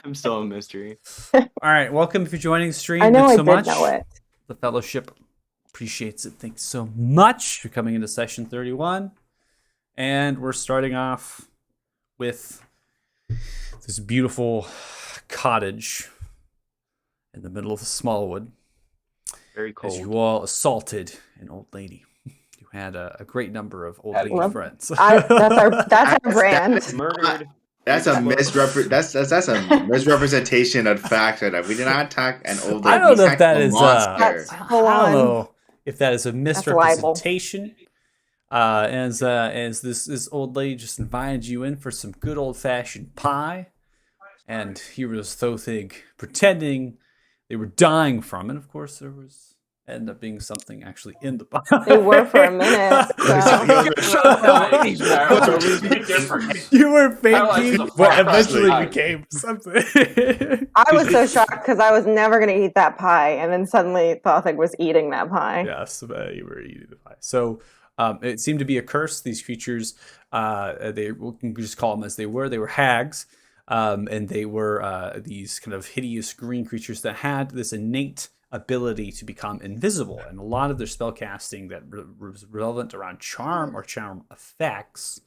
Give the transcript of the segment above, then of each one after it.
I'm still a mystery. All right, welcome for joining the stream. I know Thanks I so did much. know it. The fellowship appreciates it. Thanks so much for coming into session 31. And we're starting off with this beautiful cottage in the middle of the Smallwood. Very As cold. you all assaulted an old lady. You had a great number of old lady friends. That's our brand. Murdered. That's a that's a misrepresentation of fact that we did not attack an old lady. I don't know if that a is monster. That's I full don't on. know if that is a libel. misrepresentation. As this old lady just invited you in for some good old fashioned pie, and here was Thothig pretending they were dying from it. Of course, there was ended up being something actually in the pie. They were for a minute. You were faking Paralyzed what is a eventually far became something. I was so shocked because I was never going to eat that pie, and then suddenly Thothic was eating that pie. Yes, you were eating the pie. So it seemed to be a curse. These creatures, we can just call them as they were. They were hags, and they were these kind of hideous green creatures that had this innate ability to become invisible. And a lot of their spell casting that was relevant around charm or charm effects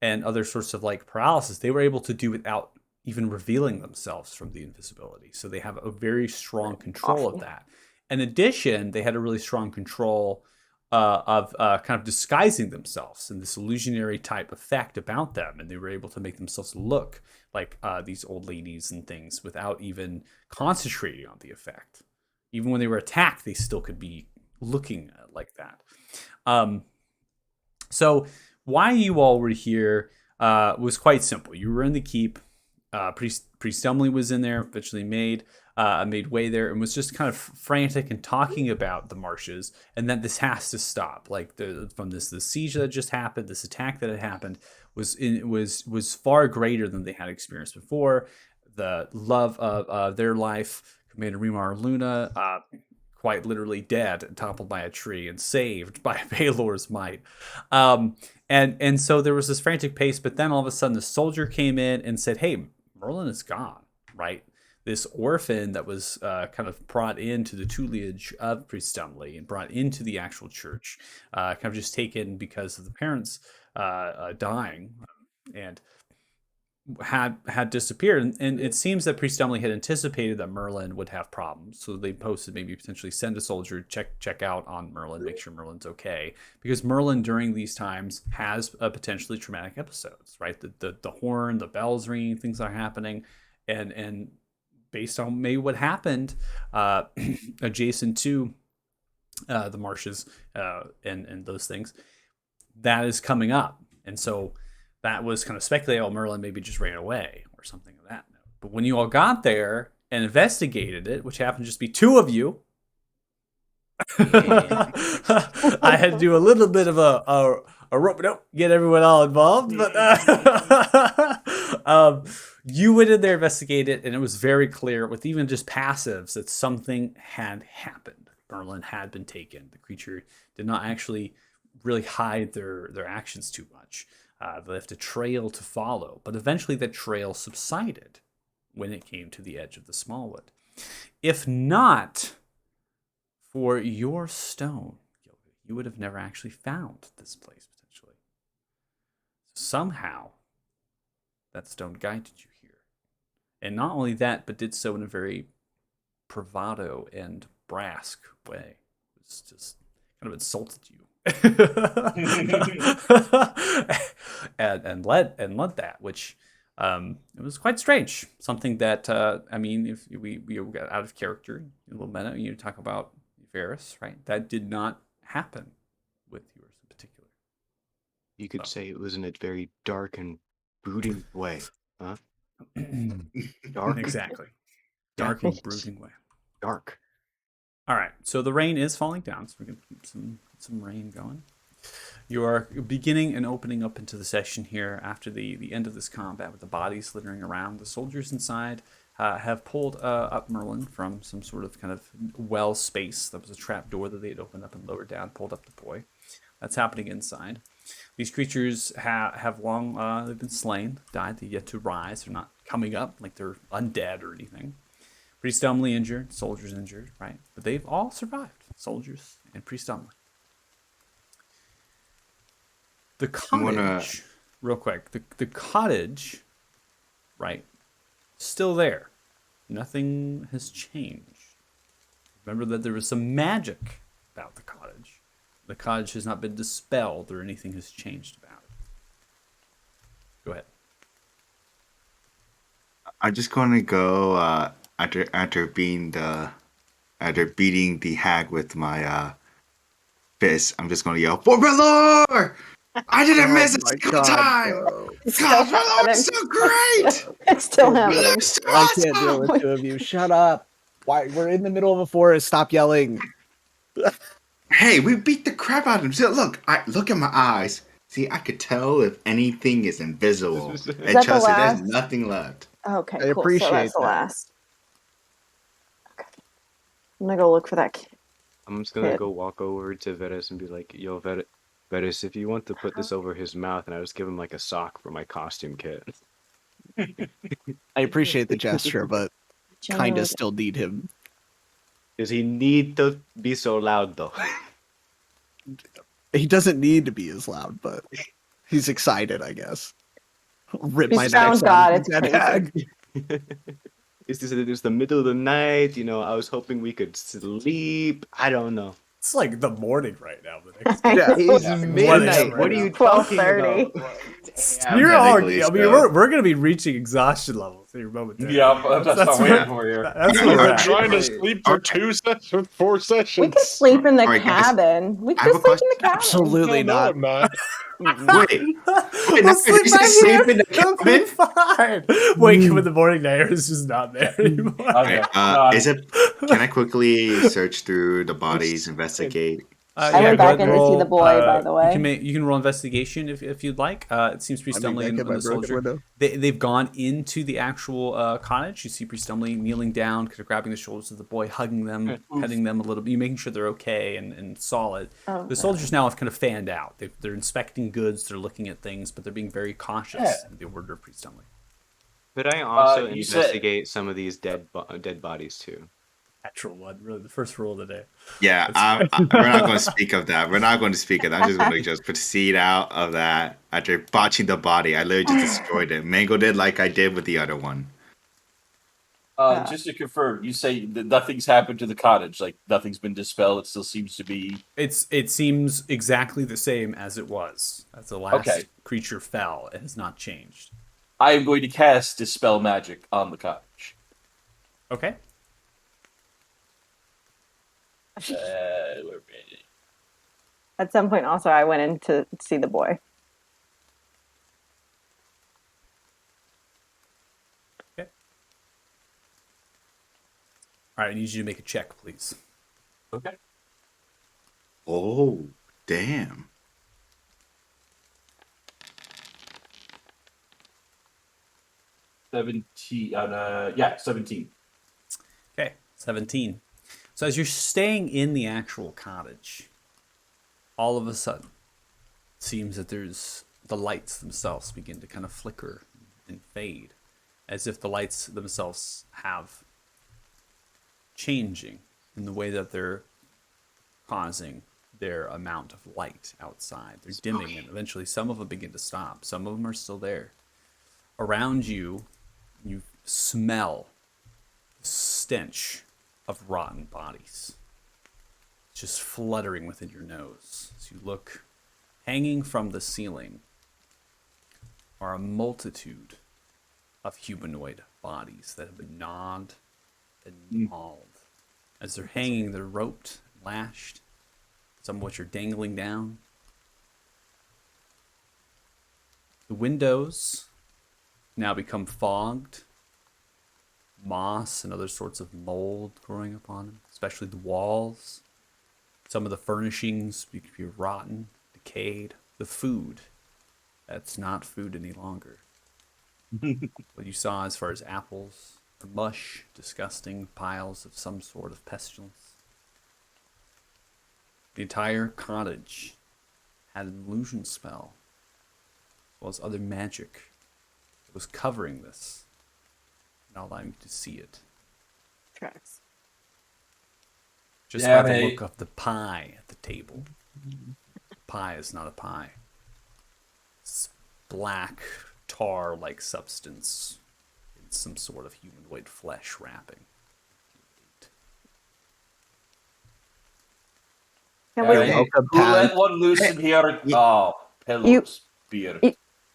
and other sorts of like paralysis, they were able to do without even revealing themselves from the invisibility. So they have a very strong control of that. In addition, they had a really strong control of kind of disguising themselves and this illusionary type effect about them. And they were able to make themselves look like these old ladies and things without even concentrating on the effect. Even when they were attacked, they still could be looking like that. So why you all were here was quite simple. You were in the keep. Priest Emily was in there, eventually made way there, and was just kind of frantic and talking about the marshes, and that this has to stop. Like from the siege that just happened, this attack that had happened was far greater than they had experienced before. The love of their life, Commander Remar Luna, quite literally dead, toppled by a tree, and saved by Baylor's might. And so there was this frantic pace, but then all of a sudden the soldier came in and said, "Hey, Merlin is gone," right? This orphan that was kind of brought into the tutelage of Priest Stumley and brought into the actual church, kind of just taken because of the parents dying, and had disappeared. And it seems that Priest Emily had anticipated that Merlin would have problems, so they posted maybe potentially send a soldier, check out on Merlin, make sure Merlin's okay, because Merlin during these times has potentially traumatic episodes, right? The horn, the bells ringing, things are happening, and based on maybe what happened adjacent to the marshes and those things, that is coming up. And so that was kind of speculated, oh, Merlin maybe just ran away or something of that note. But when you all got there and investigated it, which happened to just be two of you, I had to do a little bit of a rope, get everyone all involved. But you went in there, investigated, and it was very clear with even just passives that something had happened. Merlin had been taken. The creature did not actually really hide their actions too much. They left a trail to follow, but eventually that trail subsided when it came to the edge of the Smallwood. If not for your stone, you would have never actually found this place, potentially. Somehow, that stone guided you here. And not only that, but did so in a very bravado and brusque way. It was just kind of insulted you. and led that, which it was quite strange. Something that I mean, if we got out of character a little minute, you talk about Varys, right? That did not happen with yours in particular. You could say it was in a very dark and brooding way, huh? Dark, exactly. Dark and brooding way. dark. All right, so the rain is falling down, so we're gonna keep some rain going. You are beginning and opening up into the session here after the end of this combat with the bodies littering around. The soldiers inside have pulled up Merlin from some sort of kind of well space. That was a trap door that they had opened up and lowered down, pulled up the boy. That's happening inside. These creatures have long they've been slain, died. They're yet to rise. They're not coming up, like they're undead or anything. Priest Umley injured, soldiers injured, right? But they've all survived, soldiers and Priest Umley. The cottage, real quick, the cottage, right, still there. Nothing has changed. Remember that there was some magic about the cottage. The cottage has not been dispelled or anything has changed about it. Go ahead. I'm just going to go after beating the hag with my fist. I'm just going to yell, "For Valor! I didn't miss a my single God, time. no. It's God, still Valor happening. is so great. It's still Can't deal happening. Valor's so I can't deal awesome." with two of you. Shut up. Why? We're in the middle of a forest. Stop yelling. Hey, we beat the crap out of him. See, look at my eyes. See, I could tell if anything is invisible. Is And that the trust me, there's last? nothing left. Okay, I cool. So appreciate that's the that. last. Okay. I'm gonna go look for that kid. I'm just gonna go walk over to Vetus and be like, "Yo, Vetus, if you want to put this over his mouth," and I just give him like a sock for my costume kit. I appreciate the gesture, but kind Generally, of still need him. Does he need to be so loud though? He doesn't need to be as loud, but he's excited, I guess. Rip He's my found neck God, out. it's Dead crazy. hag. It's the middle of the night. You know, I was hoping we could sleep. I don't know. It's like the morning right now. The next I day. Yeah. know. It's Yeah. midnight. What are you talking 12:30. about? You're all. I technically, mean, so. we're gonna be reaching exhaustion levels in your momentarily. Yeah, that's not where- waiting for you. That's where we're I'm at. trying to sleep for 4 sessions. We could sleep in the Alright, guys. cabin. We I could have just a sleep in the cabin. Absolutely No, not. I'm not. Wait, We'll now sleep you said right sleep here. in the It'll be cabin? fine. Wake up in the morning, Nair is just not there anymore. Okay. Is it? Can I quickly search through the bodies, investigate? I went go back ahead in and to see the boy, by the way. You can roll investigation if you'd like. It seems Priest I'm Umley back and in my the broken soldier. window. They've gone into the actual cottage. You see Priest Umley kneeling down, kind of grabbing the shoulders of the boy, hugging them, petting them a little bit, making sure they're okay and solid. Oh, The soldiers now have kind of fanned out. They're inspecting goods, they're looking at things, but they're being very cautious in the order of Priest Umley. Could I also you said- investigate some of these dead bodies too? Natural one, really the first rule of the day. Yeah, we're not going to speak of that. We're not going to speak of that. I'm just going to just proceed out of that after botching the body. I literally just destroyed it. Mangled it like I did with the other one. Just to confirm, you say that nothing's happened to the cottage. Like nothing's been dispelled. It still seems to be. It seems exactly the same as it was. As the last creature fell, it has not changed. I am going to cast Dispel Magic on the cottage. Okay. At some point, also, I went in to see the boy. Okay. All right, I need you to make a check, please. Okay. Oh, damn. Yeah, 17. Okay, 17. So as you're staying in the actual cottage, all of a sudden, it seems that there's the lights themselves begin to kind of flicker and fade, as if the lights themselves have changing in the way that they're causing their amount of light outside. They're dimming, and eventually some of them begin to stop. Some of them are still there. Around you, you smell the stench of rotten bodies just fluttering within your nose. As you look, hanging from the ceiling are a multitude of humanoid bodies that have been gnawed and mauled. As they're hanging, they're roped, lashed, some of which are dangling down. The windows now become fogged, moss and other sorts of mold growing upon them, especially the walls. Some of the furnishings be rotten, decayed. The food, that's not food any longer. What you saw as far as apples, or mush, disgusting piles of some sort of pestilence. The entire cottage had an illusion spell, as well as other magic that was covering this. not allowing you to see it. Tracks. Just Yeah, by the mate. look of the pie at the table. Pie is not a pie. It's black, tar-like substance in some sort of humanoid flesh wrapping. Can All we? right. welcome, Who Pat. let one loose in here? Oh, pillows, beer.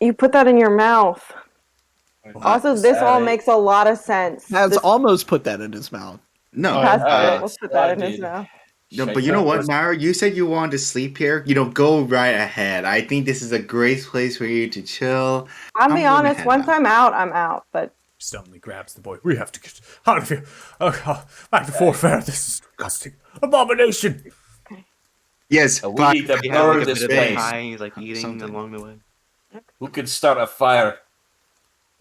You put that in your mouth. Also, this all Alright. makes a lot of sense. Has This almost put that in his mouth. No. Has Alright. almost put that I in his did. mouth. No, Shake but you know that what, pussy. Naira? You said you wanted to sleep here. Go right ahead. I think this is a great place for you to chill. I'll be I'm gonna honest. head Once out. I'm out. But Suddenly grabs the boy. We have to get out of here. Oh, God. Back to Fort Fair. This is disgusting. Abomination. Yes, We but need to He has like burn a this bit of the place. pie, and he's like eating Something. along the way. Who can start a fire?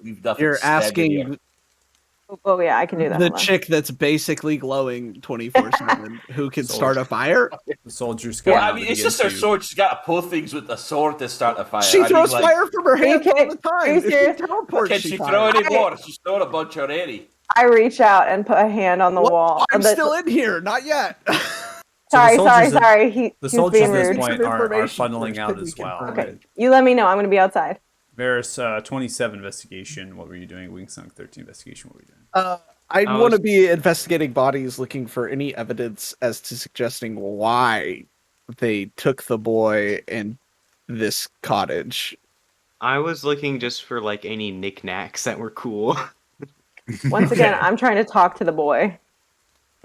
We've nothing You're standing here. asking oh yeah, I can do that. the Hold on. chick that's basically glowing 24/7 who can start a fire. The soldiers Yeah. come Well, I out mean, and it's begin just her to... sword. She's got to pull things with a sword to start a fire. She I mean, throws like, fire from her Are you hands all kidding? the time. Are you If she serious? teleports, can she throw fires. any more? She's thrown a bunch already. I reach out and put a hand on the What? wall. I'm still in here. Not yet. So the Sorry. soldiers at- He The was soldiers being at this rude. Some point are information funneling first, out then we as can well. burn Okay, And you let me know. I'm going to be outside. Varys, 27 investigation. What were you doing? Wingsunk, 13 investigation. What were you doing? I I want to was- be investigating bodies, looking for any evidence as to suggesting why they took the boy and this cottage. I was looking just for like any knickknacks that were cool. Once again, Okay. I'm trying to talk to the boy.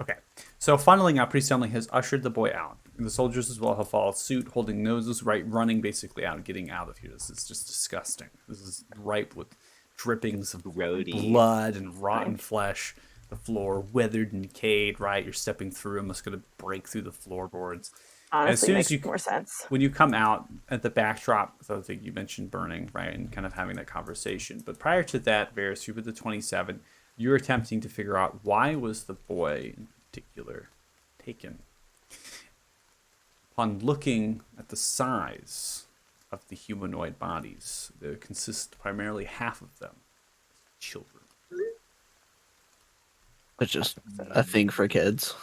Okay. So funneling out, Priest Emily has ushered the boy out. And the soldiers as well have followed suit, holding noses, right, running basically out, getting out of here. This is just disgusting. This is ripe with drippings of Grody. blood and rotten flesh. The floor weathered and decayed, right? You're stepping through them. It's going to break through the floorboards. Honestly, soon makes as you- more sense. When you come out at the backdrop, so I think you mentioned burning, right, and kind of having that conversation. But prior to that, Varys, you were the 27. You're attempting to figure out why was the boy in particular taken. Upon looking at the size of the humanoid bodies, they consist primarily half of them children. It's just a thing for kids.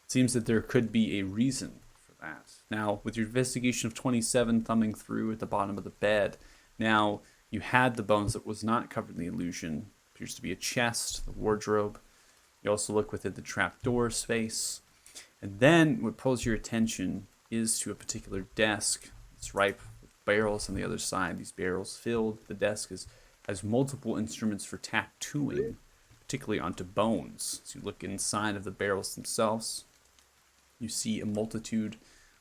Seems that there could be a reason for that. Now, with your investigation of 27 thumbing through at the bottom of the bed, now you had the bones that was not covered in the illusion. Appears to be a chest, the wardrobe. You also look within the trapdoor space. And then what pulls your attention is to a particular desk. It's ripe with barrels on the other side. These barrels filled. The desk has multiple instruments for tattooing, particularly onto bones. So you look inside of the barrels themselves. You see a multitude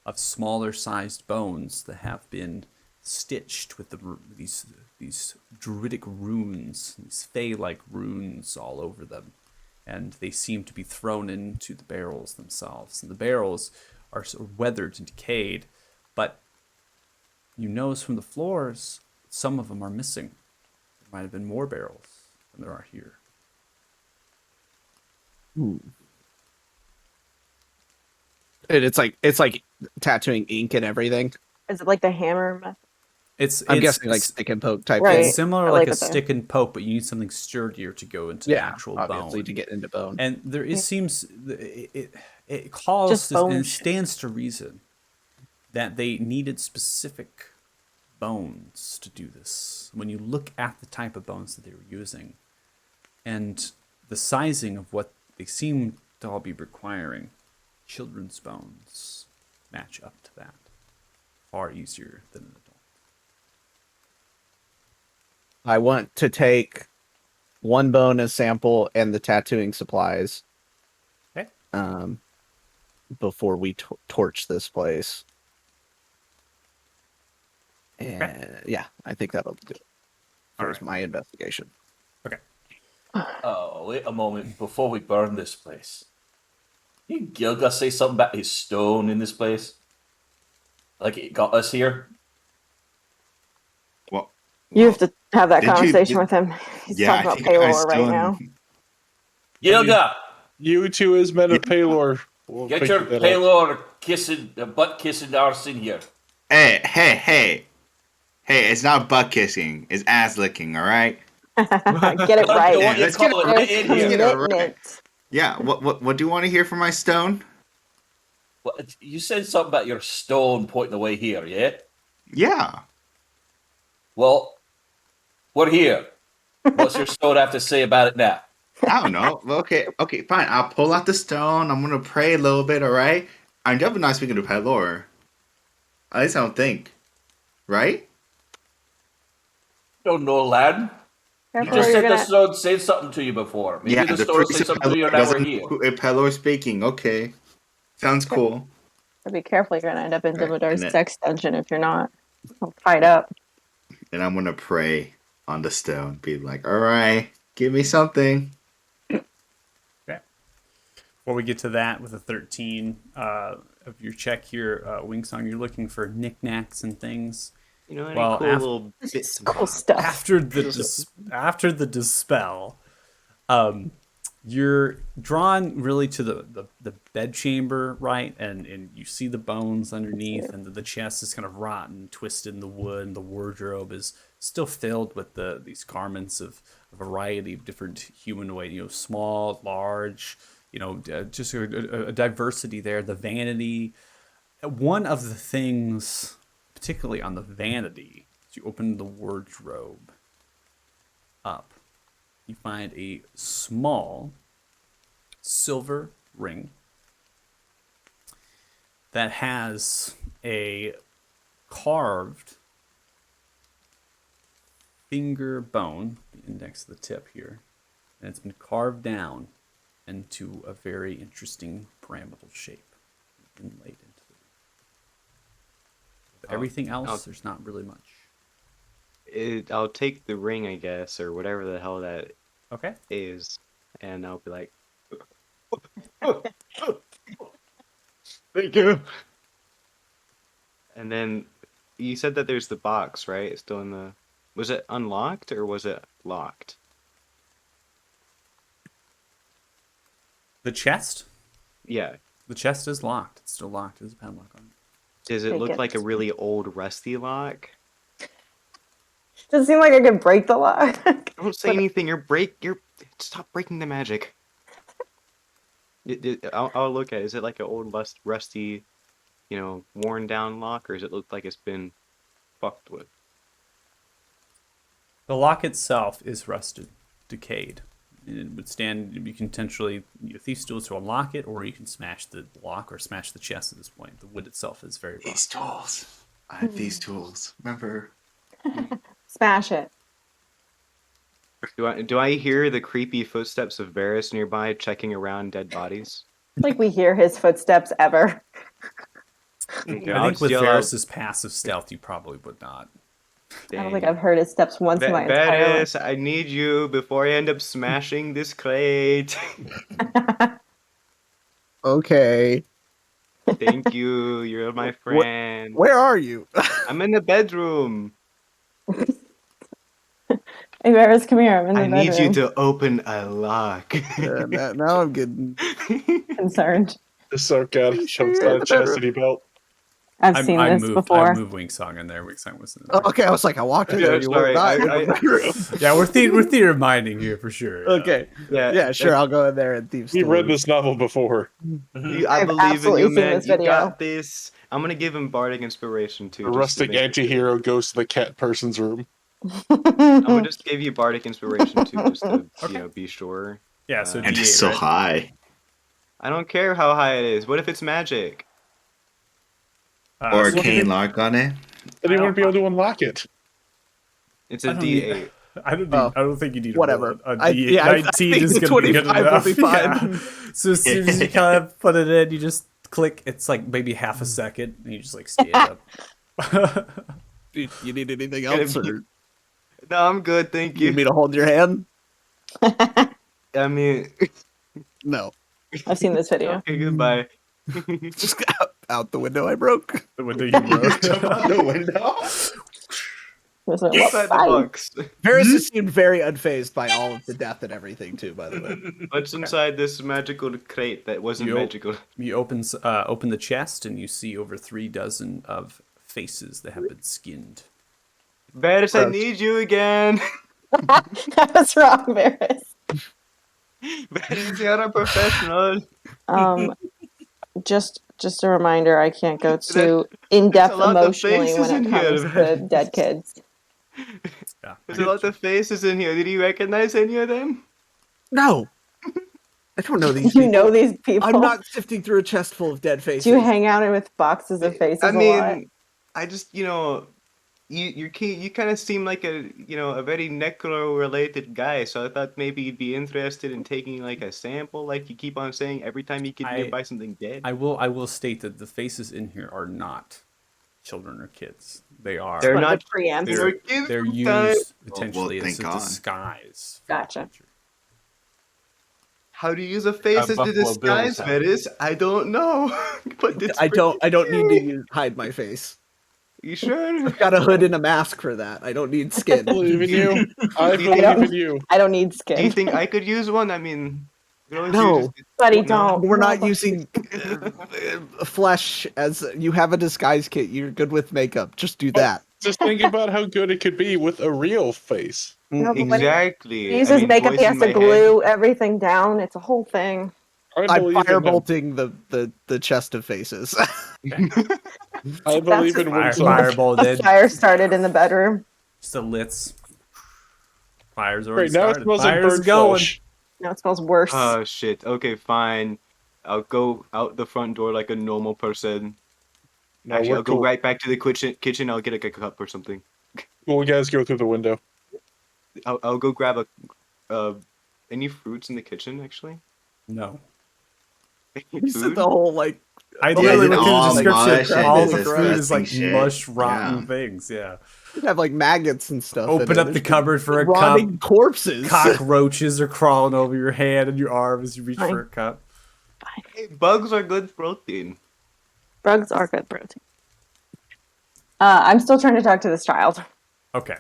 of smaller sized bones that have been stitched with these druidic runes, these fey-like runes all over them. And they seem to be thrown into the barrels themselves. And the barrels are sort of weathered and decayed, but you notice from the floors, some of them are missing. There might have been more barrels than there are here. And it's like tattooing ink and everything. Is it like the hammer method? I'm guessing like stick and poke type Right. thing. It's similar I like like a what they're- stick and poke, but you need something sturdier to go into the actual obviously bone. to get into bone. And there is seems it calls Just to, and bone it shit. stands to reason that they needed specific bones to do this. When you look at the type of bones that they were using and the sizing of what they seem to all be requiring, children's bones match up to that far easier than an adult. I want to take one bone as sample and the tattooing supplies. Okay. Before we torch this place. And yeah, I think that'll do it. There's my investigation. Okay. Oh, wait a moment before we burn this place. Did Gilga say something about his stone in this place? Like it got us here? Well, You have to have that Did you- conversation did- with him. He's yeah, talking I about think I Paylor right still- now. Gilga, You two as men of Paylor. will get figure your that out. Paylor kissing, butt kissing arse in here. Hey! It's not butt kissing. It's ass licking. All right. Get it right. What you Let's get call it it There's in here. Let's get it right. commitment. Yeah. What do you want to hear from my stone? Well, you said something about your stone pointing away here, yeah? Yeah. Well, we're here. What's your stone have to say about it now? I don't know. Okay. Okay. Fine. I'll pull out the stone. I'm gonna pray a little bit. All right. I'm definitely not speaking to Pelor. At least I don't think. Right? Don't know, lad. You Careful, just you're said the gonna. stone said something to you before. Maybe Yeah. the The stone priest said of something to you Pelor now we're doesn't. here. Pelor speaking. Okay. Sounds cool. Be careful, you're gonna end up in Right. And Dimidar's then sex dungeon if you're not all tied up. I'm gonna pray on the stone. Be like, all right, give me something. Okay. Before we get to that, with a 13 of your check here, Wingsong, you're looking for knickknacks and things. You know, any Well, cool little It's bits and cool bobs. stuff. After the dispel, you're drawn really to the bedchamber, right? And you see the bones underneath, and the chest is kind of rotten, twisted in the wood, and the wardrobe is still filled with these garments of a variety of different humanoid, small, large, just a diversity there. The vanity. One of the things, particularly on the vanity, is you open the wardrobe up. You find a small silver ring that has a carved finger bone, the index of the tip here, and it's been carved down into a very interesting pyramidal shape, inlaid into it. But everything else, there's not really much. I'll take the ring, I guess, or whatever the hell that Okay. is, and I'll be like, Thank you. and then you said that there's the box, right? It's still in the. Was it unlocked or was it locked? The chest? Yeah. The chest is locked. It's still locked. There's a padlock on it. Does it Take look it. like a really old, rusty lock? Does it seem like I could break the lock? Don't say anything. Stop breaking the magic. I'll look at it. Is it like an old, rusty, worn down lock, or does it look like it's been fucked with? The lock itself is rusted, decayed. It would stand. You can potentially thief tools to unlock it, or you can smash the lock or smash the chest at this point. The wood itself is very rough. These tools. I have these tools. Remember? Smash it. Do I hear the creepy footsteps of Varys nearby checking around dead bodies? Like we hear his footsteps ever. Okay, I I'll think just with yell out, Varys' passive stealth, you probably would not. I don't think "Dang. I've heard his steps once in my entire life. Varys, I need you before I end up smashing this crate." Okay. Thank you. You're my friend. Where are you? I'm in the bedroom. Hey, Varys, come here. I'm in the I need you bedroom. to open a lock. Now I'm getting. Concerned. Just so God, You shoves sure out a the bedroom? chastity belt. I've seen this I before. moved Wingsong in there. Wingsong was in Oh, there. okay, I was like, I walked in there. Yeah, You sorry, were not in I- the bedroom. Yeah, we're theater minding here for sure. Okay. Yeah, sure. I'll go in there and thief. We read this novel before. I I've believe in absolutely you, seen man. this You video. got this. I'm gonna give him bardic inspiration too. A just to rustic make it good. anti-hero goes to the cat person's room. I'm gonna just give you bardic inspiration too, just to be sure. Yeah, so And D8, it's so right? high. I don't care how high it is. What if it's magic? Or so arcane lock on it. Then he wouldn't be able to unlock it. It's a I don't need- D8. I don't need. Oh, I don't think you need whatever. A I- D8. yeah, I 19 think is the going to be good 25 will enough. be fine. Yeah. So as soon as you kind of put it in, you just click. It's like maybe half a second, and you just like stand up. You need anything Gonna else, be- or No, I'm good, thank you need me you. to hold your hand? I mean, No. I've seen this video. okay, goodbye. Just out the window I broke. The window you broke. Jump out the window. This one- Inside the Bye. box. Varys seemed very unfazed by all of the death and everything, too, by the way. What's inside this magical crate that wasn't Yo. magical? You open the chest, and you see over 36 of faces that have been skinned. Varys, I Gross. need you again. I was wrong, Varys. Varys, you're a professional. Um, just a reminder, I can't go There- too in There's a depth lot of emotionally when faces in it here, comes to dead Varys. kids. Yeah. There's a lot of faces in here. Did you recognize any of them? No, I don't know these You know people. these I'm people. not sifting through a chest full of dead faces. Do you hang out with boxes of I faces a lot? mean, I just, you kind of seem like a very necro related guy, so I thought maybe you'd be interested in taking like a sample, like you keep on saying every time you get I nearby something dead. I will state that the faces in here are not children or kids. They are They're What, the not. preamps? They're they're kids they're sometimes. used Well, potentially as thank a God. disguise. For Gotcha. the creature. How to use a face as the Buffalo Bill's disguise, house. Varys? I don't know, but it's I don't need to scary. hide my face. You sure? I've got a hood and a mask for that. I don't need skin. Believe in you. I Do you I believe don't. in you. I don't need Do you skin. think I could use one? I mean, you can always use No, Buddy, no. don't. we're not No, using flesh as you have a disguise kit. You're good with makeup. Just do that. Just think about how good it could be with a real face. No, but when he Exactly. I uses mean, makeup, he voice in has to my head. glue everything down. It's a whole thing. I I'm believe in him. firebolting the chest of faces. I believe That's in Fire, Winslow. fireball A dead. fire started in the bedroom. Just the lits. Fire's already Great, now it started. smells like Fire's burnt going. flesh. Now it smells worse. Oh shit. Okay, fine. I'll go out the front door like a normal person. No, Actually, we're I'll go cool. right back to the kitchen. I'll get like a cup or something. Cool guys go through the window. I'll go grab any fruits in the kitchen actually. No. Any You said food? the whole like. I the Yeah, literally whole looked at the all like, description. mush and All crusty the this food gross. is like disgusting shit. mush, rotten Yeah. things. Yeah. You'd have like maggots and stuff. in Open it. up the There's cupboard for a cup. rotting corpses. Cockroaches are crawling over your hand and your arm as you reach Fine. for a cup. Hey, bugs are good protein. Bugs are good protein. I'm still trying to talk to this child. Okay.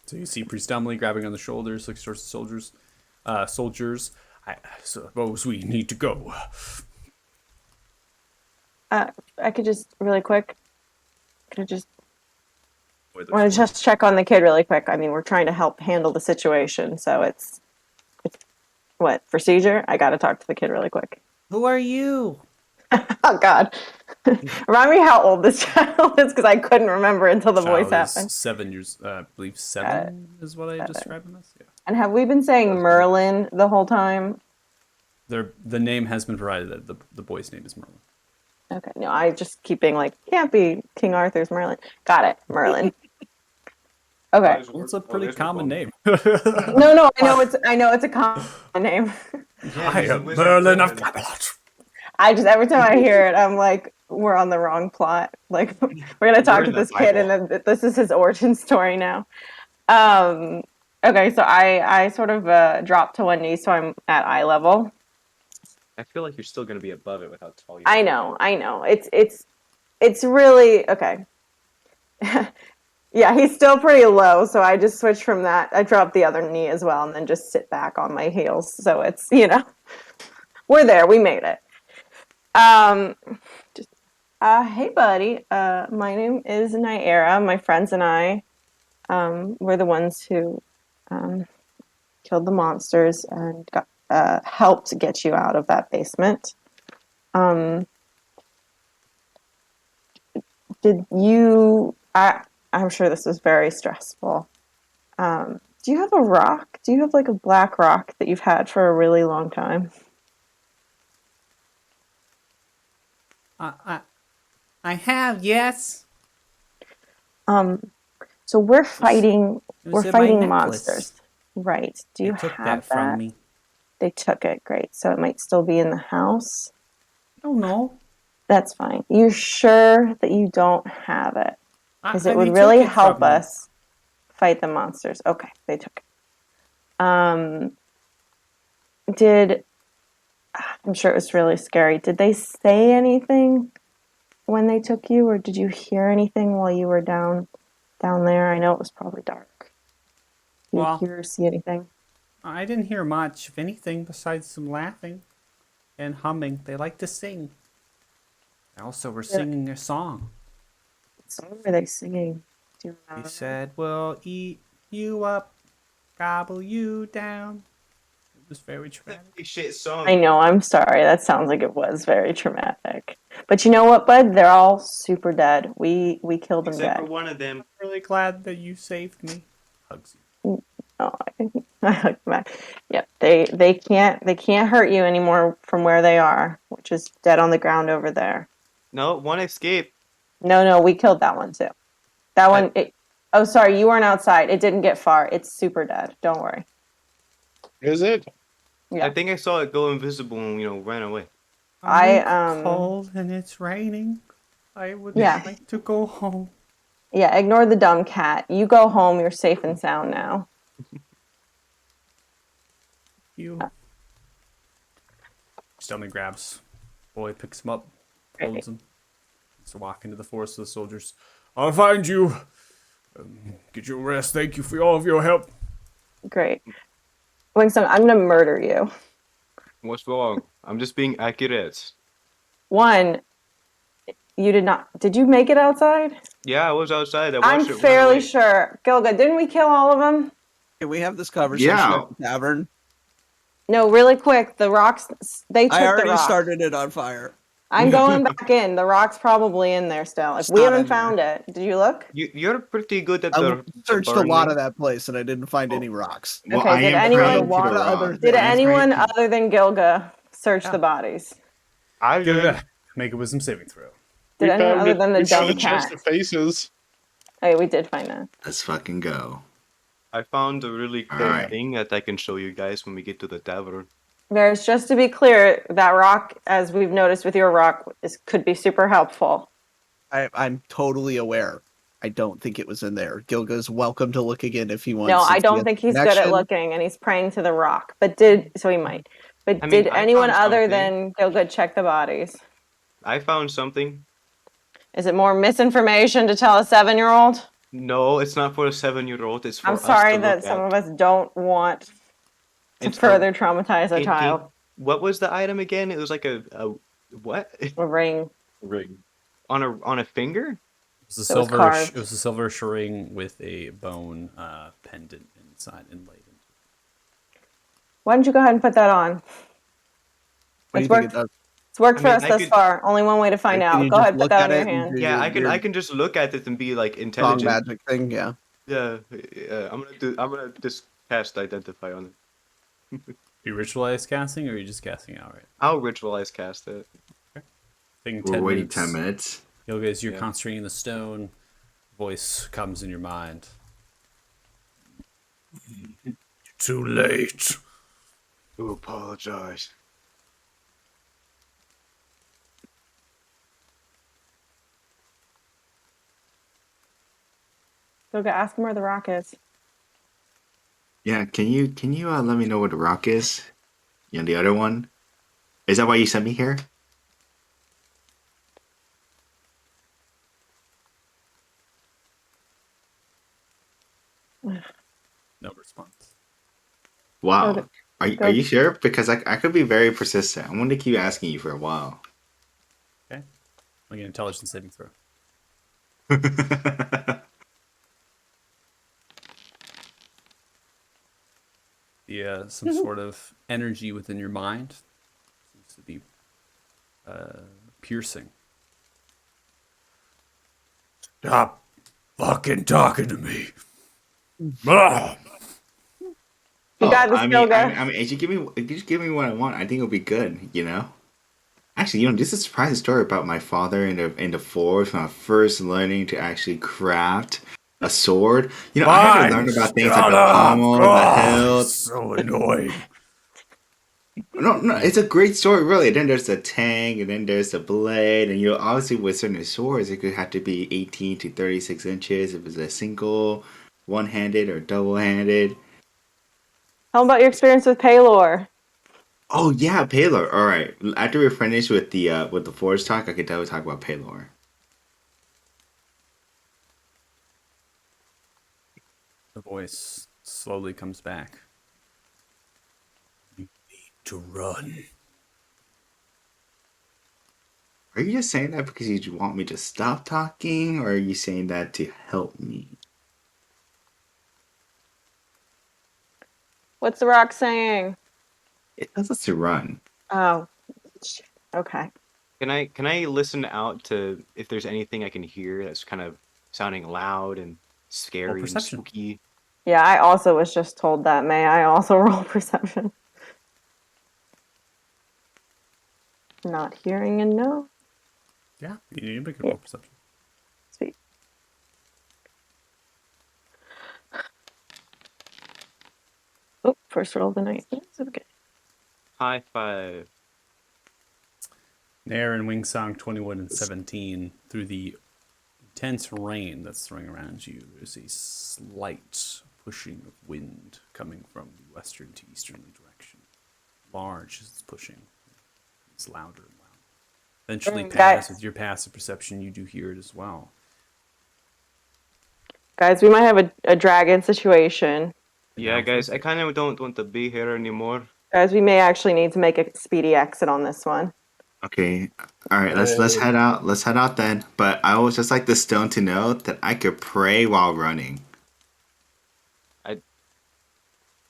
So you see Priest Dumbly grabbing on the shoulders, looks towards the soldiers. I suppose we need to go. I could just really quick. Could I just Where the want to floor- just check on the kid really quick? I mean, we're trying to help handle the situation, so it's what procedure? I got to talk to the kid really quick. Who are you? Oh God! Remind me how old this child is because I couldn't remember until the voice Child is happened. 7 years. I believe 7 is what I described him as. Yeah. And have we been saying Merlin the whole time? The name has been provided. The boy's name is Merlin. Okay, no, I just keep being like, can't be King Arthur's Merlin. Got it, Merlin. Okay. It's a pretty common name. No, I know it's a common name. I am Merlin of Camelot. I just every time I hear it, I'm like, we're on the wrong plot. Like we're gonna talk to in the this kid, Bible. and then this is his origin story now. Okay, so I sort of dropped to one knee, so I'm at eye level. I feel like you're still gonna be above it with how tall you are. I know. It's really okay. Yeah, he's still pretty low, so I just switched from that. I dropped the other knee as well, and then just sit back on my heels. So it's we're there. We made it. Just hey, buddy. My name is Naira. My friends and I, were the ones who killed the monsters and got helped get you out of that basement. Did you? I'm sure this was very stressful. Do you have a rock? Do you have like a black rock that you've had for a really long time? I have, yes. So we're fighting. It We're was in my fighting necklace. monsters, right? Do They you took have that from me. They took it. Great. So it might still be in the house. I don't know. That's fine. You're sure that you don't have it? Because it They would took really it help from me. us fight the monsters. Okay, they took it. I'm sure it was really scary. Did they say anything when they took you, or did you hear anything while you were down there? I know it was probably dark. Did you Well- hear or see anything? I didn't hear much of anything besides some laughing and humming. They like to sing. They also were singing a song. What song were they singing? Do you He remember? said, "We'll eat you up gobble you down. It was very That's a traumatic. pretty shit I song. know, I'm sorry. That sounds like it was very traumatic. But you know what, bud? They're all super dead. We killed them Except for dead. one of them. I'm really glad that you saved me. Hugs you. Oh, I hugged back. Yep, they can't hurt you anymore from where they are, which is dead on the ground over there. No, one escaped. No, we killed that one too. That I, one. Oh, sorry, you weren't outside. It didn't get far. It's super dead. Don't worry. Is it? I Yeah, think I saw it go invisible and ran away. I cold and it's raining. I would yeah, like to go home. yeah. Ignore the dumb cat. You go home. You're safe and sound now. You. Stomach grabs. Boy picks him up, Great. holds him. So walk into the forest with the soldiers. I'll find you. Get your rest. Thank you for all of your help. Great. Wingsung, I'm gonna murder you. What's wrong? I'm just being accurate. One, you did not. Did you make it outside? Yeah, I was outside. I I'm watched it run fairly away. sure. Gilga, didn't we kill all of them? Can we have this conversation Yeah. at the tavern? No, really quick. The rocks. They I took the already rock. started it on fire. I'm going back in. The rock's probably in there still. If It's we not haven't in there. found it, did you look? You're pretty good at I the searched a lot burning. of that place and I didn't find any rocks. Well, Okay, I did am I found a anyone praying to the lot of other rock. did things. I am praying anyone to. other than Gilga search Yeah. the bodies? I did. Make a wisdom saving throw. Did We anyone found other it. than the We found dumb a chest cat? of faces. Okay, we did find that. Let's fucking go. I found a really All cool right. thing that I can show you guys when we get to the tavern. There's just to be clear, that rock, as we've noticed with your rock, could be super helpful. I'm totally aware. I don't think it was in there. Gilga's welcome to look again if he wants. No, I since he don't has think a he's good at connection. looking, and he's praying to the rock. So he might. But I mean, did I anyone found other something. than Gilga check the bodies? I found something. Is it more misinformation to tell a 7-year-old? No, it's not for a 7-year-old. It's I'm for us sorry to look that some at. of us don't want to It's a further traumatize a child. what was the item again? It was like a what? A ring Ring. On a finger? that was carved. It was a silver ring with a bone pendant inside inlaid. Why don't you go ahead and put that on? What do It's you think it worked. does? It's worked I for mean, us I thus could far. Only one way to find Can out. you Go just ahead, put look that at on your it and hand. do yeah, your I weird can just look at it and be like strong intelligent. magic thing? Yeah. Yeah, I'm gonna just cast identify on it. You ritualize casting, or are you just casting outright? I'll ritualize cast it. Taking We're 10 waiting minutes. 10 minutes. Yoga, as you're Yeah. concentrating the stone, voice comes in your mind. Too late. To apologize. Go ask him where the rock is. Yeah, can you let me know where the rock is? You know, the other one? Is that why you sent me here? No response. Wow. Okay. Are you sure? Because I could be very persistent. I'm going to keep asking you for a while. Okay. Make an intelligence saving throw. Some sort of energy within your mind seems to be piercing. Stop fucking talking to me. Ah! You got this, I mean, Gilga. I mean, if you just give me what I want, I think it'll be good. You know. Actually, this is a surprising story about my father in the forest when I was first learning to actually craft a sword. I had to learn about things like Shut the up! pommel, the Ah, hilt. so annoying. No, it's a great story, really. Then there's the tang, and then there's the blade, and obviously with certain swords, it could have to be 18 to 36 inches if it's a single, one-handed, or double-handed. Tell him about your experience with Paylor. Oh yeah, Paylor. All right. After we're finished with the forge talk, I could definitely talk about Paylor. The voice slowly comes back. You need to run. Are you just saying that because you want me to stop talking, or are you saying that to help me? What's the rock saying? It tells us to run. Oh, shit. Okay. Can I listen out to if there's anything I can hear that's kind of sounding loud and Roll scary and perception. spooky? Yeah, I also was just told that. May I also roll perception? Not hearing a no. Yeah, you make a Yeah. roll perception. Sweet. Oh, first roll of the night. Yes, okay. High five. Nair and Wingsong 21 and 17 through the intense rain that's throwing around you. There's a slight pushing of wind coming from the western to easterly direction. Large as it's pushing. It's louder and louder. Eventually, Guys, with your passive perception, you do hear it as well. we might have a dragon situation. Yeah, guys, I kind of don't want to be here anymore. Guys, we may actually need to make a speedy exit on this one. Okay. All right. Let's head out. Let's head out then. But I would just like the stone to know that I could pray while running.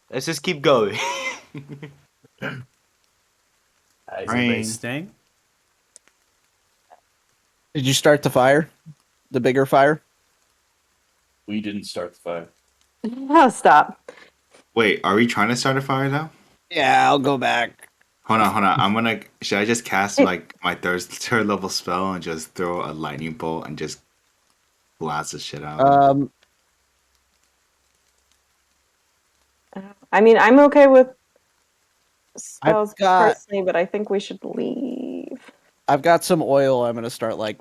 Let's just keep going. Is everybody Praying. staying? Did you start the fire? The bigger fire? We didn't start the fire. Oh, stop. Wait, are we trying to start a fire now? Yeah, I'll go back. Hold on. Should I just cast like my third level spell and just throw a lightning bolt and just blast the shit out of them? I mean, I'm okay with spells I've got personally, but I think we should leave. I've got some oil I'm gonna start like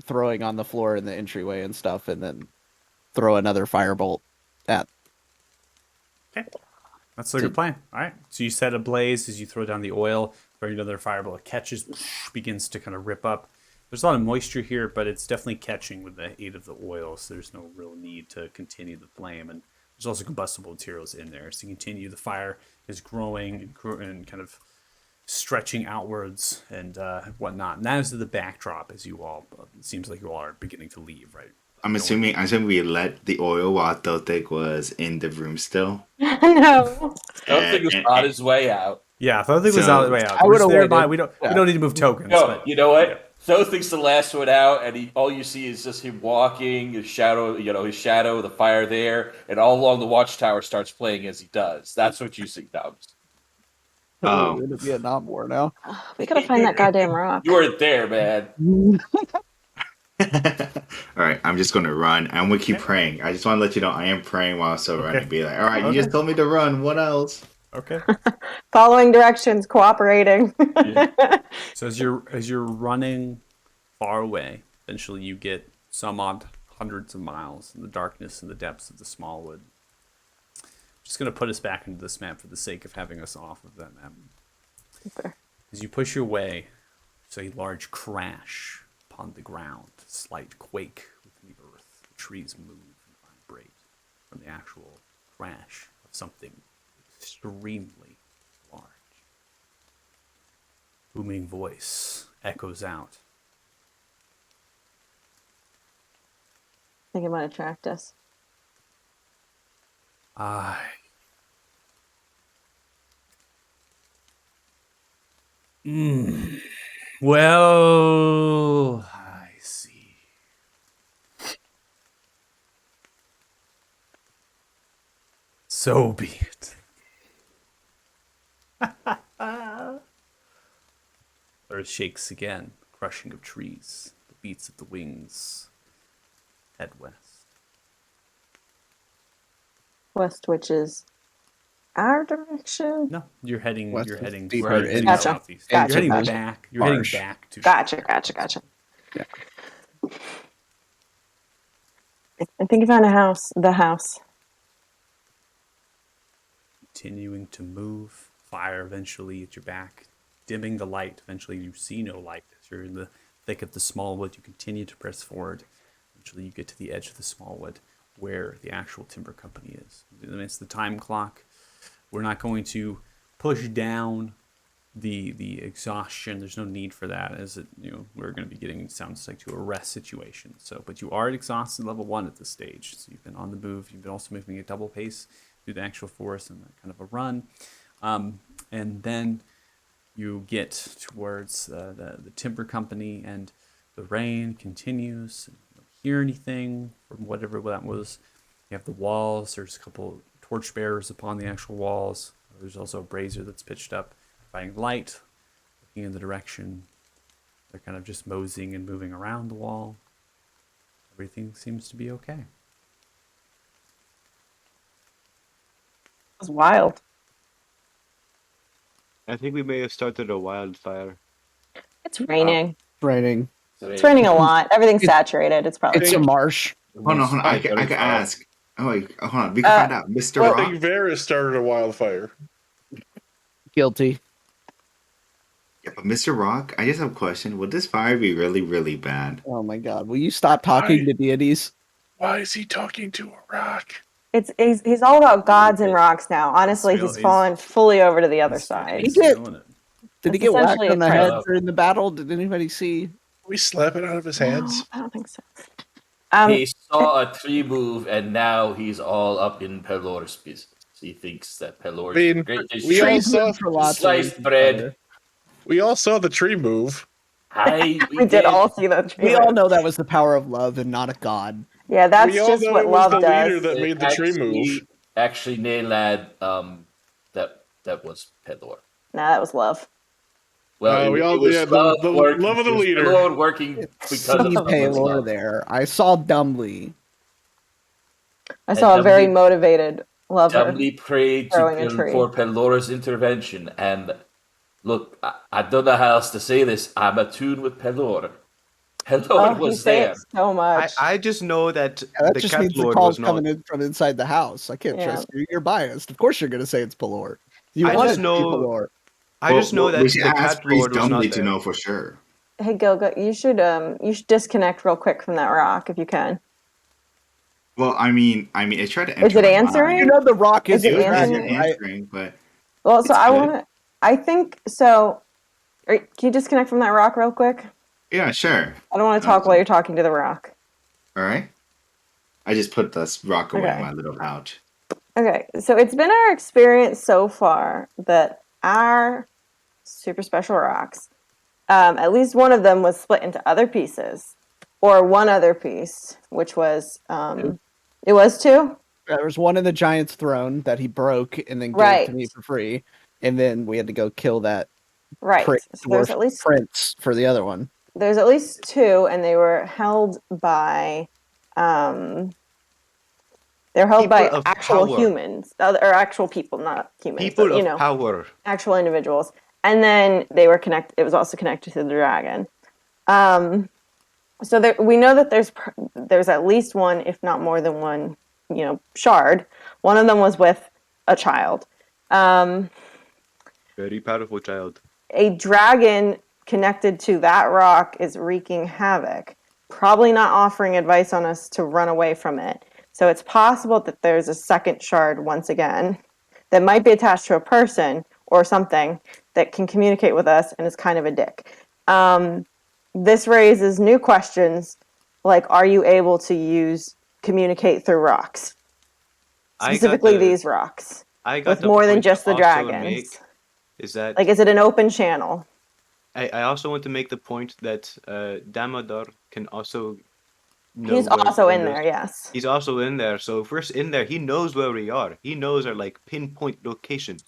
throwing on the floor in the entryway and stuff, and then throw another firebolt at. Okay. That's a good plan. All right. So you set a blaze as you throw down the oil, throw another fireball. It catches, begins to kind of rip up. There's a lot of moisture here, but it's definitely catching with the aid of the oil, so there's no real need to continue the flame. And there's also combustible materials in there. So you continue, the fire is growing and kind of stretching outwards and whatnot. And that is the backdrop as you all, it seems like you all are beginning to leave, right? I'm assuming we let the oil while Thothik was in the room still. No. I don't think it was on his way out. Yeah, I thought it was So- out of the way out. I We're would've just thereby, waited. we don't need to move tokens. No, but you know what? yeah. Thothik's the last one out, and all you see is just him walking, his shadow, the fire there, and all along the watchtower starts playing as he does. That's what you see, Dubs. Oh. We're in the Vietnam War now. We gotta find that goddamn rock. You weren't there, man. All right, I'm just gonna run. I'm gonna keep praying. I just want to let you know I am praying while I'm still running. Be like, all right, you just told me to run. What else? Okay. Following directions, cooperating. So as you're running far away, eventually you get some odd hundreds of miles in the darkness and the depths of the small wood. Just gonna put us back into this map for the sake of having us off of that map. Okay. As you push your way, there's a large crash upon the ground, a slight quake within the earth. The trees move and vibrate from the actual crash of something extremely large. Booming voice echoes out. I think it might attract us. I Well, I see. So be it. Earth shakes again, crushing of trees, the beats of the wings. Head west. West, which is our direction. No, you're heading. West You're is heading. deeper You're heading Gotcha. southeast. Gotcha, You're heading gotcha. back. You're heading Marsh. back to. Gotcha. Yeah. I think I found a house. The house. Continuing to move. Fire eventually at your back, dimming the light. Eventually, you see no light as you're in the thick of the small wood. You continue to press forward. Eventually, you get to the edge of the small wood where the actual timber company is. It's the time clock. We're not going to push down the exhaustion. There's no need for that, as it we're going to be getting, sounds like, to a rest situation. So, but you are at exhausted level 1 at this stage. So you've been on the move. You've been also moving at double pace. through the actual forest and kind of a run. And then you get towards the timber company, and the rain continues. You don't hear anything from whatever that was. You have the walls. There's a couple torch bearers upon the actual walls. There's also a brazier that's pitched up, providing light, looking in the direction. They're kind of just moseying and moving around the wall. Everything seems to be okay. was wild. I think we may have started a wildfire. It's raining. Raining. It's raining a lot. Everything's It's- saturated. It's probably It's a marsh. Hold on. I Very can foul. ask. Oh wait, hold on. We can find out. Mr. I Rock. think Varys started a wildfire. Guilty. Yeah, but Mr. Rock, I just have a question. Would this fire be really, really bad? Oh my god. Will you stop talking to deities? Why is he talking to a rock? he's all about gods and rocks now. Honestly, he's fallen fully over to the other side. He's did. feeling it. Did he It's get whacked essentially on the a head trap. during the battle? Did anybody see? We slap it out of his No, hands. I don't think so. He saw a tree move, and now he's all up in Pelor's business. He thinks that Pelor's I mean, greatest we all treat, saw- For lots of sliced reasons, bread. We all saw the tree move. We did all see that We trailer. all know that was the power of love and not a god. Yeah, that's We all just know what it was love the does. leader that made the tree move. Actually, Naylad, that was Pelor. Nah, that was love. Well, We all- it was yeah, the love of the it was leader. Pelor working because See of someone's Paylor love. there. I saw Dumbly. I saw a very Dumbly- motivated lover. Dumbly prayed Throwing a tree. for Pelor's intervention, and look, I don't know how else to say this. I'm attuned with Pelor. Pelor Oh, you was say there. it so much. I just know that That the just cat means the lord call's was not. coming in from inside the house. I can't Yeah. trust you. You're biased. Of course you're going to say it's Pelor. You I want just it to be know- Pelor. I just know that we should the ask cat Priest lord was Dumbly not to there. know for sure. Hey Gilga, you should disconnect real quick from that rock if you can. Well, I mean, it tried to enter. Is it my answering? You mind. know the rock Is is it the It was answering? dragon, right? answering, but Well, so It's I good. want to. I think so. Can you disconnect from that rock real quick? yeah, sure. I don't want to talk while you're talking to the rock. All right. I just put this rock away Okay. in my little pouch. Okay, so it's been our experience so far that our super special rocks, at least one of them was split into other pieces, or one other piece, which was it was two. There was one in the giant's throne that he broke and then gave Right. to me for free. And then we had to go kill that Right. prick So there's dwarf at least prince for the other one. there's at least two, and they were held by they're held People by of actual power. humans, or actual people, not humans, People but, you of know, power. actual individuals. And then they were connected. It was also connected to the dragon. So we know that there's at least one, if not more than one, shard. One of them was with a child. Very powerful child. A dragon connected to that rock is wreaking havoc, probably not offering advice on us to run away from it. So it's possible that there's a second shard once again that might be attached to a person or something that can communicate with us and is kind of a dick. This raises new questions, like, are you able to communicate through rocks? Specifically these rocks. With more than just the dragons. Is that Like, is it an open channel? I also want to make the point that Damodar can also know He's where also in Pelor's- there, yes. He's also in there, so if we're in there, he knows where we are. He knows our pinpoint location.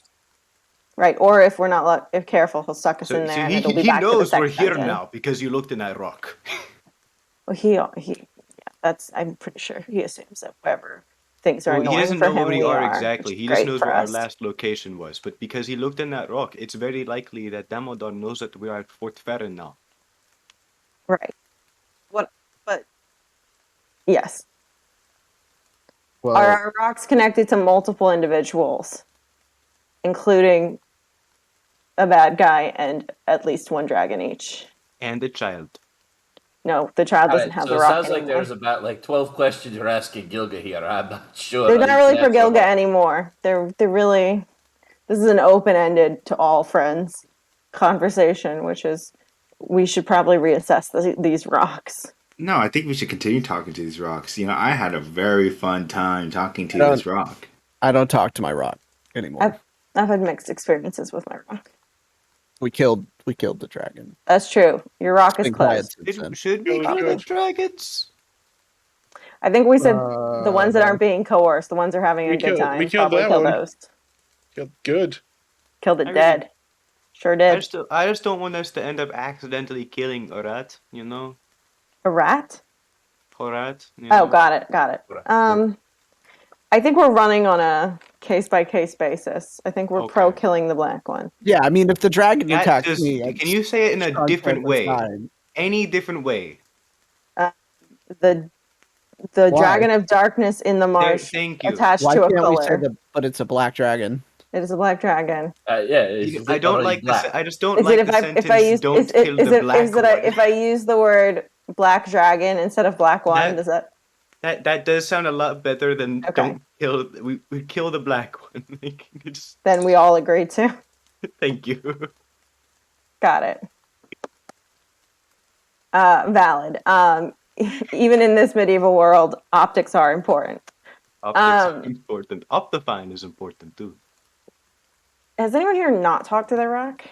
Right, or if we're not if careful, he'll suck us So, in there, and he it'll be back to the knows we're sex here dungeon. now because you looked in that rock. Well, yeah, that's. I'm pretty sure he assumes that wherever things are Well, he annoying doesn't for know him, where we we are are. exactly. Which He is just great knows for where our us. last location was. But because he looked in that rock, it's very likely that Damodar knows that we are at Fort Farron now. Right. But yes, Well, are our rocks connected to multiple individuals, including a bad guy and at least one dragon each? And the child. No, the child doesn't Alright, have so the it rock sounds like anymore. there's about 12 questions you're asking Gilga here. I'm not sure. They're the not really for answer Gilga about- anymore. They're really. This is an open-ended to all friends conversation, which is we should probably reassess these rocks. No, I think we should continue talking to these rocks. I had a very fun time talking to I don't- this rock. I don't talk to my rock anymore. I've had mixed experiences with my rock. We killed the dragon. That's true. Your rock It's is been quiet closed. since then. Should we Good, kill the good. dragons? I think we said the ones that aren't being coerced, the ones that are having a good time. We killed Probably that kill one. those. Good. Killed it I dead. Sure did. I just don't want us to end up accidentally killing a rat, you know? A rat? A rat. You Oh, know? got it. I think we're running on a case by case basis. I think we're pro Okay. killing the black one. Yeah, I mean, if the dragon That attacks just me, can you say it in a strong different chance of way? dying. Any different way. The Why? dragon of darkness in the marsh Thank you. attached Why to a can't we say pillar. that? But it's a black dragon. It is a black dragon. Yeah, is I it don't already like black? this. I just don't Is it like if the I sentence. use Don't kill the black one. if I use the word black dragon instead of black one? Does that? That does sound a lot better than Okay. don't kill. We kill the black one. Like, just, Then we all agree to. thank you. Got it. Valid. Even in this medieval world, optics are important. Optics are important. Optifine is important too. Has anyone here not talked to their rock?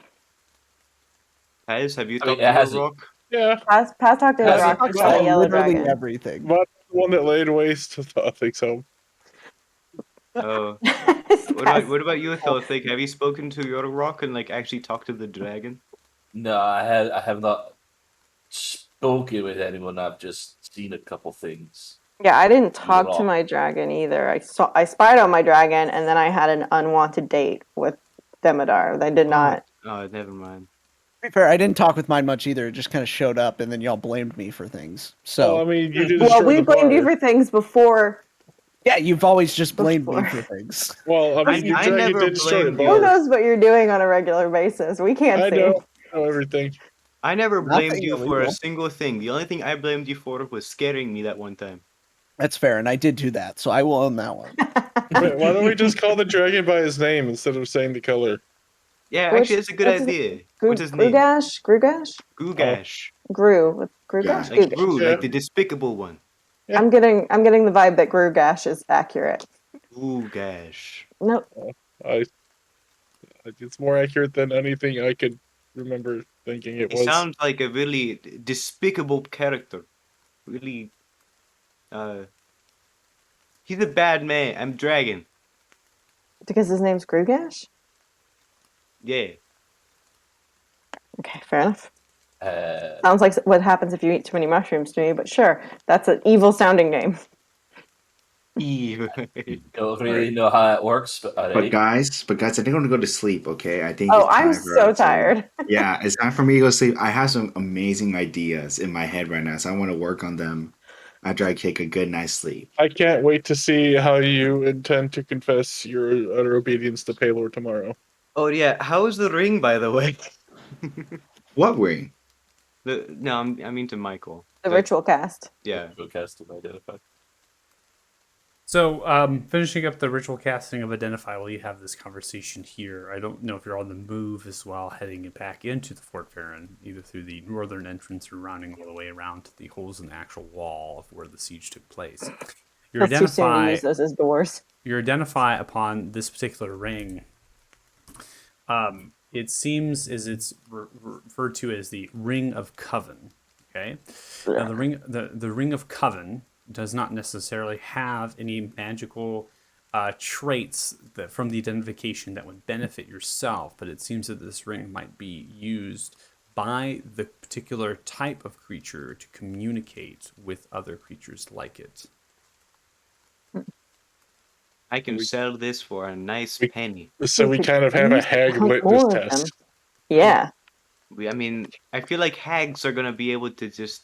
Have you I mean, talked to your has it- rock? Yeah. Paz talked to his Has it- rock to Talks kill about a yellow literally dragon. everything. But the one that laid waste to Thothick's home. Oh. What about you, Thothik? Have you spoken to your rock and like actually talked to the dragon? No, I have not spoken with anyone. I've just seen a couple things. Yeah, I didn't talk to Raw. my dragon either. I spied on my dragon, and then I had an unwanted date with Demodar. They did not. Oh, never mind. To be fair, I didn't talk with mine much either. It just kind of showed up, and then y'all blamed me for things. Well, I So mean, you did Well, destroy we the blamed you bar. for things before. yeah, you've always just blamed me Before. for things. Well, I mean, your I dragon never did destroy a blamed Who you. bar. knows what you're doing on a regular basis? We can't I see. know everything. I never blamed Nothing you for a illegal. single thing. The only thing I blamed you for was scaring me that one time. That's fair, and I did do that, so I will own that one. Wait, why don't we just call the dragon by his name instead of saying the color? Yeah, Which- actually, that's a good what's his- idea. What's his name? Grugash? Grugash. Grugash? Yeah. Like Grugash? Gru, Yeah. like the despicable one. Yeah. I'm getting the vibe that Grugash is accurate. Grugash. Nope. It's more accurate than anything I could remember thinking it He was. sounds like a really despicable character. Really, he's a bad man. I'm dragon. Because his name's Grugash? Yeah. Okay, fair enough. Uh, Sounds like what happens if you eat too many mushrooms to me, but sure. That's an evil sounding name. Eve. don't really know how it works, but But alright. guys, I think I'm gonna go to sleep. Okay, I think. Oh, it's time I'm for so us to- tired. Yeah, it's time for me to go sleep. I have some amazing ideas in my head right now, so I want to work on them after I take a good night's sleep. I can't wait to see how you intend to confess your utter obedience to Paylor tomorrow. Oh yeah, how is the ring, by the way? What ring? I mean to Michael. The ritual cast. Yeah. Go cast of identify. So, finishing up the ritual casting of Identify while you have this conversation here, I don't know if you're on the move as well, heading back into the Fort Farron, either through the northern entrance or rounding all the way around to the holes in the actual wall of where the siege took place. Your That's too soon to use those as doors. Your Identify upon this particular ring, it seems as it's referred to as the Ring of Coven. Okay, now the Ring of Coven does not necessarily have any magical traits from the identification that would benefit yourself, but it seems that this ring might be used by the particular type of creature to communicate with other creatures like it. I can sell this for a nice penny. So we kind of have a hag litmus test. Yeah. I mean, I feel like hags are gonna be able to just.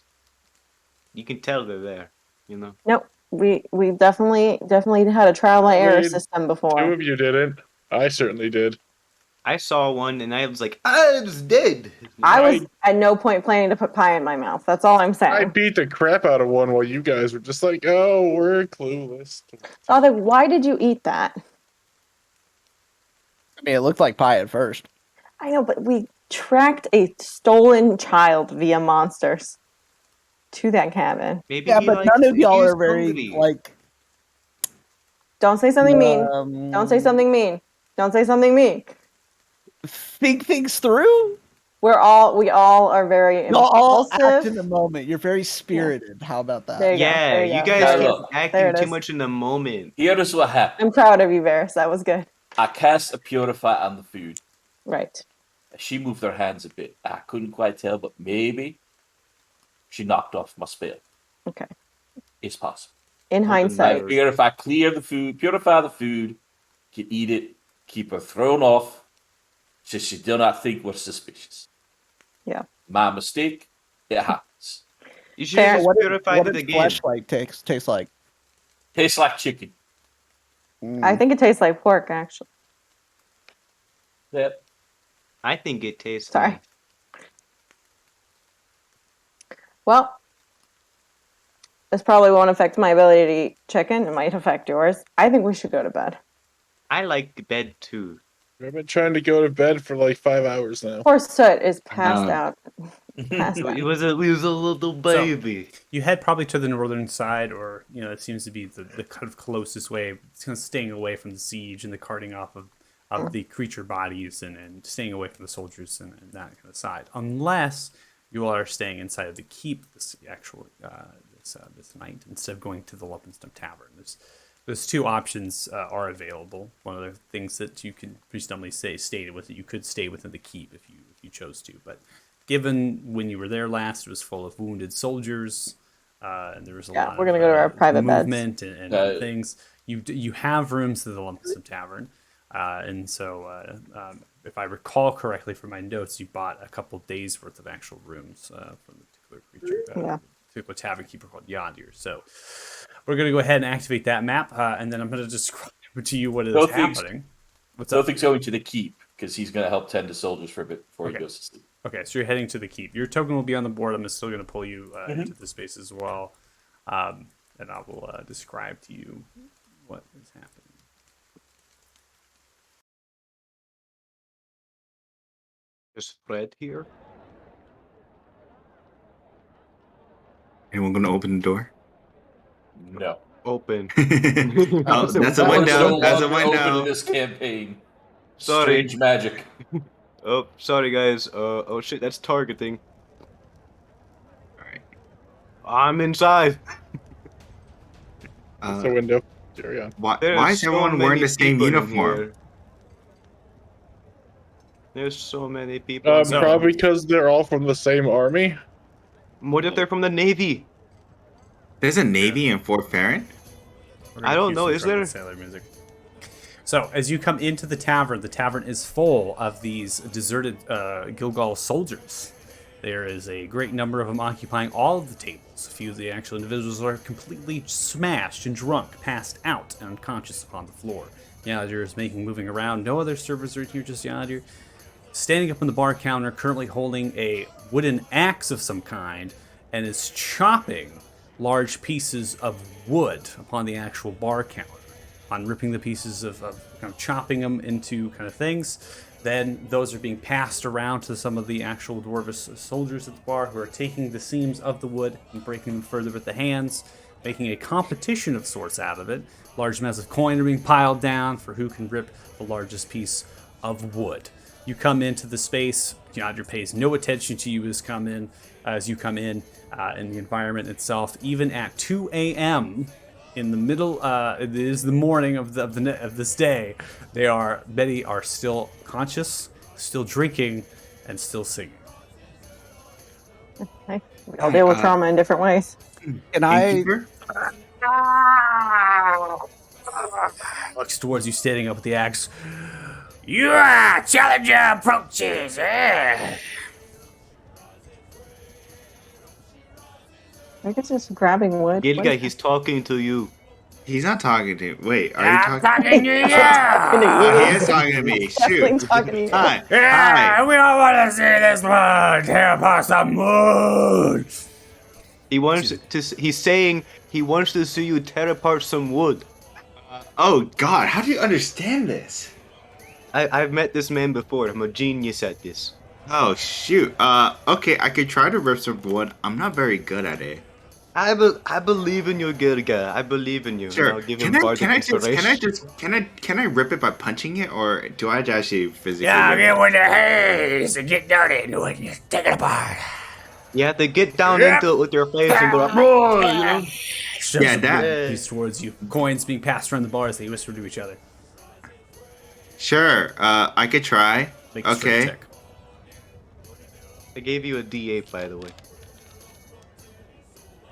You can tell they're there, you know. Nope. We definitely had a trial by error Wait, system Two before. of you didn't. I certainly did. I saw one and I was like, I was dead. I was at no point planning to put pie in my mouth. That's all I'm I saying. beat the crap out of one while you guys were just like, oh, we're clueless. Father, why did you eat that? I mean, it looked like pie at first. I know, but we tracked a stolen child via monsters to that cabin. Maybe Yeah, he but liked, none of y'all he's are very hungry. like. Don't say something mean. Don't say something mean. Don't say something mean. Think things through. We all are very You'll all act impulsive. in the moment. You're very spirited. How about that? There you go. Yeah, There you go. guys Now keep look. There acting it too is. much in the moment. Here is what happened. I'm proud of you, Varys. That was good. I cast a purify on the food. Right. She moved her hands a bit. I couldn't quite tell, but maybe she knocked off my spell. Okay. It's possible. In hindsight. matters. Here, if I clear the food, purify the food, can eat it, keep her thrown off, so she do not think we're suspicious. Yeah. My mistake. It happens. You should Fair. have just What purified did it again. fleshlight taste like? Tastes like chicken. I think it tastes like pork, actually. Yep. I think it tastes Sorry. nice. Well, this probably won't affect my ability to eat chicken. It might affect yours. I think we should go to bed. I like the bed too. I've been trying to go to bed for like 5 hours now. Poor Soot is passed out. Passed It out. was a little baby. You head probably to the northern side, or it seems to be the kind of closest way. It's kind of staying away from the siege and the carting off of the creature bodies, and staying away from the soldiers and that kind of side. Unless you all are staying inside of the keep this night instead of going to the Lumpenstump Tavern. Those two options are available. One of the things that you can reasonably stated was that you could stay within the keep if you chose to, but given when you were there last, it was full of wounded soldiers, and there was a lot We're of gonna go to our private beds. movement and other things. You have rooms at the Lumpenstump Tavern, and so if I recall correctly from my notes, you bought a couple days worth of actual rooms from the particular creature, particular tavern keeper called Yondir. So we're gonna go ahead and activate that map, and then I'm gonna describe to you what is happening. What's up? Nothing's going to the keep because he's going to help tend the soldiers for a bit before he goes to sleep. Okay, so you're heading to the keep. Your token will be on the board. I'm still going to pull you into the space as well, and I will describe to you what is happening. Just Fred here. Anyone gonna open the door? No. Open. Oh, that's a Doors window. no That's a longer open in window. this campaign. Sorry. Strange magic. Oh, sorry guys. Oh shit, that's targeting. Alright. I'm inside. It's a window. Carry on. Why is so everyone wearing many the same people in uniform? here. There's so many people. in here. Probably because they're all from the same army. What if they're from the Navy? There's a navy in Fort Farron? I don't know, is there? Sailor music. So as you come into the tavern is full of these deserted Gilgal soldiers. There is a great number of them occupying all of the tables. A few of the actual individuals are completely smashed and drunk, passed out, and unconscious upon the floor. Yanadir is moving around. No other servers are here, just Yanadir. Standing up on the bar counter, currently holding a wooden axe of some kind, and is chopping large pieces of wood upon the actual bar counter. On ripping the pieces of kind of chopping them into kind of things. Then those are being passed around to some of the actual dwarvish soldiers at the bar who are taking the seams of the wood and breaking them further with the hands, making a competition of sorts out of it. Large amounts of coin are being piled down for who can rip the largest piece of wood. You come into the space. Yadra pays no attention to you as you come in the environment itself. Even at 2 a.m. in the middle, it is the morning of this day. Betty are still conscious, still drinking, and still singing. Okay. We all deal with trauma in different ways. And I Innkeeper? Looks towards you, standing up with the axe. Yeah, challenger approaches. I guess just grabbing wood. Gilga, he's talking to you. He's not talking to you. Wait, are you I'm talking? talking to you. Oh, he is talking to me. Definitely Shoot. talking to you. Hi. Yeah, Hi. we all want to see this wood. Tear apart some wood. He wants to. He's saying he wants to see you tear apart some wood. Oh God, how do you understand this? I've met this man before. I'm a genius at this. Oh shoot. Okay, I could try to rip some wood. I'm not very good at it. I believe in you, Gilga. I believe in you. And Sure. I'll give him Can I bardic can I just inspiration. can I rip it by punching it, or do I actually physically Yeah, rip get it? with the haze and get dirty into it. You take it apart. You have to get down into it with your face and go like, roar, you know? Shoves Yeah, a that. gold piece towards you. Coins being passed around the bar as they whisper to each other. Sure. I could try. Make a strength Okay. check. I gave you a D8, by the way.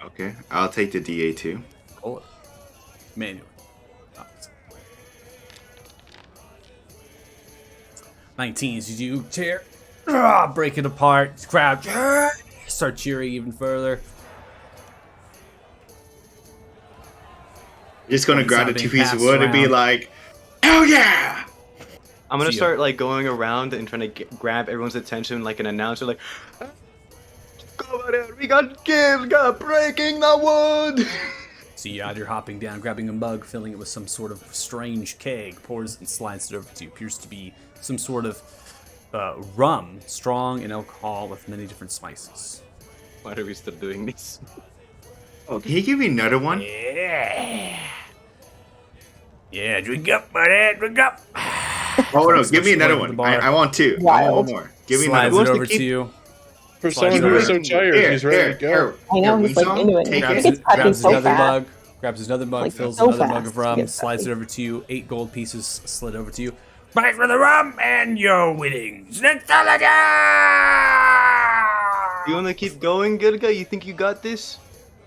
Okay. I'll take the DA too. Roll it. Manually. Oh, 19 as you do tear, break it apart, crowd start cheering even further. Just gonna Coins grab are the two being pieces of passed wood and be around. like, hell yeah! I'm gonna See ya. start like going around and trying to grab everyone's attention like an announcer, like, come on here, we got Gilga breaking the wood! See Yadir hopping down, grabbing a mug, filling it with some sort of strange keg, pours and slides it over to you. Appears to be some sort of rum, strong in alcohol with many different spices. Why are we still doing this? Oh, can you give me another one? Yeah. Yeah, drink up, buddy, drink up. Oh no, Starts give me another exploring one. the bar. I want two. I want one Wild. more. Give me Slides another it one. over to you. For Slides someone it who is over. so tired, Here, he's ready to go. here. I know Here, he's like Winsong, into it. take Grabs, He gets it, touching grabs so another fast. mug. Grabs another mug, Like, fills so another mug fast of he rum, gets slides it touchy. over to you. 8 gold pieces slid over to you. Price for the rum and your winnings. Nextology! You wanna keep going, Gilga? You think you got this?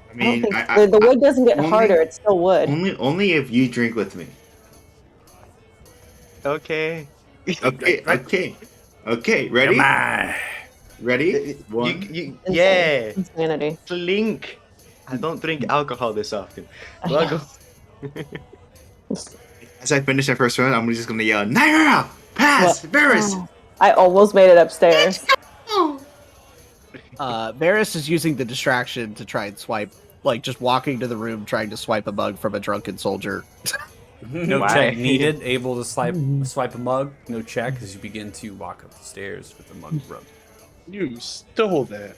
I I don't mean, think the wood doesn't get only- harder. It's still wood. only if you drink with me. Okay. Okay. Ready? Come on. Ready? One. Yeah. Insanity. Clink. I don't drink alcohol this often. Well, go. As I finish that first round, I'm just gonna yell, Naira! Pass! Varys! Oh, I almost made it upstairs. Varys is using the distraction to try and swipe, like just walking to the room trying to swipe a mug from a drunken soldier. No Why? check needed. Able to swipe a mug. No check as you begin to walk up the stairs with the mug of rum. You stole that.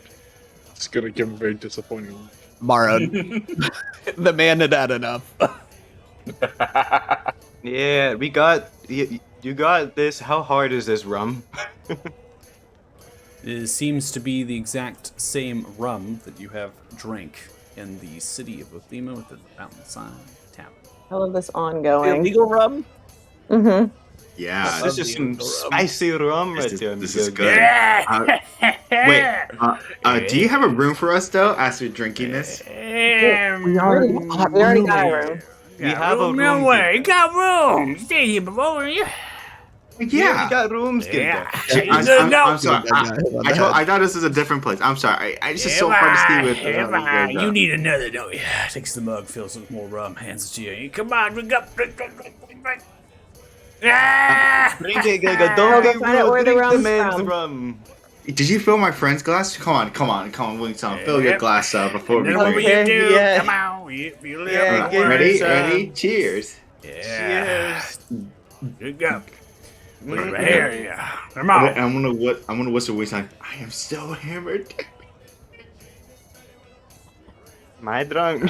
It's gonna give him very disappointing. Mara, the man had had enough. Yeah, we got you got this. How hard is this rum? It seems to be the exact same rum that you have drank in the city of Othema with the mountainside tavern. I love this ongoing. Illegal rum? Mm-hmm. Yeah, This is some spicy rum right there. this is Gilga. good. Wait, do you have a room for us though, as we're drinking this? We already got our room. We have a room. No way. Gilga. You got room. Stay here before you. Yeah, we got rooms, Gilga. I'm sorry. I thought this was a different place. I'm sorry. I just so hard to see with. You need another, don't you? Takes the mug, fills it with more rum, hands it to you. Come on, drink up, drink. Ah! Drink it, Gilga. Don't Go be find out rude. where the Drink the rum's man's from. rum. Did you fill my friend's glass? Come on, Winsong. Fill your glass up before we Whatever drink. you do, Yeah. come on. You live Yeah, and give work. me some. Ready? Cheers. Yeah. Cheers. Drink up. Look Mm. right here, yeah. Come I'm on. gonna whistle Winsong. I am so hammered. My drunk.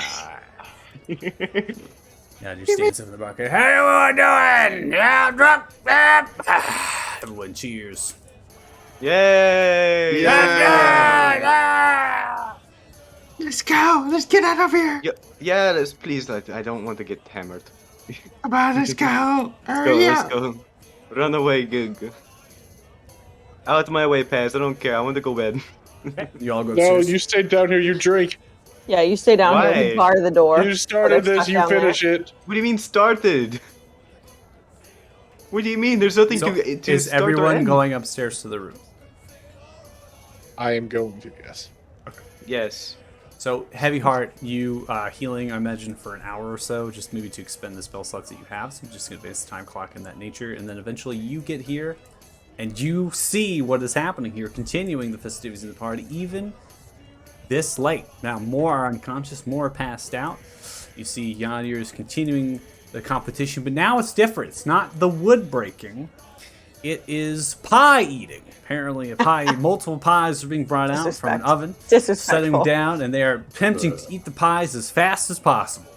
Yeah, just stands up in the bucket. How you doing? Yeah, drunk. Everyone cheers. Yay! Yeah. Let's go. Let's get out of here. Yeah, please. I don't want to get hammered. Come on, let's go. Let's go. Run away, Gilga. Out my way, Paz. I don't care. I want to go bed. You all go No, upstairs. you stay down here. You drink. Yeah, you stay down here. Why? We bar the door. You started They're this. stuck You down there. finish it. What do you mean started? What do you mean? There's nothing So, to is start or everyone end. going upstairs to the room? I am going to, yes. Yes. So, Heavy Heart, you healing, I imagine, for an hour or so, just maybe to expend the spell slots that you have. So, I'm just going to base the time clock in that nature. And then eventually you get here and you see what is happening here, continuing the festivities in the party, even this late. Now, more are unconscious, more are passed out. You see Yadir is continuing the competition, but now it's different. It's not the wood breaking. It is pie eating. Apparently, multiple pies are being brought out from an Disrespect. oven, setting Disrespectful. down, and they are attempting to eat the pies as fast as possible.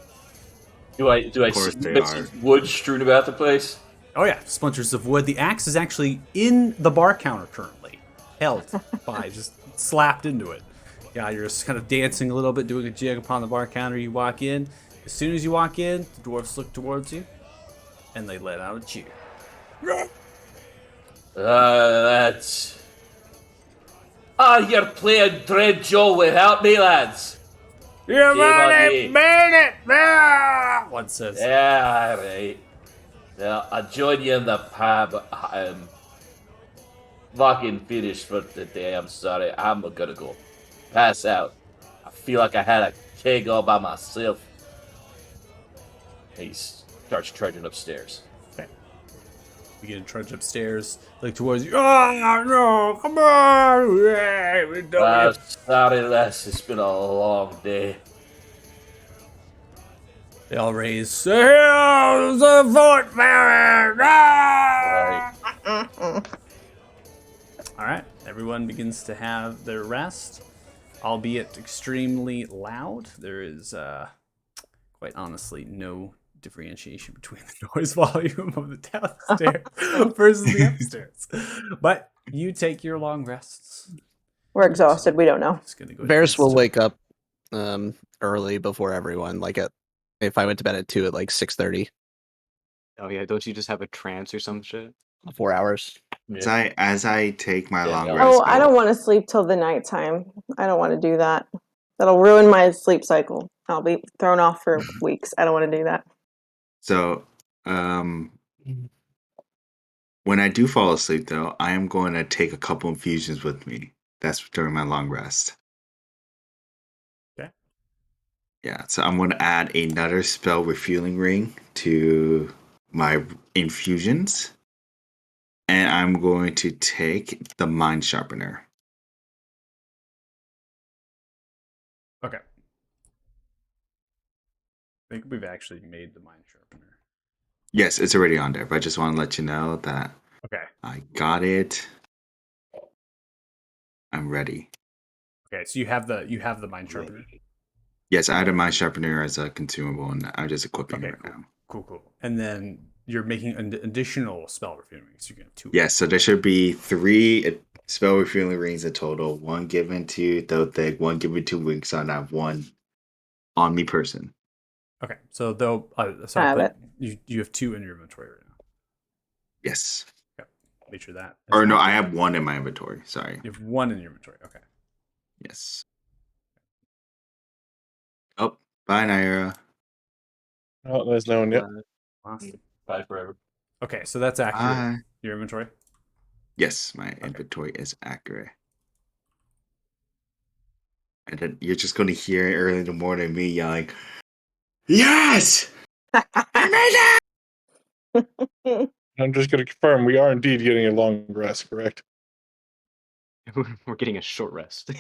Do I Of see course they bits are. of wood strewn about the place? Oh yeah, splinters of wood. The axe is actually in the bar counter currently, held by just slapped into it. Yeah, you're just kind of dancing a little bit, doing a jig upon the bar counter. You walk in. As soon as you walk in, the dwarfs look towards you, and they let out a cheer. That's. You're playing Dread Joe without me, lads. You Shame on money ye. made it! One says. Yeah, alright. Yeah, I'll join you in the pub. I'm fucking finished for today. I'm sorry. I'm gonna go pass out. I feel like I had a keg all by myself. He starts trudging upstairs. Begin to trudge upstairs, look towards you. Oh no! Come on! Yeah, we don't Sorry, lass. It's been a long day. They all raise. Hail the Fort Baron! Right. All right, everyone begins to have their rest, albeit extremely loud. There is, quite honestly, no differentiation between the noise volume of the downstairs versus the upstairs. But you take your long rests. We're exhausted. We don't know. It's gonna go. Varys will wake up early before everyone. If I went to bed at 2 at 6:30, Oh yeah, don't you just have a trance or some shit? 4 hours. As I take my Yeah, long no. rest, Oh, I don't want to sleep till the nighttime. I don't want to do that. That'll ruin my sleep cycle. I'll be thrown off for weeks. I don't want to do that. So, when I do fall asleep, though, I am going to take a couple infusions with me. That's during my long rest. Okay. Yeah, so I'm going to add another spell refueling ring to my infusions. And I'm going to take the mind sharpener. Okay. I think we've actually made the mind sharpener. Yes, it's already on there, but I just want to let you know that Okay. I got it. I'm ready. Okay, so you have the mind sharpener. Yes, I had a mind sharpener as a consumable, and I'm just equipping Okay, it right cool. now. Cool. And then you're making an additional spell refueling, so you can have 2. Yes, so there should be 3 spell refueling rings in total. 1 given to Thothig, 1 given to Winks on that 1 on me person. Okay, so they'll. So I have but you have 2 in your inventory right now. Yes. Okay, make sure that. Or no, I have 1 in my inventory. Sorry. You have 1 in your inventory. Okay. Yes. Oh, bye, Naira. Oh, there's no one yet. Awesome. Bye forever. Okay, so that's accurate. Bye. Your inventory. Yes, my inventory is accurate. And then you're just going to hear early in the morning me yelling, "Yes! I made it!" I'm just going to confirm we are indeed getting a long rest, correct? We're getting a short rest.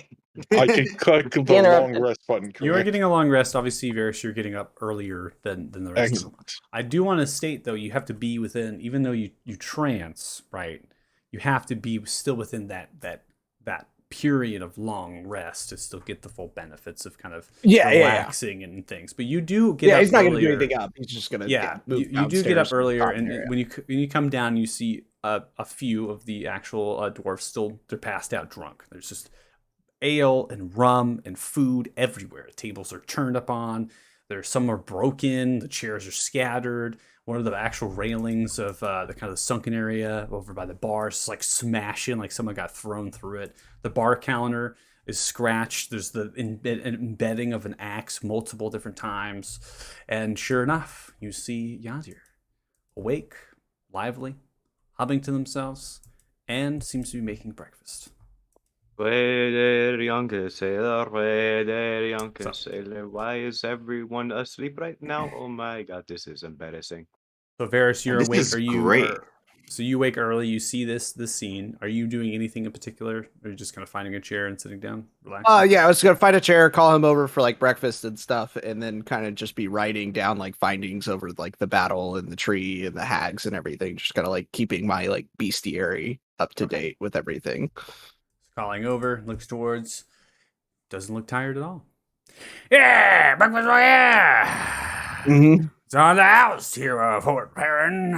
I can click the Interrupted. long rest button, correct? You are getting a long rest. Obviously, Varys, you're getting up earlier than the rest of them. Excellent. I do want to state, though, you have to be within, even though you trance, right? You have to be still within that period of long rest to still get the full benefits of kind of relaxing and things. But you do get up he's not going to do earlier. anything up. He's just going to move you do get up downstairs earlier, to the top and area. when you come down, you see a few of the actual dwarfs still, they're passed out drunk. There's just ale and rum and food everywhere. Tables are turned up on. Some are broken. The chairs are scattered. One of the actual railings of the kind of sunken area over by the bar is like smashing, like someone got thrown through it. The bar counter is scratched. There's the embedding of an axe multiple different times. And sure enough, you see Yadir awake, lively, humming to themselves, and seems to be making breakfast. Way there, younger sailor, way there, younger sailor. Why is everyone asleep right now? Oh my god, this is embarrassing. So Varys, you're This awake. is Are you? great. So you wake early. You see this scene. Are you doing anything in particular? Or are you just kind of finding a chair and sitting down, relaxing? Yeah, I was gonna find a chair, call him over for like breakfast and stuff, and then kind of just be writing down like findings over like the battle and the tree and the hags and everything. Just kind of like keeping my like bestiary up to date with everything. Calling over, looks towards. Doesn't look tired at all. Yeah, breakfast, oh yeah. Mm-hmm. It's on the house here, Fort Perrin.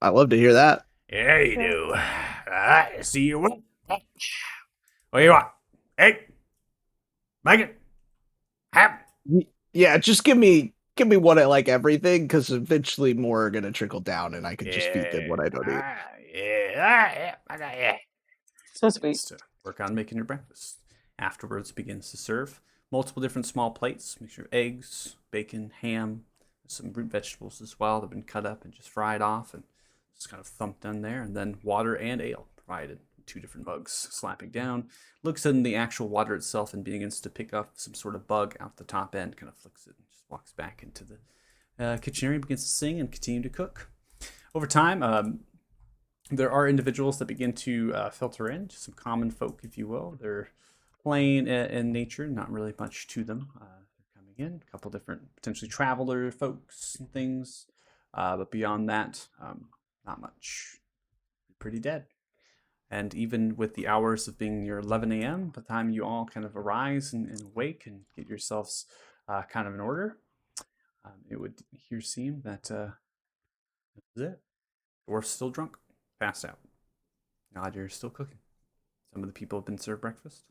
I love to hear that. Yeah, you do. I see you. What do you want? Egg? Bacon? Ham? Yeah, just give me one at like everything, because eventually more are gonna trickle down, and I could just feed them what I don't eat. Yeah. I got yeah. So sweet. To work on making your breakfast. Afterwards, begins to serve multiple different small plates. Mixture of eggs, bacon, ham, some root vegetables as well that have been cut up and just fried off and just kind of thumped in there. And then water and ale provided. 2 different mugs slapping down. Looks in the actual water itself and begins to pick up some sort of bug out the top end. Kind of flicks it and just walks back into the kitchen area, begins to sing and continue to cook. Over time, there are individuals that begin to filter in, some common folk, if you will. They're plain in nature, not really much to them. They're coming in, a couple different potentially traveler folks and things, but beyond that, not much. Pretty dead. And even with the hours of being near 11 a.m., by the time you all kind of arise and wake and get yourselves kind of in order, it would here seem that this is it. Dwarf's still drunk, passed out. Roger's still cooking. Some of the people have been served breakfast.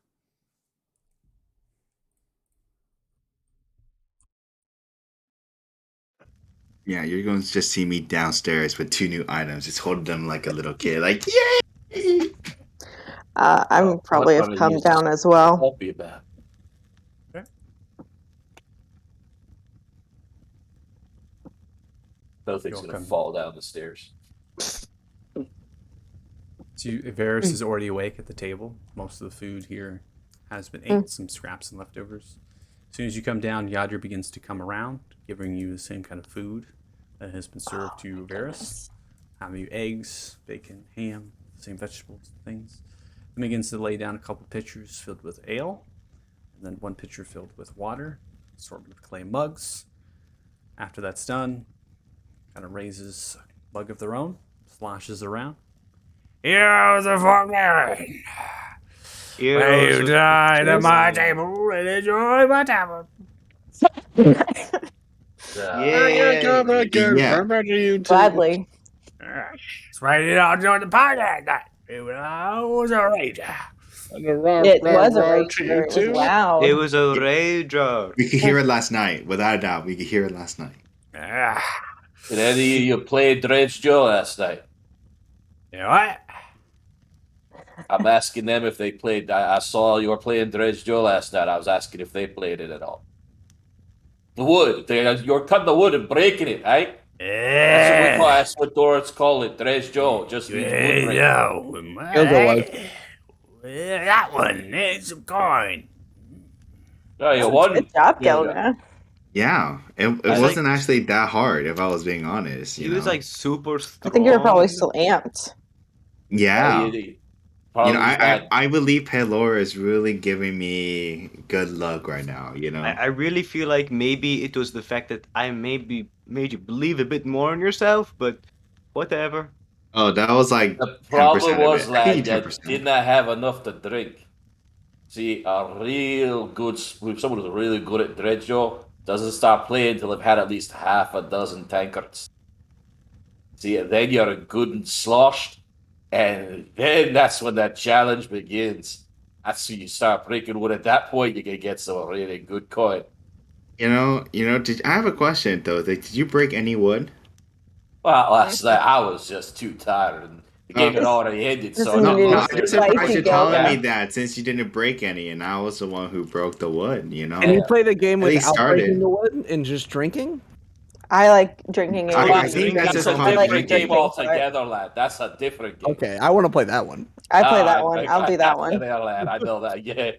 Yeah, you're going to just see me downstairs with 2 new items, just holding them like a little kid, like yay! I'm probably What have are come you down as well. happy about? Okay. Nothing's You'll gonna come. fall down the stairs. So Varys is already awake at the table. Most of the food here has been ate, some scraps and leftovers. As soon as you come down, Yadra begins to come around, giving you the same kind of food that has been served to Varys. Having you eggs, bacon, ham, same vegetables, things. Then begins to lay down a couple pitchers filled with ale, and then 1 pitcher filled with water, assorted with clay mugs. After that's done, kind of raises a mug of their own, sloshes around. Here's a formation. May you dine at my table and enjoy my tavern. Yeah. Yeah. Gladly. It's ready to join the party that night. It was a rage. It was a rager. to you It was too. loud. It was a rager. We could hear it last night, without a doubt. We could hear it last night. Did any of you play Dredge Joe last night? You know what? I'm asking them if they played. I saw you were playing Dredge Joe last night. I was asking if they played it at all. The wood. You're cutting the wood and breaking it, right? That's what Doris call it. Dredge Joe. Just means wood breaking. That one, it's some coin. Oh, you won. Good job, Yeah, Gelga. Yeah, it I wasn't like- actually that hard, if I was being honest. He was like super strong. I think you were probably still amped. yeah. Probably You know, not. I believe Pelor is really giving me good luck right now, you know? I really feel like maybe it was the fact that I maybe made you believe a bit more in yourself, but whatever. Oh, that was like The 10% problem of was, it. lad, that 10%. did not have enough to drink. See, a real good, someone who's really good at Dredjo doesn't stop playing until they've had at least half a dozen tankards. See, and then you're good and sloshed, and then that's when that challenge begins. That's when you start breaking wood. At that point, you can get some really good coin. You know, I have a question though. Like, did you break any wood? Well, last night I was just too tired, and the game had already ended. So Doesn't No, need no, it. I'm just Spicy surprised you're Gelga. telling me that since you didn't break any, and I was the one who broke the wood. You know, Can you play the game At least without started. breaking the wood and just drinking? I like drinking I and think that's that's just a called different drinking. game drinking, altogether, lad. That's a different game. Okay, I want to play that one. I play that one. I'll do that one. Lad. I know that. Yeah.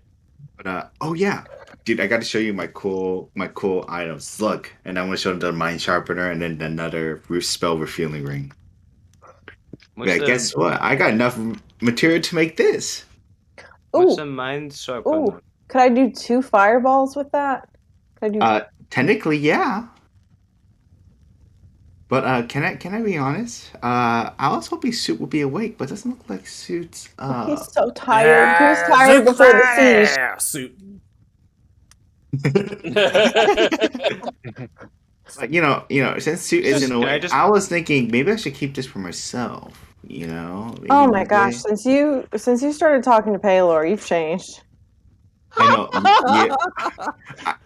But oh yeah, dude, I got to show you my cool items. Look, and I'm gonna show them the mind sharpener and then another spell refueling ring. What's Yeah, the guess what? I got enough material to make this. what's Ooh, the mind sharp ooh. enough? Could I do 2 fireballs with that? Could I do? Technically, yeah. But can I be honest? I was hoping Suit would be awake, but it doesn't look like Suit's He's so tired. He was tired before the siege. Suit. But since Suit isn't Can I awake, just I was thinking maybe I should keep this for myself. Maybe Oh my one gosh! day. Since you started talking to Paylor, you've changed. I know.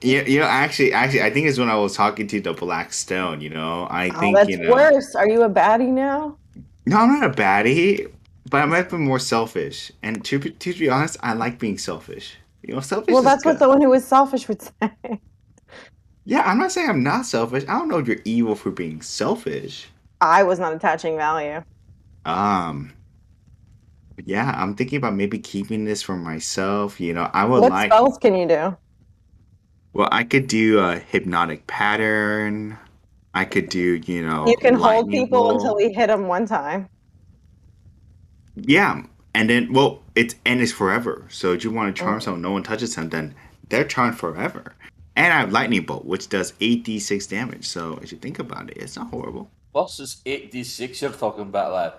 Yeah. Actually, I think it's when I was talking to the Black Stone. I Oh, think that's worse. Are you a baddie now? No, I'm not a baddie, but I might be more selfish. And to be honest, I like being selfish. Selfish Well, is that's what good. someone who is selfish would say. Yeah, I'm not saying I'm not selfish. I don't know if you're evil for being selfish. I was not attaching value. Um, yeah, I'm thinking about maybe keeping this for myself. I would What like. spells can you do? Well, I could do a hypnotic pattern. I could do, You can hold lightning people until bolt. we hit them one time. Yeah, and then it's forever. So if you want to charm Mm. someone, no one touches them, then they're charmed forever. And I have lightning bolt, which does 8d6 damage. So if you think about it, it's not horrible. What's this 8d6 you're talking about, lad?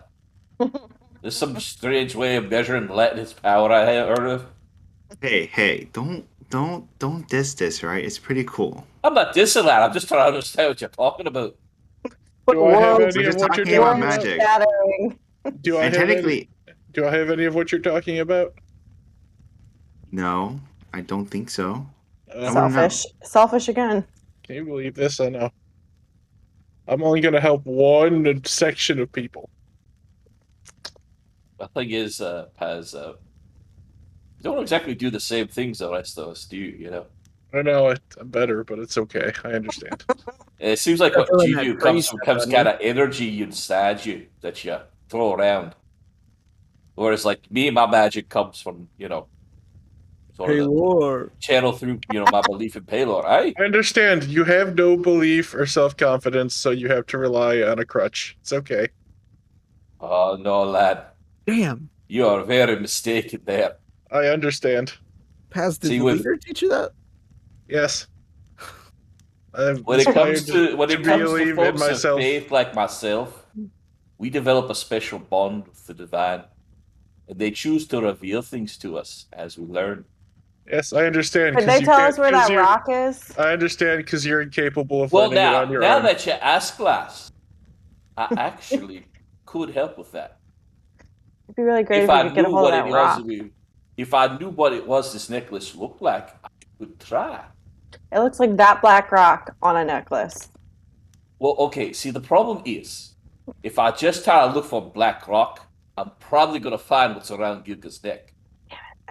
There's some strange way of measuring letting its power I heard of. Hey, don't diss this, right? It's pretty cool. I'm not dissing that. I'm just trying to understand what you're talking about. Do I have World, any We're of just what you're talking about talking world about? magic, shattering. Do I and have any? technically, Do I have any of what you're talking about? no, I don't think so. I Uh, wouldn't know. Selfish again. can you believe this? I know. I'm only going to help one section of people. The thing is, Paz, you don't exactly do the same things the rest of us do, you know? I know I'm better, but it's okay. I understand. It seems like Except what for when you that do tree comes from stepped on kind you. of energy inside you that you throw around. Whereas, like, me, my magic comes from, sort of the Paylor. channel through, my belief in Paylor, eh? I understand. You have no belief or self confidence, so you have to rely on a crutch. It's okay. Oh, no, lad. Damn. You are very mistaken there. I understand. Paz, did See, the with leader teach you that? Yes. I've when it comes aspired to when to it comes to believe in folks of myself. faith like myself, we develop a special bond with the divine, and they choose to reveal things to us as we learn. Yes, I understand Could because they you tell can't. us where Because that you. rock is? I understand because you're incapable of Well, learning it on now your now own. that you ask, Glass, I actually could help with that. It'd be really great If if you I could get a knew hold of what that it was, rock. if I knew what it was this necklace looked like, I could try. It looks like that black rock on a necklace. Well, okay. See, the problem is, if I just try to look for black rock, I'm probably gonna find what's around Gilga's neck.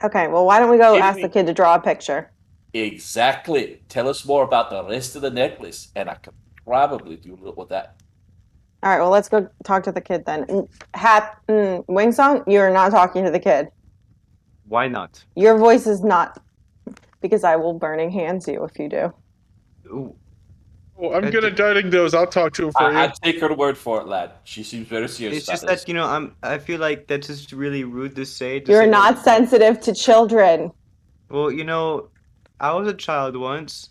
Okay, well, why don't we go If ask the we kid to draw a picture? exactly tell us more about the rest of the necklace, and I could probably do a little with that. All right, well, let's go talk to the kid then. Wingsong, you're not talking to the kid. Why not? Your voice is not, because I will burning hands you if you do. Ooh, Oh, I'm uh, good d- at guiding those. I'll talk to him for you. I take her word for it, lad. She seems very serious it's about just this. that I feel like that's just really rude to say. To You're say not that. sensitive to children. Well, I was a child once.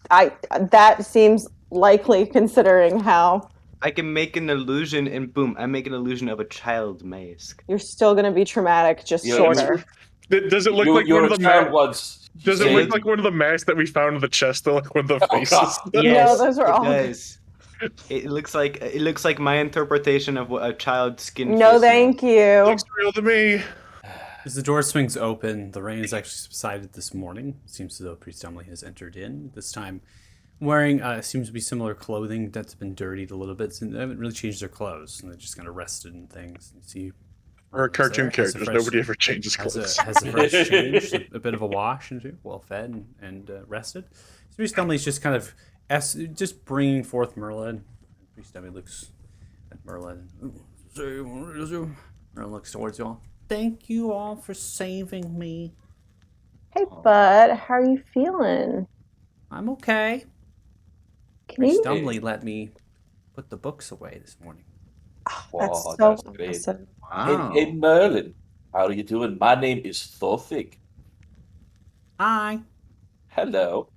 I that seems likely considering how I can make an illusion, and boom, I make an illusion of a child mask. you're still going to be traumatic, just You, shorter. Does it look like you one were of a the child once. You Does it It look say, looks, like one of the masks that we found in the chest? Though, like one of the "Oh God, faces. No, yes, those are it all good. does. It looks like my interpretation of what a child's skin No, face thank mask. you. Looks real to me. As the door swings open, the rain has actually subsided this morning. It seems as though Priest Emily has entered in, this time wearing seems to be similar clothing that's been dirtied a little bit. So they haven't really changed their clothes, and they're just kind of rested in things. You see, Or is cartoon there, has a characters. fresh, Nobody ever changes has clothes. a fresh change, a bit of a wash, and well fed and rested. So Priest Emily's just kind of just bringing forth Merlin. Priest Emily looks at Merlin. Merlin looks towards you all. Thank you all for saving me. Hey, bud, how are you feeling? I'm okay. Can Priest you? Emily let me put the books away this morning. That's Oh, so that's great. awesome. Hey, Wow. Merlin, how are you doing? My name is Thorfig. Hi. Hello.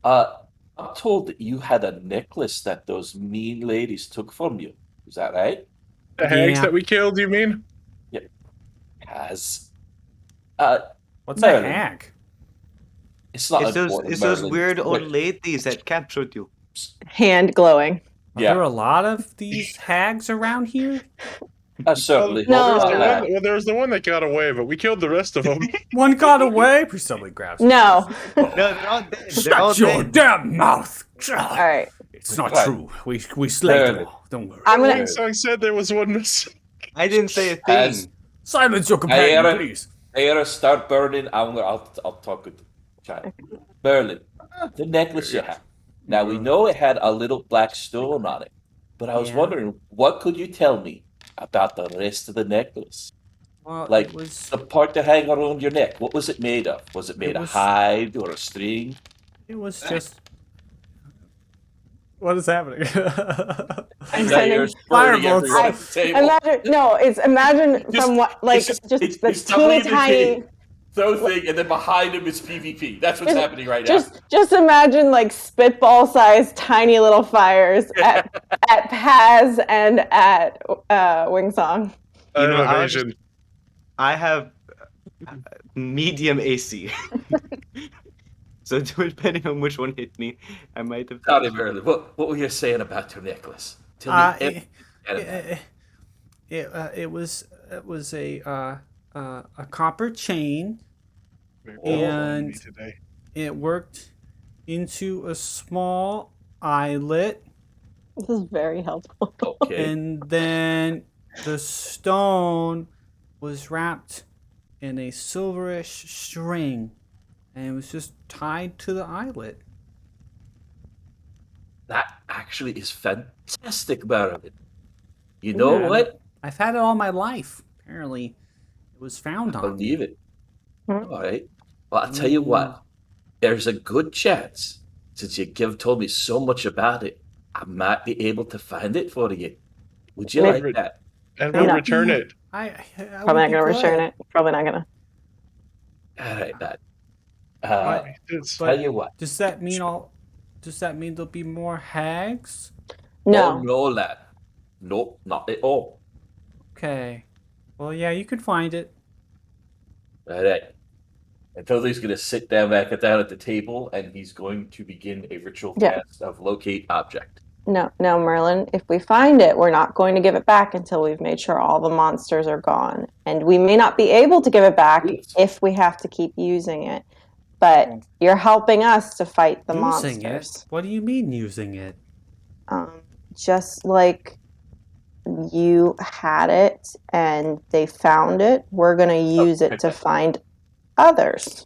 Uh, I'm told that you had a necklace that those mean ladies took from you. Is that right? The hags Yeah. that we killed, you mean? Yeah. Has. Uh, What's a Merlin, hag? it's not important, It's those Merlin. weird old ladies that captured you. Hand glowing. Are there Yeah, a lot of these hags around here? I Well, certainly No. hope there's not. the one. Well, there's the one that got away, but we killed the rest of them. One got away. Priscilla grabs him. No. No, they're all dead. They're all Shut your dead. damn mouth! All right. It's not Right. true. We slayed them Merlin. all. Don't worry. I'm gonna. Wing Song said there was one missing. I didn't say a Has thing. Silence your companion, Aera, please. Aera start burning? I'll talk with the child. Merlin, the necklace you have. Now we know it had a little black stone on it, but I was Yeah. wondering, what could you tell me about the rest of the necklace? Well, Like it was. the part that hang around your neck. What was it made of? Was it made of was- hide or a string? It was just. What is happening? I'm Now you're sending. burning Firebolt. everyone at the table. Imagine. No, it's imagine Just- from what like it's just the he's tumbling teeny in the tiny. cave. Throw thing, and then behind him is PvP. That's what's happening right now. Just imagine like spitball sized tiny little fires at Paz and at Wingsong. You know, Evasion. I have medium AC. So depending on which one hit me, I might have. Sorry, Merlin. What were you saying about your necklace? Tell me everything. It was a copper chain, and Me today. it worked into a small eyelet, This is very helpful. Okay. and then the stone was wrapped in a silverish string, and it was just tied to the eyelet. That actually is fantastic, Merlin. You know Yeah, what? I've had it all my life. Apparently, it was found on me. Believe it. Hmm? All right. Well, I'll tell you what. There's a good chance, since you told me so much about it, I might be able to find it for you. Would you Maybe- like that? And we'll No. return it. I Probably not gonna return it. Probably not gonna. All right, lad. It's- Tell you what. Does that mean Does that mean there'll be more hags? Oh, No. no, lad. Nope, not at all. Okay. Well, yeah, you can find it. All right. And Totally going to sit down at the table, and he's going to begin a ritual Yeah. cast of locate object. No, Merlin. If we find it, we're not going to give it back until we've made sure all the monsters are gone. And we may not be able to give it back Yes. if we have to keep using it. But you're helping us to fight the Using monsters. it? What do you mean using it? Just like you had it and they found it, we're going to use it to find others.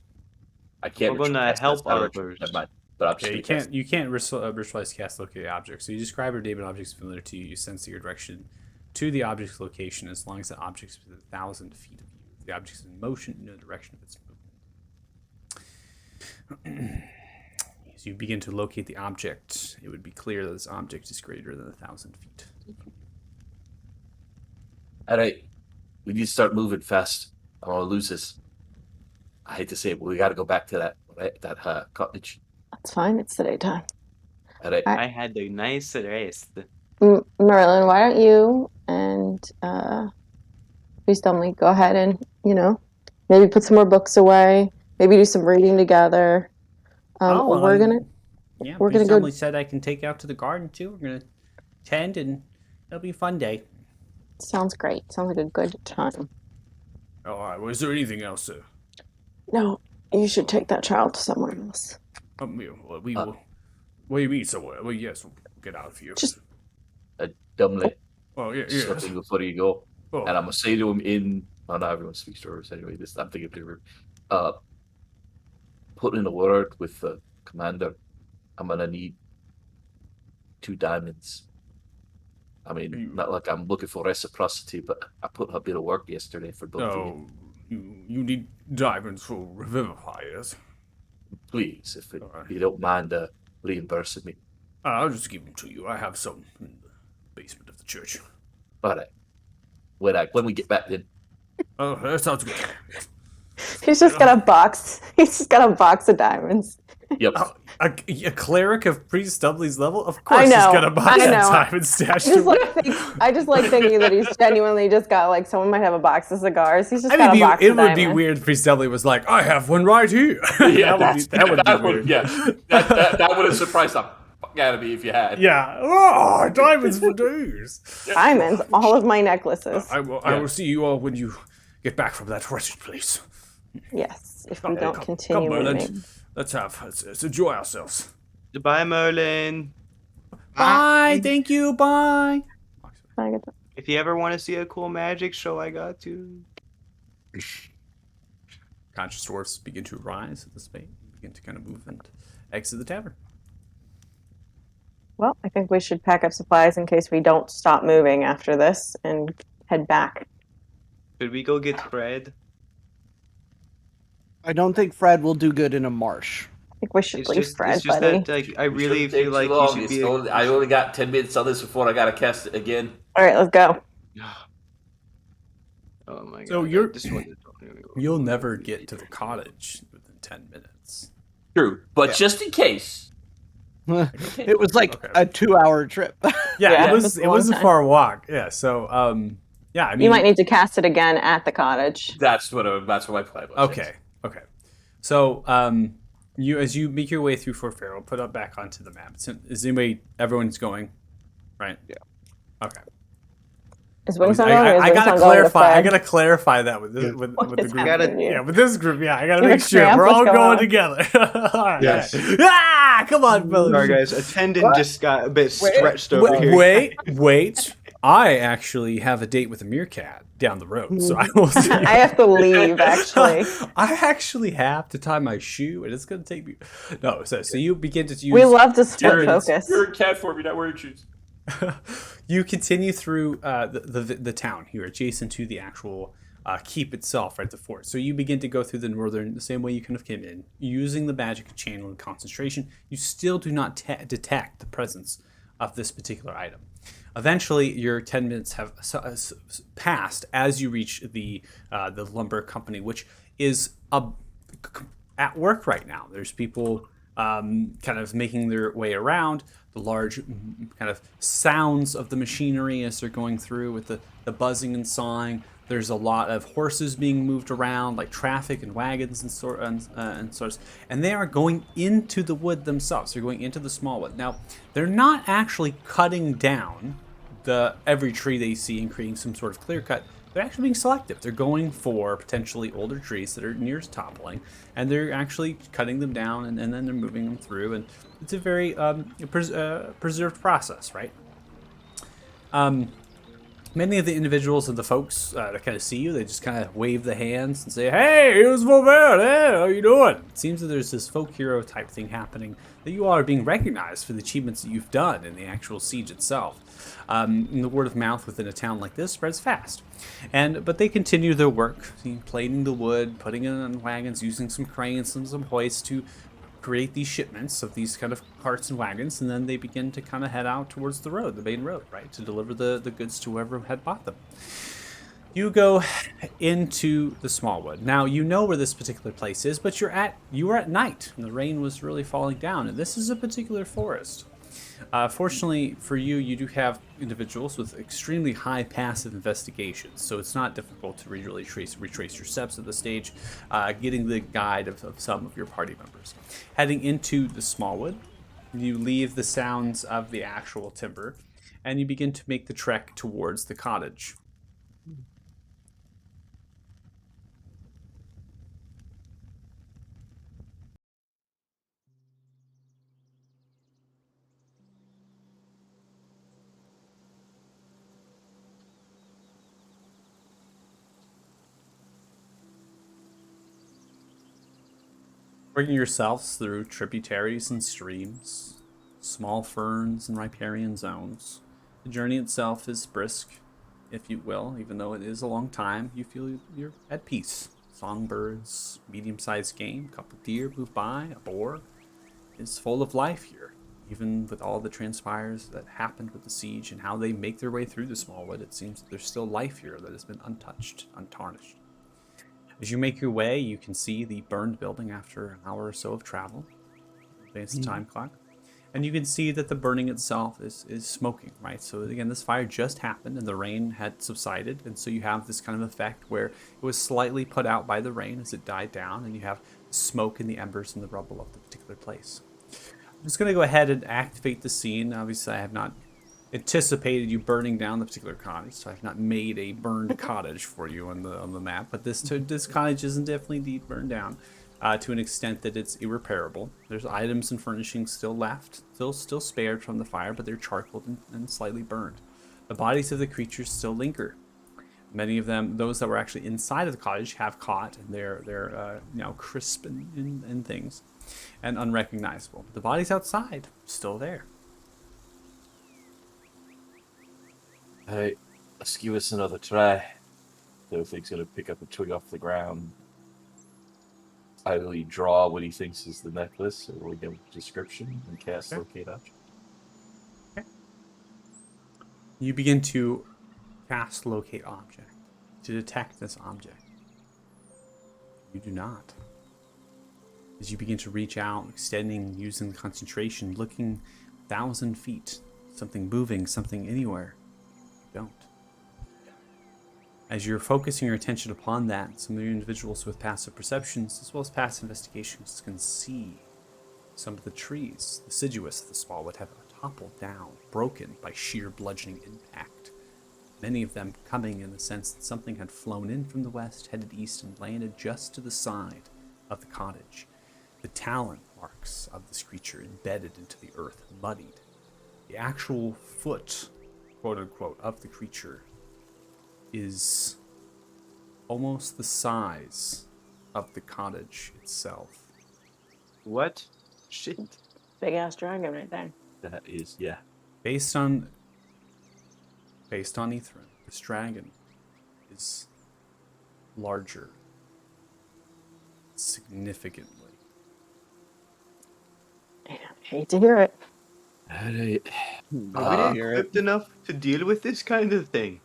I can't. We're gonna ritual cast, help that's not a others. ritual, never mind. But I'm just Okay, gonna you cast can't ritualize cast locate objects. So you describe or name an object familiar to you. You sense your direction to the object's location as long as the object is within 1,000 feet of you. If the object is in motion, you know the direction of its movement. As you begin to locate the object, it would be clear that this object is greater than 1,000 feet. All right, we need to start moving fast. I want to lose this. I hate to say it, but we got to go back to that cottage. That's fine. It's the daytime. All right. I had a nice rest. Merlin, why don't you and please tell me, go ahead and, maybe put some more books away. Maybe do some reading together. We're gonna go. Somebody said I can take out to the garden too. We're gonna tend, and it'll be a fun day. Sounds great. Sounds like a good time. All right. Well, is there anything else, sir? No, you should take that child to somewhere else. We will. What do you mean somewhere? Well, yes, we'll get out of here. Just- Dumbly. Oh, yeah, Something before you go. Oh. And I'm gonna say to him not everyone speaks German anyway. I'm thinking pretty put in a word with the commander. I'm gonna need 2 diamonds. I mean, not like I'm looking for reciprocity, but I put a bit of work yesterday for both of you. You need diamonds for revivifiers. Please, if Alright. you don't mind reimbursing me. I'll just give them to you. I have some in the basement of the church. All right. When we get back then. Oh, that sounds good. He's just got a box. He's just got a box of diamonds. Yep. Oh, a cleric of Priest Dudley's level? Of I course he's know. got a box I of know. diamonds stashed I just like thinking that he's genuinely just got like someone might have a box of cigars. He's just got a box it of would be diamonds. weird if Priest Dudley was like, I have one right here. Yeah, that would be weird. that would have surprised the fuck out of me if you had. Yeah. Oh, diamonds for days. Diamonds, all of my necklaces. I will see you all when you get back from that wretched place. Yes, if we don't continue Merlin. moving. Let's enjoy ourselves. Goodbye, Merlin. Bye. Thank you. Bye. I get that. If you ever want to see a cool magic show, I got you. Conscious dwarfs begin to rise at this point. Begin to kind of move and exit the tavern. Well, I think we should pack up supplies in case we don't stop moving after this and head back. Should we go get Fred? I don't think Fred will do good in a marsh. I think we should It's leave just, Fred, it's just buddy. that like I It really shouldn't take feel too like long. you should be. I only got 10 minutes on this before I gotta cast it again. All right, let's go. Oh my god! So you're- This one. You'll never get to the cottage within 10 minutes. True, but just in case. It was like Okay. a 2-hour trip. Yeah, it was a it was long a time. far walk. Yeah, so yeah, I mean You might need to cast it again at the cottage. That's what my plan was. Okay. Okay. So you as you make your way through Fort Pharaoh, put up back onto the map. Everyone's going, right? Yeah. Okay. Is Wingsong going? Or is I gotta Wingsong going to clarify. I Fred? gotta clarify that with this, with What the is group. happening here? Yeah, with this group. Yeah, I gotta You're make a sure tramp? we're What's all going going on? together. All right. Yes. Ah, come on, fellas. Sorry guys, attendant just got a bit stretched over here. Wait. I actually have a date with a meerkat down the road, so I will see. I have to leave, actually. I actually have to tie my shoe, and it's going to take me. No, so you begin to use. We love to split focus. You're a cat for me, not wearing shoes. You continue through the town here, adjacent to the actual keep itself, right, the fort. So you begin to go through the same way you kind of came in, using the magic of channel and concentration. You still do not detect the presence of this particular item. Eventually, your 10 minutes have passed as you reach the lumber company, which is at work right now. There's people kind of making their way around. The large kind of sounds of the machinery as they're going through with the buzzing and sawing. There's a lot of horses being moved around, like traffic and wagons and sorts. And they are going into the wood themselves. They're going into the small wood. Now, they're not actually cutting down every tree they see and creating some sort of clear cut. They're actually being selective. They're going for potentially older trees that are near toppling, and they're actually cutting them down, and then they're moving them through. And it's a very preserved process, right? Many of the individuals and the folks that kind of see you, they just kind of wave the hands and say, "Hey, here's my man. Hey, how you doing?" It seems that there's this folk hero type thing happening, that you all are being recognized for the achievements that you've done in the actual siege itself. And the word of mouth within a town like this spreads fast. But they continue their work, plating the wood, putting it on wagons, using some cranes and some hoists to create these shipments of these kind of carts and wagons, and then they begin to kind of head out towards the road, the main road, right, to deliver the goods to whoever had bought them. You go into the Smallwood. Now, you know where this particular place is, but you were at night, and the rain was really falling down, and this is a particular forest. Fortunately for you, you do have individuals with extremely high passive investigations, so it's not difficult to really retrace your steps at this stage, getting the guide of some of your party members. Heading into the Smallwood, you leave the sounds of the actual timber, and you begin to make the trek towards the cottage. Working yourselves through tributaries and streams, small ferns and riparian zones. The journey itself is brisk, if you will, even though it is a long time. You feel you're at peace. Songbirds, medium-sized game, a couple deer move by, a boar. It's full of life here. Even with all the transpires that happened with the siege and how they make their way through the Smallwood, it seems that there's still life here that has been untouched, untarnished. As you make your way, you can see the burned building after an hour or so of travel. Advance the time clock. And you can see that the burning itself is smoking, right? So again, this fire just happened and the rain had subsided. And so you have this kind of effect where it was slightly put out by the rain as it died down, and you have smoke in the embers and the rubble of the particular place. I'm just going to go ahead and activate the scene. Obviously, I have not anticipated you burning down the particular cottage, so I've not made a burned cottage for you on the map. But this cottage isn't definitely indeed burned down to an extent that it's irreparable. There's items and furnishings still left, still spared from the fire, but they're charcoaled and slightly burned. The bodies of the creatures still linger. Many of them, those that were actually inside of the cottage, have caught, and they're now crisp and things, and unrecognizable. The bodies outside, still there. Hey, let's give us another try. Tofig's gonna pick up a twig off the ground. Either he draw what he thinks is the necklace, or we give a description and cast locate object. You begin to cast locate object to detect this object. You do not. As you begin to reach out, extending, using concentration, looking 1,000 feet, something moving, something anywhere, you don't. As you're focusing your attention upon that, some of the individuals with passive perceptions, as well as passive investigations, can see some of the trees, deciduous of the Smallwood, have toppled down, broken by sheer bludgeoning impact. Many of them coming in the sense that something had flown in from the west, headed east, and landed just to the side of the cottage. The talon marks of this creature embedded into the earth, muddied. The actual foot, quote unquote, of the creature is almost the size of the cottage itself. What? Shit. Big ass dragon right there. That is, yeah. Based on Ithrin, this dragon is larger, significantly. I hate to hear it. Alright. Are we hear it. equipped enough to deal with this kind of thing?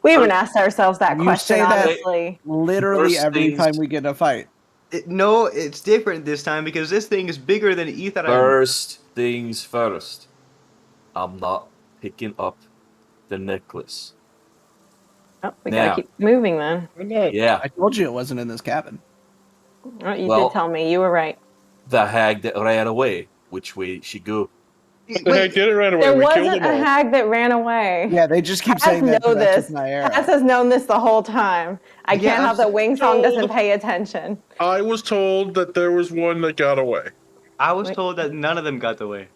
We haven't asked ourselves that You question, say that- honestly. Literally First every things- time we get in a fight. No, it's different this time because this thing is bigger than Ithran. First things first. I'm not picking up the necklace. Oh, we Now. gotta keep moving then. Yeah, I told you it wasn't in this cabin. Oh, you Well- did tell me. You were right. the hag that ran away. Which way she go? The heck did it right away. There We killed wasn't them a all. hag that ran away. Yeah, they just keep Cass saying that. know That's this. just Naira. Cass has known this the whole time. I Yeah, can't help that Wing Song doesn't told- pay attention. I was told that there was one that got away. I was Wait. told that none of them got away.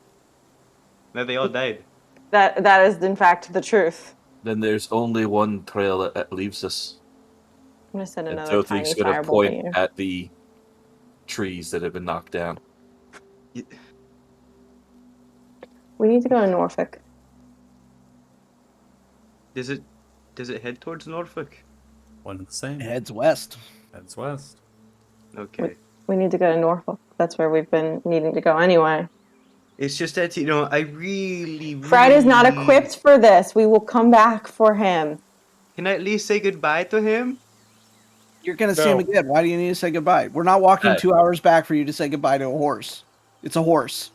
That they all died. That is in fact the truth. Then there's only one trail that leaves us. I'm gonna send And another tiny Tothig's gonna fireball at point you. at the trees that have been knocked down. We need to go to Norfolk. Does it head towards Norfolk? One and the same. It heads west. Heads west. Okay. We need to go to Norfolk. That's where we've been needing to go anyway. It's just that, I really, Friday's not really- equipped for this. We will come back for him. Can I at least say goodbye to him? You're gonna see him No. again. Why do you need to say goodbye? We're not walking Hey. 2 hours back for you to say goodbye to a horse. It's a horse.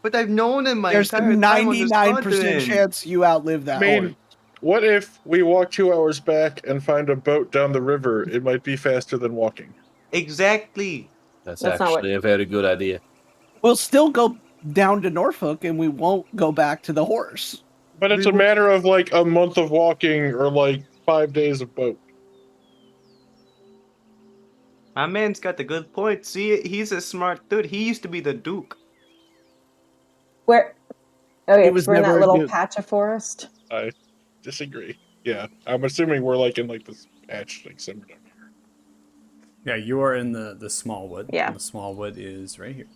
But I've known him my There's a entire time on this 99% continent. chance you outlive that I mean, horse. what if we walk 2 hours back and find a boat down the river? It might be faster than walking. Exactly. That's That's not what- actually a very good idea. We'll still go down to Norfolk and we won't go back to the horse. But it's a matter of like a month of walking or like 5 days of boat. My man's got the good point. See, he's a smart dude. He used to be the Duke. Where? Okay, He was we're in that never a little dude. patch of forest. I disagree. Yeah, I'm assuming we're like in like this patch, like somewhere down here. Yeah, you are in the Smallwood. Yeah. And the Smallwood is right here.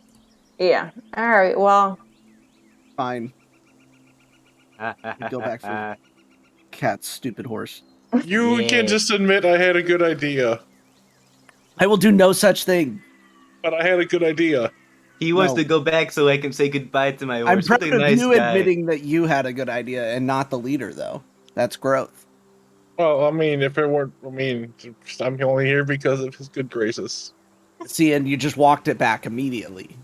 Yeah. All right. Well, Fine. Go back for Cat's stupid horse. You Yeah. can just admit I had a good idea, I will do no such thing. but I had a good idea. He wants No. to go back so I can say goodbye to my I'm horse. proud What a of nice you guy. admitting that you had a good idea and not the leader, though. That's growth. Well, I mean, if it weren't, I mean, I'm only here because of his good graces. See, and you just walked it back immediately.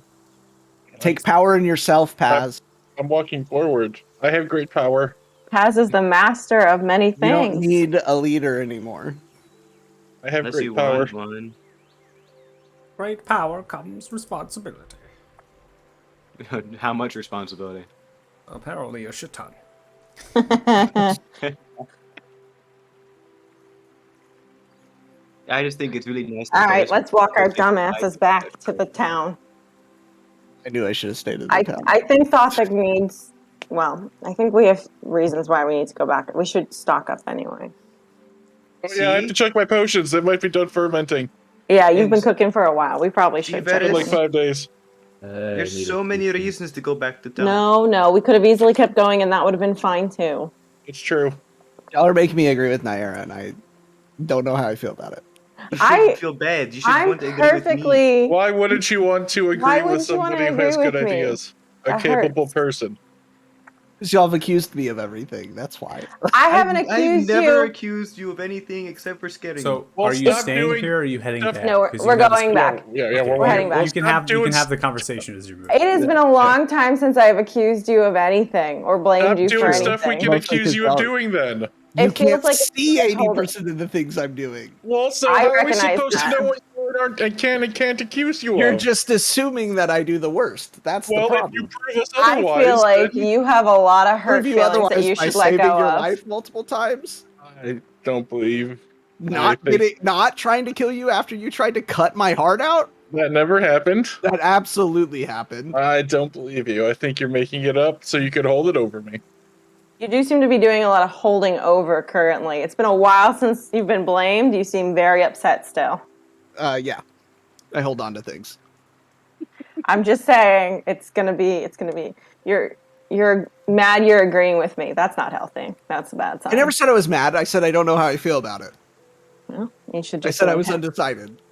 Take power in yourself, Paz. I'm walking forward. I have great power. Paz is the master of many You don't things. need a leader anymore. I have Unless you great power. want one. Great power comes responsibility. How much responsibility? Apparently a shit ton. I just think it's really nice. All to right, boys let's walk our say goodbye dumbasses to back my to the town. I knew I should have stayed in the town. I think Thothic needs. Well, I think we have reasons why we need to go back. We should stock up anyway. Oh yeah, I have to check my potions. They might be done fermenting. Yeah, you've And been cooking for a while. We probably should. Seafarer check In like is- them. 5 days. There's so many reasons to go back to town. No, we could have easily kept going, and that would have been fine too. It's true. Y'all are making me agree with Naira, and I don't know how I feel about it. You shouldn't feel bad. You should I'm want to agree with me. perfectly. Why wouldn't you want to Why agree with wouldn't you wanna somebody who has agree good with me? ideas? A That capable hurts. person. Because y'all have accused me of everything. That's why. I haven't I've accused never you. accused you of anything except for scaring So, you. Well, are you stop staying doing- here or are you heading stop- back? No, 'Cause we're you have this- going back. Yeah, Okay, We're heading back. You can have the conversation as you move. It has been a long time since I've accused you of anything or blamed Stop you for doing anything. stuff we can Mostly accuse you of 'cause doing then. You It feels can't like it's see been holding- 80% of the things I'm doing. Well, so I how are we recognize supposed that. to know what you are and can and can't accuse you You're of? just assuming that I do the worst. That's the Well, if problem. you prove us I otherwise, feel like then you have a lot of hurt Prove you feelings that otherwise you by should let saving go your of. life multiple times. I don't believe Not think- not trying to kill you after you tried to cut my heart out. that never happened. That absolutely happened. I don't believe you. I think you're making it up so you could hold it over me. You do seem to be doing a lot of holding over currently. It's been a while since you've been blamed. You seem very upset still. Yeah, I hold on to things. I'm just saying it's gonna be you're mad you're agreeing with me. That's not healthy. That's a bad sign. I never said I was mad. I said I don't know how I feel about it. Well, you should I just said go I was ahead. undecided.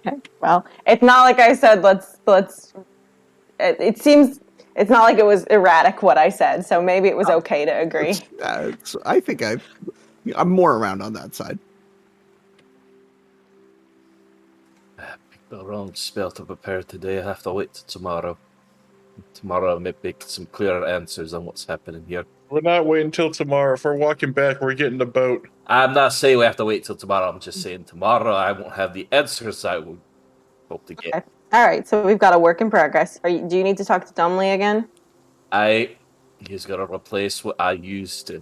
Okay. Well, it's not like I said let's it seems it's not like it was erratic what I said, so maybe it was okay to agree. I think I'm more around on that side. Picked the wrong spell to prepare today. I have to wait till tomorrow. Tomorrow I'll make some clearer answers on what's happening here. We're not waiting until tomorrow. If we're walking back, we're getting the boat. I'm not saying we have to wait till tomorrow. I'm just saying tomorrow I won't have the answers I would hope to get. Okay. All right, so we've got a work in progress. Do you need to talk to Dumley again? He's gonna replace what I used to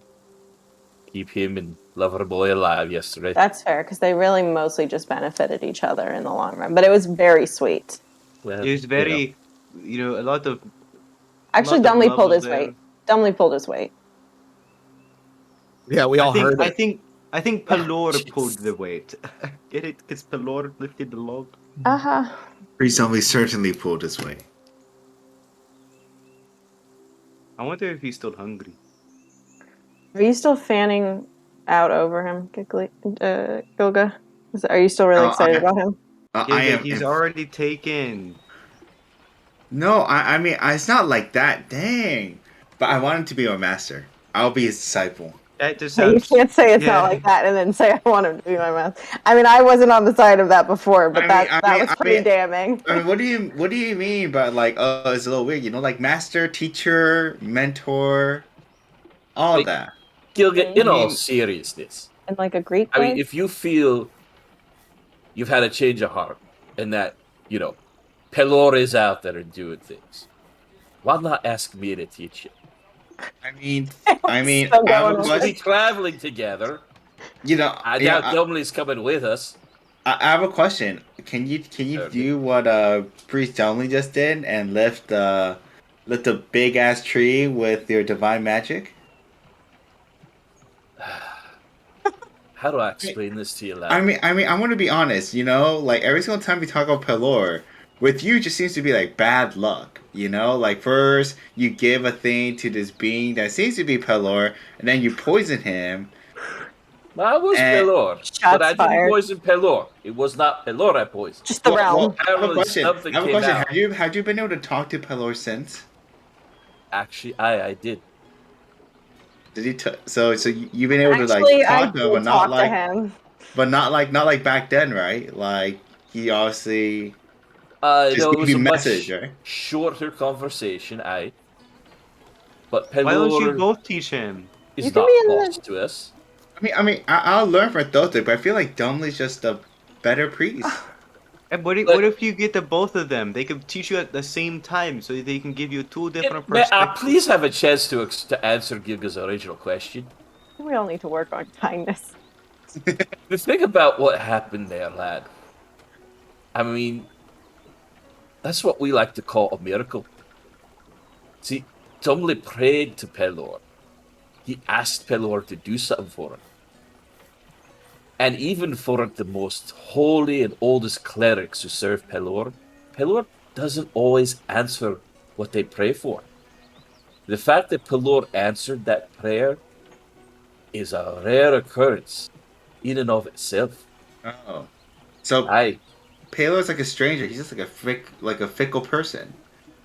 keep him and Loverboy alive yesterday. That's fair because they really mostly just benefited each other in the long run. But it was very sweet. Well, It was very, a lot of. Actually, lot of Dumley love pulled was his there. weight. Dumley pulled his weight. Yeah, we all heard I it. think Pelor jeez. pulled the weight. Get it? Because Pelor lifted the log. Uh huh. Recently, certainly pulled his way. I wonder if he's still hungry. Are you still fanning out over him, Gilga? Are you still really No, excited I- about him? I am. He's already taken. No, I mean, it's not like that. Dang. But I want him to be our master. I'll be his disciple. That just So you sounds. can't say it's yeah. not like that and then say I want him to be my master. I mean, I wasn't on the side of that before, but that was pretty damning. I mean, what do you mean by like? Oh, it's a little weird. Like master, teacher, mentor, all Wait. that. Gilga, in I all mean- seriousness, In like a Greek I way? mean, if you feel you've had a change of heart and that, Pelor is out there and doing things, why not ask me to teach you? I mean, Still I have going a on. We'll be question. traveling together. I Yeah, doubt Dumley's coming with us. I have a question. Can you Certainly. do what Priest Dumley just did and lift a big ass tree with your divine magic? How do I explain this to you, lad? I mean, I want to be honest. Like every single time we talk about Pelor, with you, it just seems to be like bad luck. Like first you give a thing to this being that seems to be Pelor, and then you poison him. I was And Pelor, but Shots I didn't fired. poison Pelor. It was not Pelor I poisoned. Just the realm. I have a Apparently question. something I have a came question. out. Have you been able to talk to Pelor since? Actually, I did. Did he? So you've been able to like Actually, I talk to him, did talk to him. but not like back then, right? Like he obviously just No, it gave was you a message, much right? shorter conversation. But Why don't you Pelor both teach him? You is can be not in boss the. to us. I'll learn from Thotha, but I feel like Dumley's just a better priest. And But what if you get the both of them? They could teach you at the same time, so they can give you two different may I perspectives. please have a chance to answer Gilga's original question? We all need to work on kindness. The thing about what happened there, lad, I mean, that's what we like to call a miracle. See, Tumley prayed to Pelor. He asked Pelor to do something for him. And even for the most holy and oldest clerics who serve Pelor, Pelor doesn't always answer what they pray for. The fact that Pelor answered that prayer is a rare occurrence in and of itself. Oh, so I Pelor's like a stranger. He's just like a fickle person.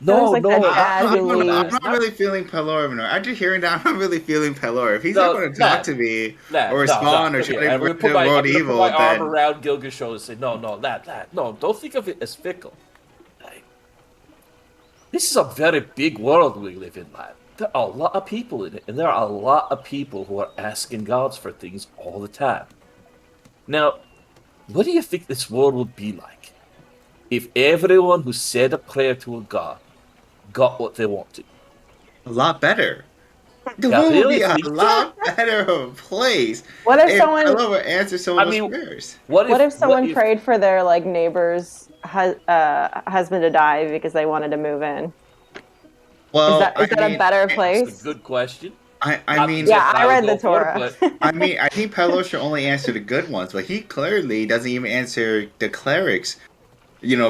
Feels no like that no dad not who even I'm that leaves. not not really feeling Pelor anymore. After hearing that, I'm not really feeling Pelor. If he's not no going to talk lad to me or lad no respond or come here. try to I'm gonna rid put the my world evil, arm then around Gilga's shoulder and say no lad no, don't think of it as fickle. Like, this is a very big world we live in, lad. There are a lot of people in it, and there are a lot of people who are asking gods for things all the time. Now, what do you think this world would be like if everyone who said a prayer to a god got what they wanted? a lot better. The Yeah, world would really be a think so? lot better of a place What if if someone? Pelor would answer some of I those mean, prayers. What if what someone if prayed for their like neighbor's husband to die because they wanted to move in? Is Well, that is that a better that's a place? good question? I Not the mean, Yeah, example I I would read the go for, Torah. but I think Pelor should only answer the good ones, but he clearly doesn't even answer the clerics,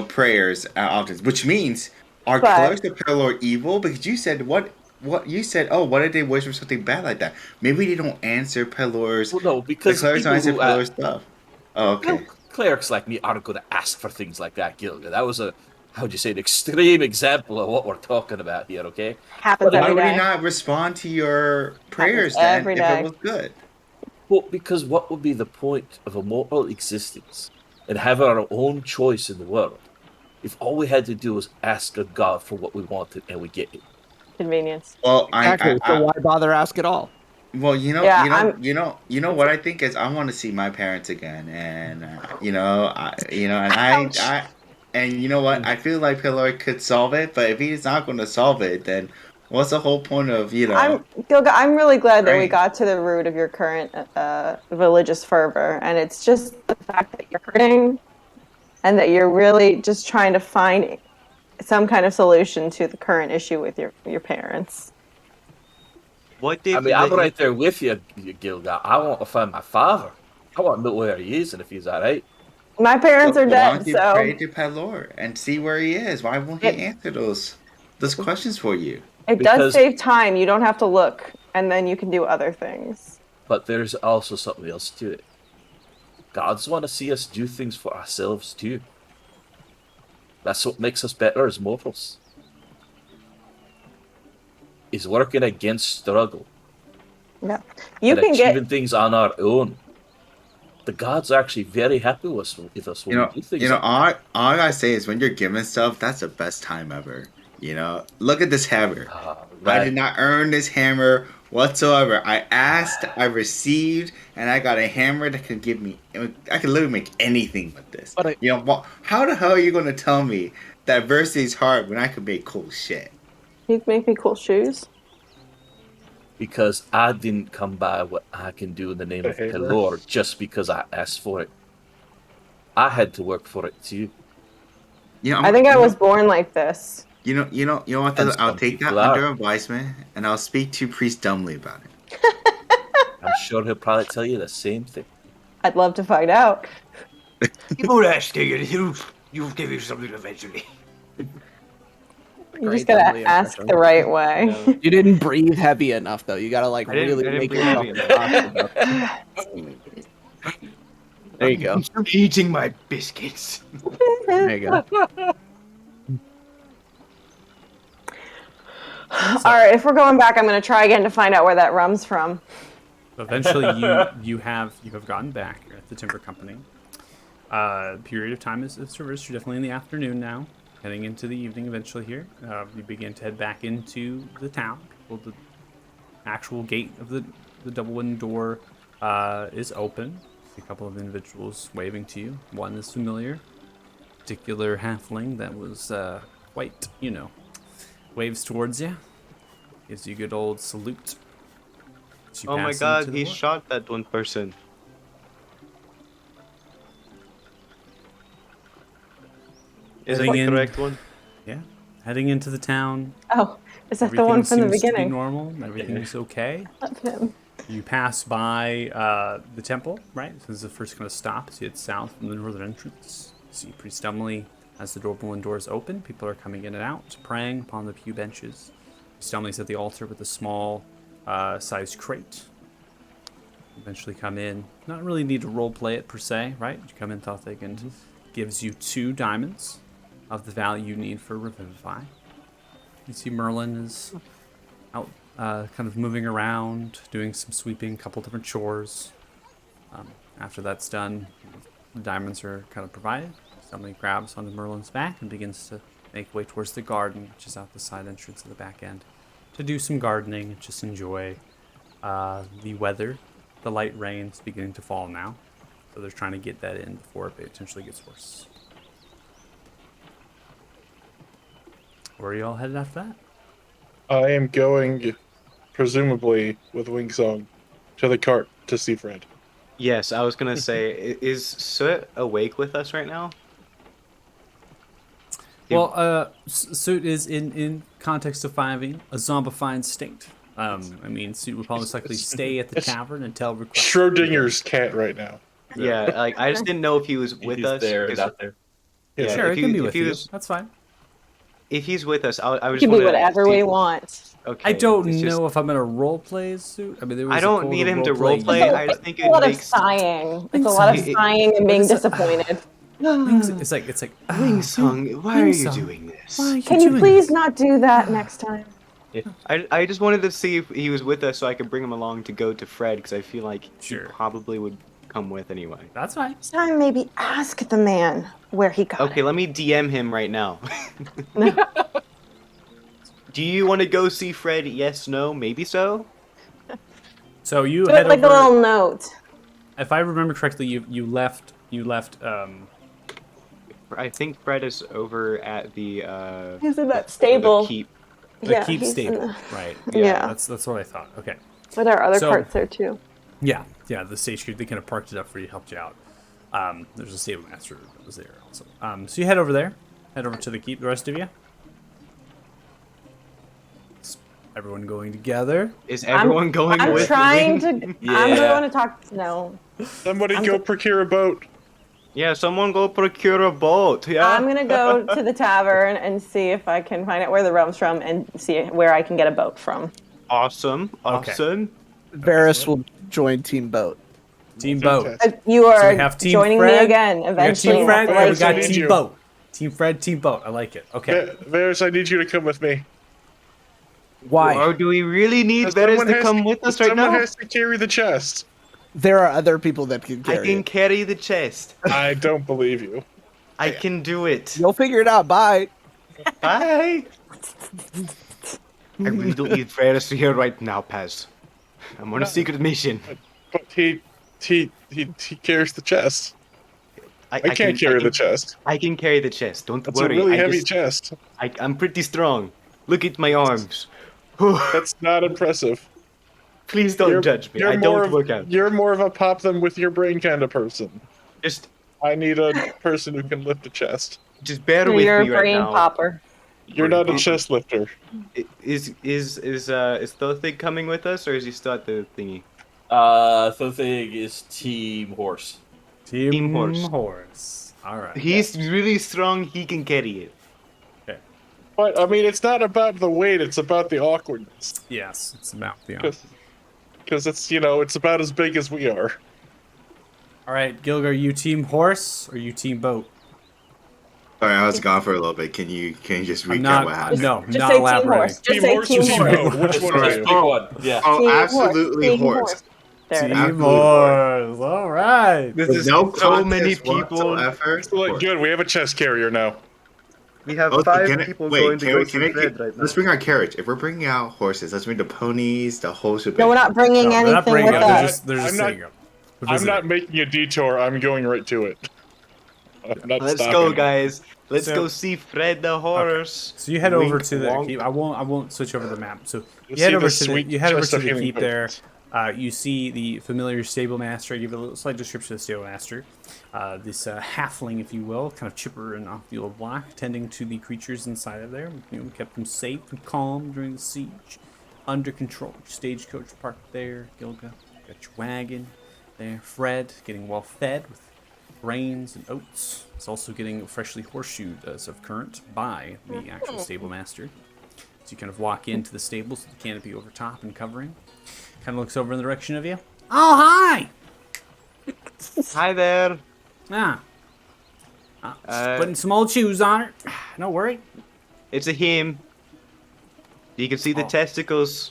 prayers often, which means are But clerics of Pelor evil? Because you said what you said. Oh, what did they wish for something bad like that? Maybe they don't answer Pelor's. well, no, The because clerics don't people answer who Pelor's stuff. Oh, okay. clerics like me aren't going to ask for things like that, Gilga. That was a how would you say an extreme example of what we're talking about here, okay? happens But Why every would he day. not respond to your Happens prayers then every if it day. was good? well, because what would be the point of a mortal existence and having our own choice in the world if all we had to do was ask a god for what we wanted and we get it? Convenience. Well, Exactly. So why bother ask at all? well, Yeah, I'm. what I think is I want to see my parents again, and and you know what? I feel like Pillar could solve it, but if he's not going to solve it, then what's the whole point of I'm Gilga. I'm really glad that we praying? got to the root of your current religious fervor, and it's just the fact that you're hurting and that you're really just trying to find some kind of solution to the current issue with your parents. What I if mean, I'm the right there with you, Gilga. I want to find my father. I want to know where he is and if he's all right. My parents are Why dead, don't you pray so to Pelor and see where he is? Why won't he it answer those questions for you? it does Because, save time. You don't have to look, and then you can do other things. but there's also something else to it. Gods want to see us do things for ourselves too. That's what makes us better as mortals. Is working against struggle Yeah, you and can get. achieving things on our own. The gods are actually very happy with us when we do things like that. All I gotta say is when you're given stuff, that's the best time ever. Look at this hammer. I did Right. not earn this hammer whatsoever. I asked, I received, and I got a hammer that can give me. I can literally make anything with this. But How the hell are you gonna tell me that adversity is hard when I can make cool shit? You can make me cool shoes. Because I didn't come by what I can do in the name The of hammer. Pelor just because I asked for it. I had to work for it too. I think I was born like this. You know what? And I'll some take that people under are. advisement, and I'll speak to Priest Dumbly about it. I'm sure he'll probably tell you the same thing. I'd love to find out. people asking you, you'll give you something eventually. You Great just gotta Dumbly ask impression. the right way. No. You didn't breathe heavy enough though. You gotta like I didn't really make breathe yourself heavy enough. talk about it. There you go. I'm eating my biscuits. There you go. All right, if we're going back, I'm going to try again to find out where that rum's from. Eventually, you have gotten back. You're at the timber company. Period of time is traversed. You're definitely in the afternoon now, heading into the evening. Eventually, here you begin to head back into the town. Well, the actual gate of the double wooden door is open. See a couple of individuals waving to you. One is familiar, particular halfling that was quite, waves towards you. Gives you a good old salute. As you Oh my pass god, into the he door. shot that one person. Is it Heading the in- correct one? Yeah, heading into the town. Oh, is that the Everything one from the seems to be beginning? normal. Everything's okay. Love him. You pass by the temple, right? This is the first kind of stop. So you head south from the northern entrance. See pretty stumbly as the double doors open. People are coming in and out, praying upon the pew benches. Stumbly's at the altar with a small sized crate. Eventually come in. Not really need to role play it per se, right? You come in, thought they can. Gives you 2 diamonds of the value you need for Revivify. You see Merlin is out kind of moving around, doing some sweeping, couple different chores. After that's done, the diamonds are kind of provided. Somebody grabs onto Merlin's back and begins to make way towards the garden, which is out the side entrance of the back end, to do some gardening and just enjoy the weather. The light rain's beginning to fall now, so they're trying to get that in before it potentially gets worse. Where are you all headed after that? I am going, presumably with Wingsong, to the cart to see Fred. Yes, I was gonna say, is Soot awake with us right now? Well, Suit is in context of finding a zombified state. I mean, Suit would probably most likely stay at the tavern until requested. Schrodinger's cat right now. Yeah, like I just didn't know if he was with He's us. there and 'cause- not there. Yeah, Sure, if it he, can be if with he you. was, That's fine. if he's with us, I It was can be wanna whatever see- we want. Okay, I don't it's just- know if I'm gonna roleplay as Suit. I mean, there was I a don't code need of him to roleplay roleplay. you, I just but think It's a it lot of makes sighing. It's a lot of It- sighing and but being it's a- disappointed. it's like Wingsung, why are you Wingsung, doing this? why are you Can you doing please this? not do that next time? I just wanted to see if he was with us so I could bring him along to go to Fred because I feel like Sure. he probably would come with anyway. That's fine. Next time, maybe ask the man where he got Okay, it. let me DM him right now. Do you want to go see Fred? Yes, no, maybe so. So you Do head it like over. a little note. If I remember correctly, you left. I think Fred is over at the He's in that the stable. keep. The Yeah, keep he's in stable, the- right? Yeah. That's what I thought. Okay. But there are other So- carts there too. Yeah, the stage crew, they kind of parked it up for you, helped you out. There's a stable master that was there also. So you head over there, head over to the keep. The rest of you. Is everyone going together? Is everyone going I'm with trying Wing? to. I'm Yeah. going to talk. No, Somebody I'm go go- procure a boat. Yeah, someone go procure a boat. Yeah. I'm gonna go to the tavern and see if I can find out where the rum's from and see where I can get a boat from. Awesome. Okay. Awesome. Varys will join Team Boat. Team Boat. Fantastic. You So are we have Team joining Fred. me again We got eventually. Team Fred, I and we like got I need Team you. Boat. Team Fred, Team Boat. I like it. Okay. Varys, I need you to come with me. Why? Or do we really need Because Veres someone to has come with us right someone now? has to carry the chest. There are other people that can I carry can it. carry the chest. I don't believe you. I can do it. You'll figure it out. Bye. Bye. I really don't need Veres here right now, Paz. I'm on a secret mission. But he carries the chest. I can't can- carry can- the chest. I can carry the chest. Don't That's worry. a really I heavy just- chest. I'm pretty strong. Look at my arms. That's not impressive. Please don't judge me. I don't work out. You're more of a pop them with your brain kind of person. Just I need a person who can lift a chest. bear with You're a me right brain now. popper. You're not a chest lifter. Is Thothic coming with us, or is he still at the thingy? The thing is Team Horse. Team Horse. Horse. All right. He's really strong. He can carry it. Okay. But I mean, it's not about the weight; it's about the awkwardness. Yes, it's about the. Because it's it's about as big as we are. All right, Gilg, are you team horse or you team boat? Sorry, I was gone for a little bit. Can you just I'm recap what not. happened? No, Just not say team elaborating. horse. Just Team say horse team or team horse. boat? Which one are Just you? pick one. Yeah. Oh, Team absolutely horse. Team horse. There it is. Team Absolutely horse. horse. All right. This With is no so many contest people. whatsoever. So, like, Horse. good. We have a chest carrier now. We have Okay, 5 can it, people wait, going to can go we, see can it, Fred right now. let's bring our carriage. If we're bringing out horses, let's bring the ponies, the whole shebang. No, we're not bringing No, they're not anything bringing with it. us. They're just I'm not- sitting up. We're I'm not visiting. making a detour. I'm going right to it. I'm not Let's stopping. go, guys. Let's So- go see Fred the horse. So you head over Wink, to the wonk. keep. I won't switch over the map. So You'll you see head over the to the sweet you head over chest to of the healing keep there. potions. You see the familiar stable master. I give a slight description of the stable master. This halfling, if you will, kind of chipper and off the old block, tending to the creatures inside of there. You know, kept them safe and calm during the siege, under control. Stagecoach parked there. Gilga, got your wagon there. Fred getting well fed with grains and oats. It's also getting freshly horseshoed as of current by the actual stable master. So you kind of walk into the stables with the canopy over top and covering. Kind of looks over in the direction of you. Oh, hi! Hi there. Ah. Just putting some old shoes on her. No worry. It's a him. You can see the Oh. testicles.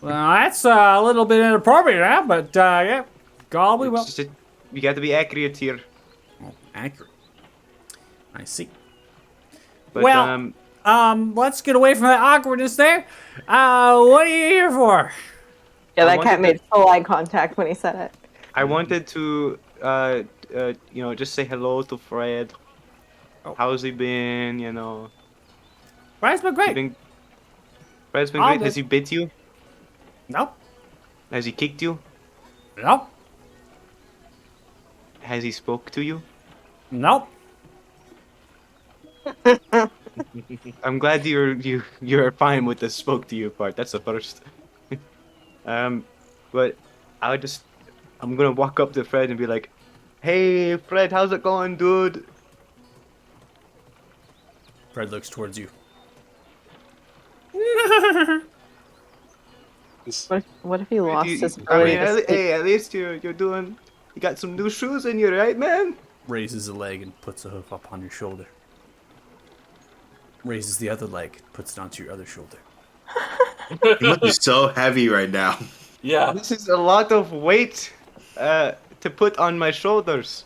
Well, that's a little bit inappropriate, huh? But, yeah. God, we will. It's just you got to be accurate here. Oh, accurate. I see. But, Well, let's get away from that awkwardness there. What are you here for? Yeah, I that wanted cat made full eye contact when he said it. I wanted to, just say hello to Fred. Oh. How's he been? You know, Fred's been he great. been, Fred's been All great. good. Has he bit you? Nope. Has he kicked you? Nope. Has he spoke to you? Nope. I'm glad you're fine with the spoke to you part. That's the first. But I'm gonna walk up to Fred and be like, "Hey, Fred, how's it going, dude?" Fred looks towards you. What if he lost You- his I ability mean, to speak? at least you're doing. You got some new shoes in you, right, man? Raises a leg and puts a hoof up on your shoulder. Raises the other leg, puts it onto your other shoulder. You must be so heavy right now. Yeah. This is a lot of weight to put on my shoulders.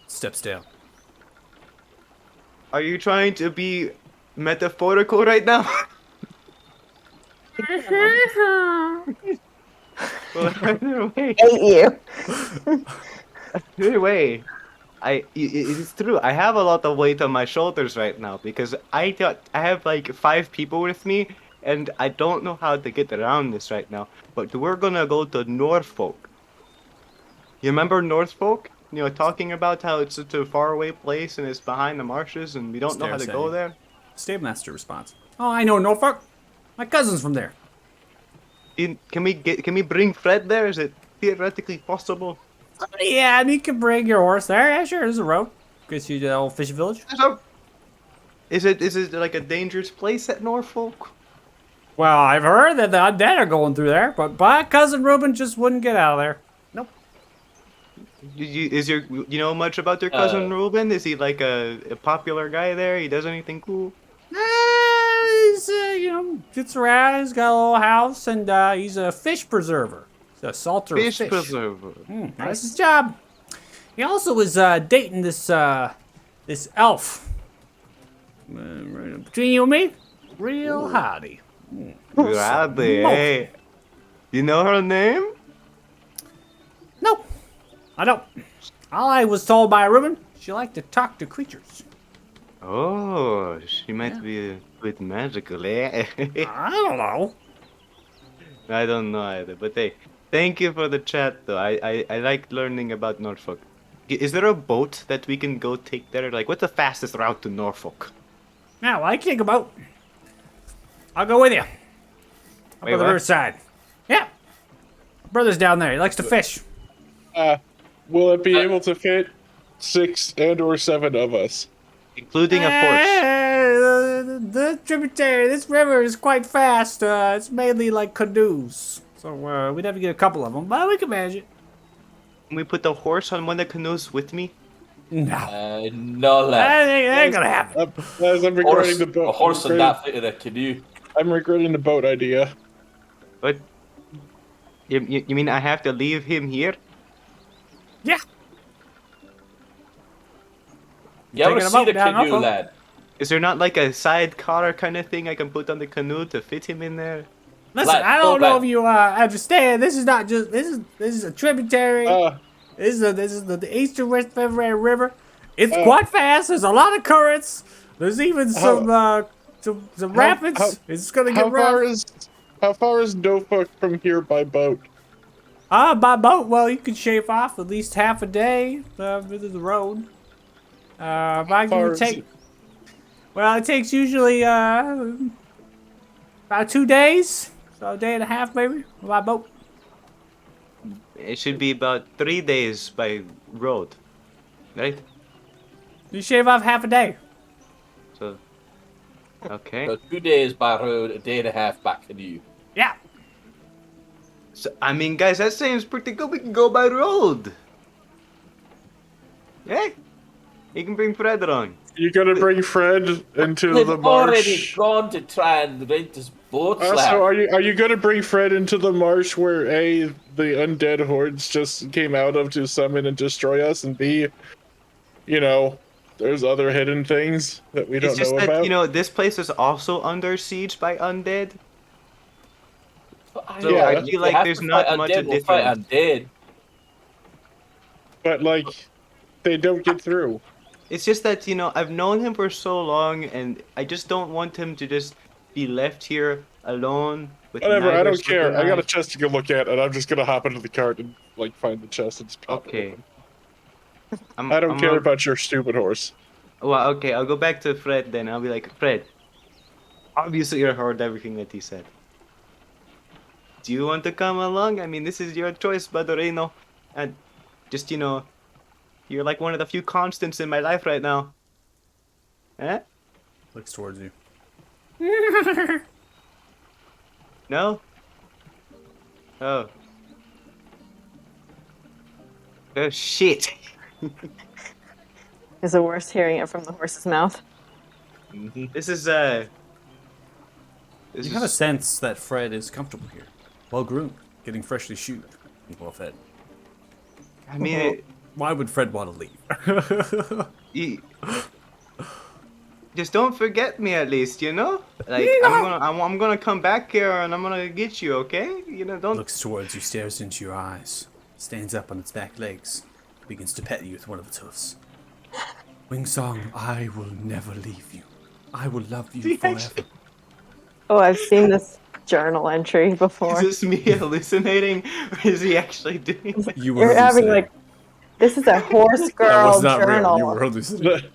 Steps down. Are you trying to be metaphorical right now? Well, either way, Hate you. either way, it's true. I have a lot of weight on my shoulders right now because I have like 5 people with me, and I don't know how to get around this right now. But we're gonna go to Norfolk. You remember Norfolk? You know, talking about how it's such a faraway place and it's behind the marshes, and we don't know how Stares to at go you. there. Stable master responds. Oh, I know Norfolk. My cousin's from there. Can we bring Fred there? Is it theoretically possible? Yeah, and you can bring your horse there. Yeah, sure. There's a road. Gets you to the old fishing village. Is it like a dangerous place at Norfolk? Well, I've heard that the undead are going through there, but my cousin Reuben just wouldn't get out of there. Nope. You know much about your cousin Ruben? Is he like a popular guy there? He does anything cool? He's, gets around. He's got a little house, and he's a fish preserver. He's a salter of Fish fish. preserver. That's his job. He also was dating this elf. Between you and me, real hottie. Grabby, smoke. hey. You know her name? No, I don't. All I was told by Reuben, she liked to talk to creatures. Oh, she might be a bit magical, eh? I don't know. I don't know either, but hey, thank you for the chat though. I like learning about Norfolk. Is there a boat that we can go take there? Like, what's the fastest route to Norfolk? Now, I can't go boat. I'll go with you. Up Wait, on the what? riverside. Yeah. My brother's down there. He likes to fish. Will it be able to fit 6 and/or 7 of us? Including a horse. The tributary, this river is quite fast. It's mainly like canoes. So we'd have to get a couple of them, but we can manage it. Can we put the horse on one of the canoes with me? No. No, That lad. ain't gonna happen. As I'm regretting the A boat. horse and not fit in a canoe. I'm regretting the boat idea. But you mean I have to leave him here? Yeah. You ever Taking a see boat the down canoe, Norfolk. lad? Is there not like a sidecar kind of thing I can put on the canoe to fit him in there? Listen, Lad, I no, don't know lad. if you understand. This is not just this is a tributary. Uh, This is the Eastern West February River. It's Uh, quite fast. There's a lot of currents. There's even some rapids. It's gonna get how far rough. is Norfolk from here by boat? By boat, well, you could shave off at least half a day with the road. If I far would is take, it? well, it takes usually about 2 days, so a day and a half maybe by boat. It should be about 3 days by road, right? You shave off half a day. So, okay. So 2 days by road, a day and a half by canoe. Yeah. So, I mean, guys, that seems pretty good. We can go by road. Yeah? You can bring Fred along. You gonna bring Fred into We've the already marsh? gone to try and rent this boat, Also, lad. are you gonna bring Fred into the marsh where A, the undead hordes just came out of to summon and destroy us, and B, you know, there's other hidden things that we It's don't just know that, about? this place is also under siege by undead. So Yeah. I If feel we like have there's to fight not much undead, of we'll fight difference. undead. But like, they don't get through. It's just that, I've known him for so long, and I just don't want him to just be left here alone with Whatever, I neither don't sword nor care. I got a knife. chest to go look at, and I'm just gonna hop into the cart and like find the chest and just pop it Okay. open. I'm, I don't I'm care gonna- about your stupid horse. Well, okay, I'll go back to Fred then. I'll be like, Fred, obviously you heard everything that he said. Do you want to come along? I mean, this is your choice, Badorino. And just, you're like one of the few constants in my life right now. Eh? Looks towards you. No? Oh. Oh, shit. Is it worse hearing it from the horse's mouth? This is, This You have a is... sense that Fred is comfortable here, well groomed, getting freshly shoed, and well fed. I mean, Why would Fred want to leave? you, just don't forget me at least, Like, I'm gonna come back here and I'm gonna get you, okay? Don't... Looks towards you, stares into your eyes, stands up on its back legs, begins to pet you with one of its hoofs. Wingsong, I will never leave you. I will love you forever. Oh, I've seen this journal entry before. Is this me hallucinating, or is he actually doing that? You were You're having hallucinating. like, this is a horse That girl was not journal. real. You were hallucinating.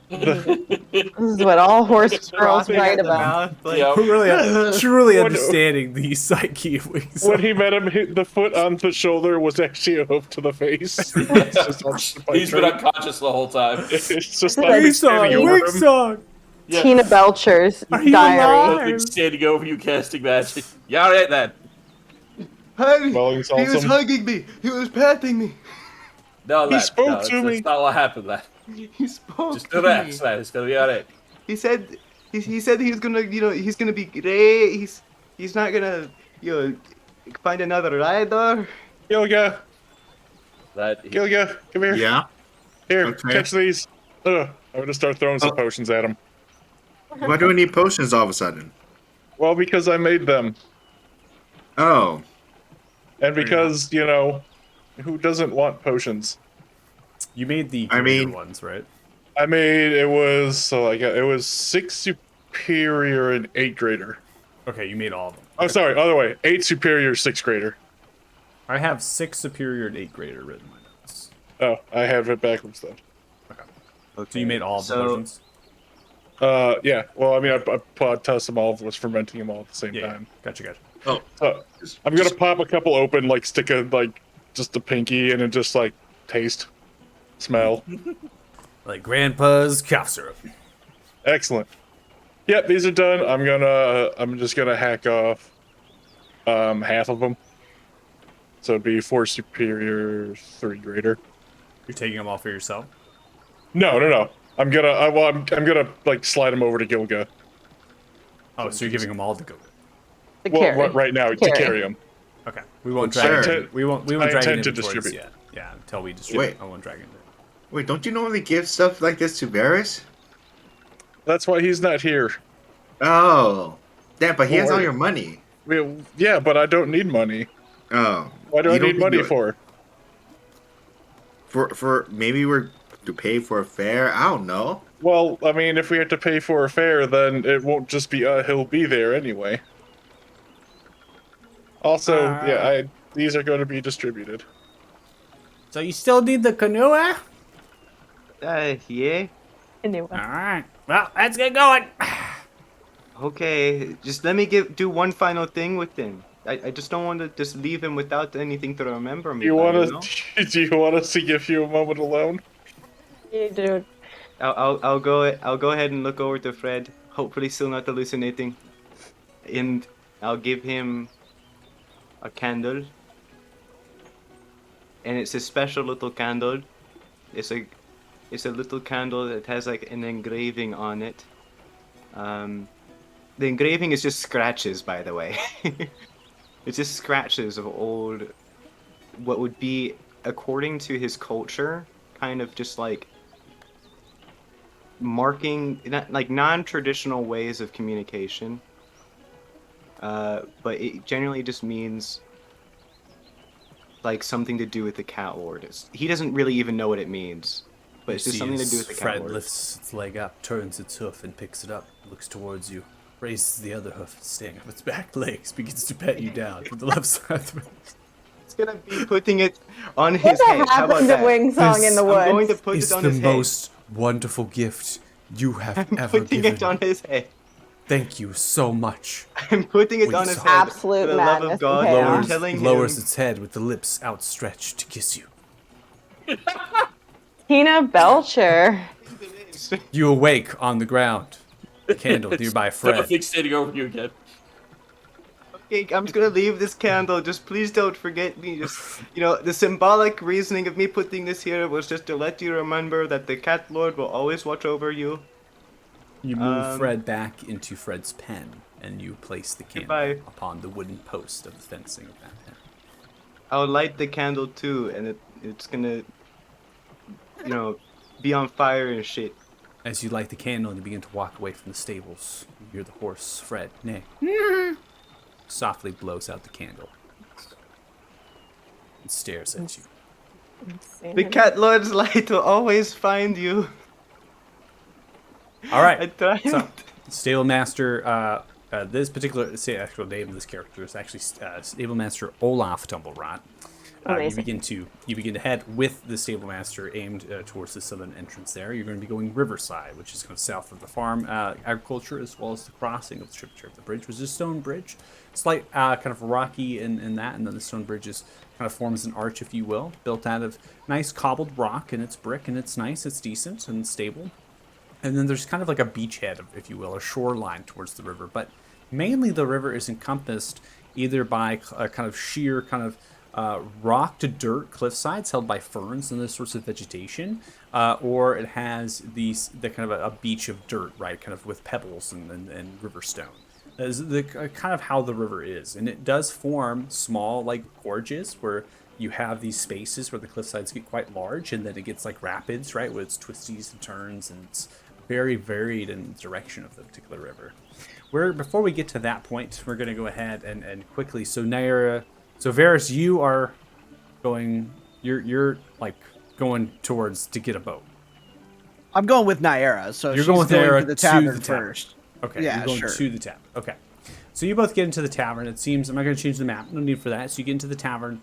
This is what all horse Just girls frothing write at the about. mouth, like, Yeah. Truly What- understanding the psyche of When Wingsong. he met him, the foot on the shoulder was actually a hoof to the face. It's just on the He's been trait. unconscious the whole time. It's just This like is standing over him. Wingsong! Yeah. Tina Belcher's Are you diary. alive? Like standing over you casting magic. Yeah, all right then. Hey, Smelling he was salsam. hugging me. He was patting me. No, lad. spoke no, to me. That's not what happened, lad. He spoke Just to relax, me. lad. It's gonna be all right. He said he said he was gonna he's gonna be great. He's not gonna find another rider. Gilga, Lad, Gilga, come here. Yeah. Here, Okay. catch these. I'm gonna start throwing some Oh. potions at him. Why do we need potions all of a sudden? Well, because I made them, Oh. and because who doesn't want potions? You made the I greater mean- ones, right? I made it was 6 superior and 8 greater. Okay, you made all of them. Oh, sorry, other way. 8 superior, 6 greater. I have 6 superior and 8 greater written in my notes. Oh, I have it backwards then. So you made all of the So- potions? Yeah. Well, I mean, I tossed them all, was fermenting them all at the same Yeah. time. Gotcha. Oh. So I'm gonna pop a couple open, like stick a just a pinky in and just like taste, smell. Like Grandpa's cough syrup. Excellent. Yep, these are done. I'm just gonna hack off half of them. So it'd be 4 superior, 3 greater. You're taking them all for yourself. No. I'm gonna, I'm gonna like slide him over to Gilga. Oh, so you're giving them all to Goga. The Well, carry. right now to carry him. Okay, we won't I drag sure. intend, it. We won't I drag it intend to inventories distribute. yet. Yeah, until we distribute. Wait. I won't drag it. Wait, don't you normally give stuff like this to Varys? That's why he's not here. Oh, yeah, but he has all Or- your money. Yeah, but I don't need money. Oh, Why do you I don't need think money you- for? For maybe we're to pay for a fare? I don't know. Well, I mean, if we have to pay for a fare, then it won't just be he'll be there anyway. Also, these are going to be distributed. So you still need the canoe, eh? Yeah. Anyway. All right. Well, let's get going. Okay, just let me do one final thing with him. I just don't want to just leave him without anything to remember me You by, want you know? to? Do you want us to give you a moment alone? You do. I'll go ahead and look over to Fred. Hopefully still not hallucinating. And I'll give him a candle. And it's a special little candle. It's a little candle that has like an engraving on it. The engraving is just scratches, by the way. It's just scratches of old, what would be, according to his culture, kind of just like marking, like non-traditional ways of communication. But it generally just means like something to do with the cat lord. He doesn't really even know what it means, but it's just something to do with the cat Fred lord. lifts its leg up, turns its hoof, and picks it up. Looks towards you, raises the other hoof, staying up its back legs, begins to pet you down from the left side. It's gonna be putting it on his Whatever head. How about happened to that? Wing Song in the This woods? I'm going to put It's it on the his head. most wonderful gift you have I'm ever putting given. it on his head. Thank you so much. I'm putting it Wait, on his so- head. Absolute For the love madness of God, and I'm chaos. telling Lowers him. its head with the lips outstretched to kiss you. Tina Belcher. You awake on the ground. The candle nearby Fred. Perfect standing over you again. Okay, I'm just gonna leave this candle. Just please don't forget me. Just the symbolic reasoning of me putting this here was just to let you remember that the cat lord will always watch over you. You move Fred back into Fred's pen, and you place the candle Goodbye. upon the wooden post of the fencing of that pen. I'll light the candle too, and it's gonna, be on fire and shit. As you light the candle and you begin to walk away from the stables, you hear the horse, Fred, neigh. Softly blows out the candle. And stares at you. The cat lord's light will always find you. All right. I tried. So, Stable Master, this particular actual name of this character is actually Stable Master Olaf Tumblerot. You Amazing. begin to head with the Stable Master aimed towards the southern entrance. There, you're going to be going Riverside, which is kind of south of the farm agriculture, as well as the crossing of the tributary of the bridge, which is a stone bridge, slight kind of rocky in that, and then the stone bridge is kind of forms an arch, if you will, built out of nice cobbled rock, and it's brick, and it's nice, it's decent and stable. And then there's kind of like a beachhead, if you will, a shoreline towards the river. But mainly the river is encompassed either by a kind of sheer kind of rock to dirt cliff sides held by ferns and this sorts of vegetation, or it has the kind of a beach of dirt, right, kind of with pebbles and river stone. That is the kind of how the river is. And it does form small like gorges where you have these spaces where the cliff sides get quite large, and then it gets like rapids, right, with its twisties and turns, and it's very varied in the direction of the particular river. Before we get to that point, we're going to go ahead and quickly. So Naira, so Varys, you are going. You're like going towards to get a boat. I'm going with Naira, so You're she's going with going Naira to the tavern to the tavern. first. Okay, Yeah, you're going sure. to the tavern. Okay. So you both get into the tavern. It seems I'm not going to change the map. No need for that. So you get into the tavern.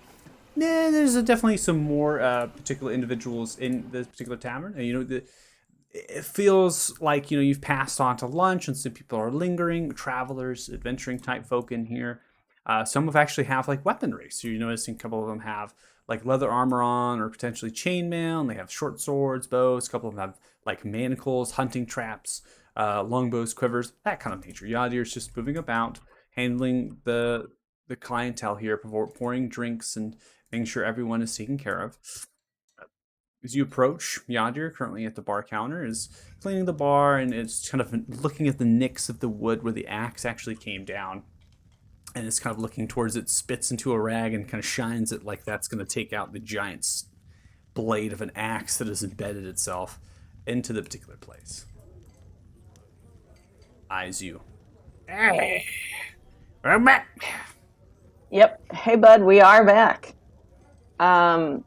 Nah, there's definitely some more particular individuals in this particular tavern. And, it feels like, you've passed on to lunch and some people are lingering, travelers, adventuring type folk in here. Some have actually have like weaponry. So you're noticing a couple of them have like leather armor on or potentially chainmail, and they have short swords, bows. A couple of them have like manacles, hunting traps, longbows, quivers, that kind of nature. Yadir's just moving about, handling the the clientele here, pouring drinks and making sure everyone is taken care of. As you approach, Yadir, currently at the bar counter, is cleaning the bar and it's kind of looking at the nicks of the wood where the axe actually came down. And it's kind of looking towards it, spits into a rag and kind of shines it like that's going to take out the giant blade of an axe that has embedded itself into the particular place. Eyes you. Hey, I'm back. Yep. Hey, bud, we are back. How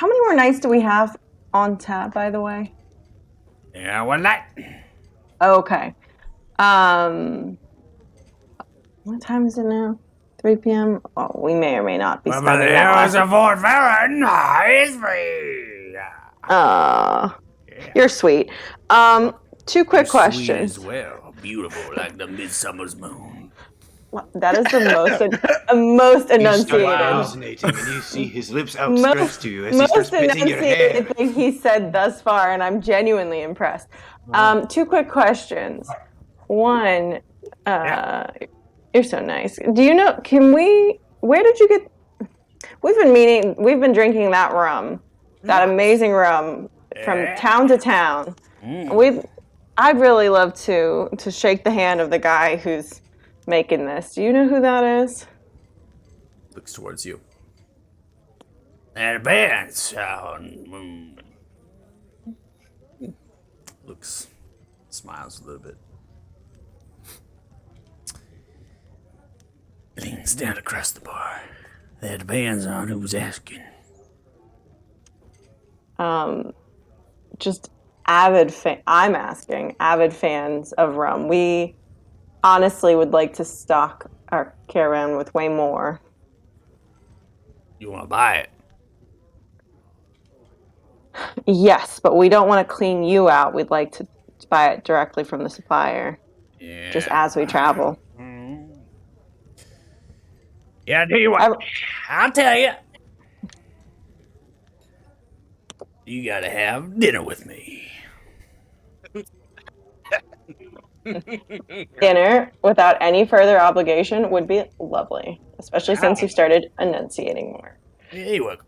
many more nights do we have on tap, by the way? Yeah, one night. Okay. What time is it now? 3 p.m. Oh, we may or may not be spending that last. Fort Farron. It's free. You're sweet. Two quick questions. well. Beautiful like the midsummer's moon. That is the most You start enunciated, hallucinating and you see his lips outstretched to you as he starts most petting your hair. enunciated thing he said thus far, and I'm genuinely impressed. Two quick questions. One, you're so nice. Do you know? Where did you get? We've been drinking that rum, that amazing rum, from town to town. I'd really love to shake the hand of the guy who's making this. Do you know who that is? Looks towards you. And bands. Looks, smiles a little bit. Leans down across the bar. They had bands on. Who was asking? Just I'm asking avid fans of rum. We honestly would like to stock our caravan with way more. You want to buy it? Yes, but we don't want to clean you out. We'd like to buy it directly from the supplier, Yeah. just as we travel. Yeah, I tell you what. I'll tell you. You gotta have dinner with me. Dinner without any further obligation would be lovely, especially since you started enunciating more. Yeah, you're welcome.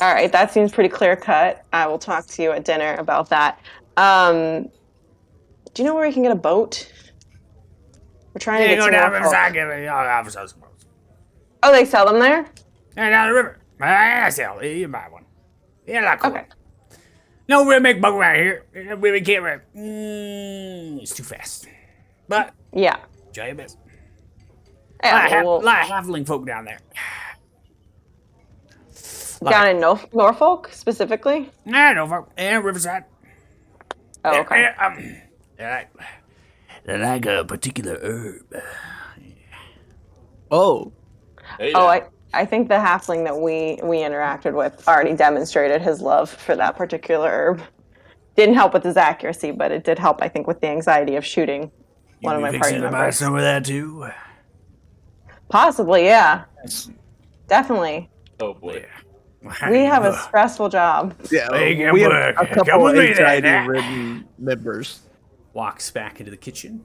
All right, that seems pretty clear cut. I will talk to you at dinner about that. Do you know where we can get a boat? We're trying to get go to down Norfolk. Oh, they sell them there? Yeah, down the river. I sell. You buy one. Yeah, like cool. Okay. No, we'll make boat around here. We can't. It's too fast. But Yeah. try your best. Yeah, A lot of halfling folk down there. down in Norfolk specifically? I know, folk. And Riverside. Oh, okay. They like a particular herb. Oh, Hey, Oh, I think the halfling that we interacted with already demonstrated his love for that particular herb. Didn't help with his accuracy, but it did help, I think, with the anxiety of shooting one of my party members. Some of that too? Possibly, yeah. Definitely. oh boy. We have a stressful job. yeah. Make We it have work. a Come couple with of me then, anxiety-ridden members. Walks back into the kitchen,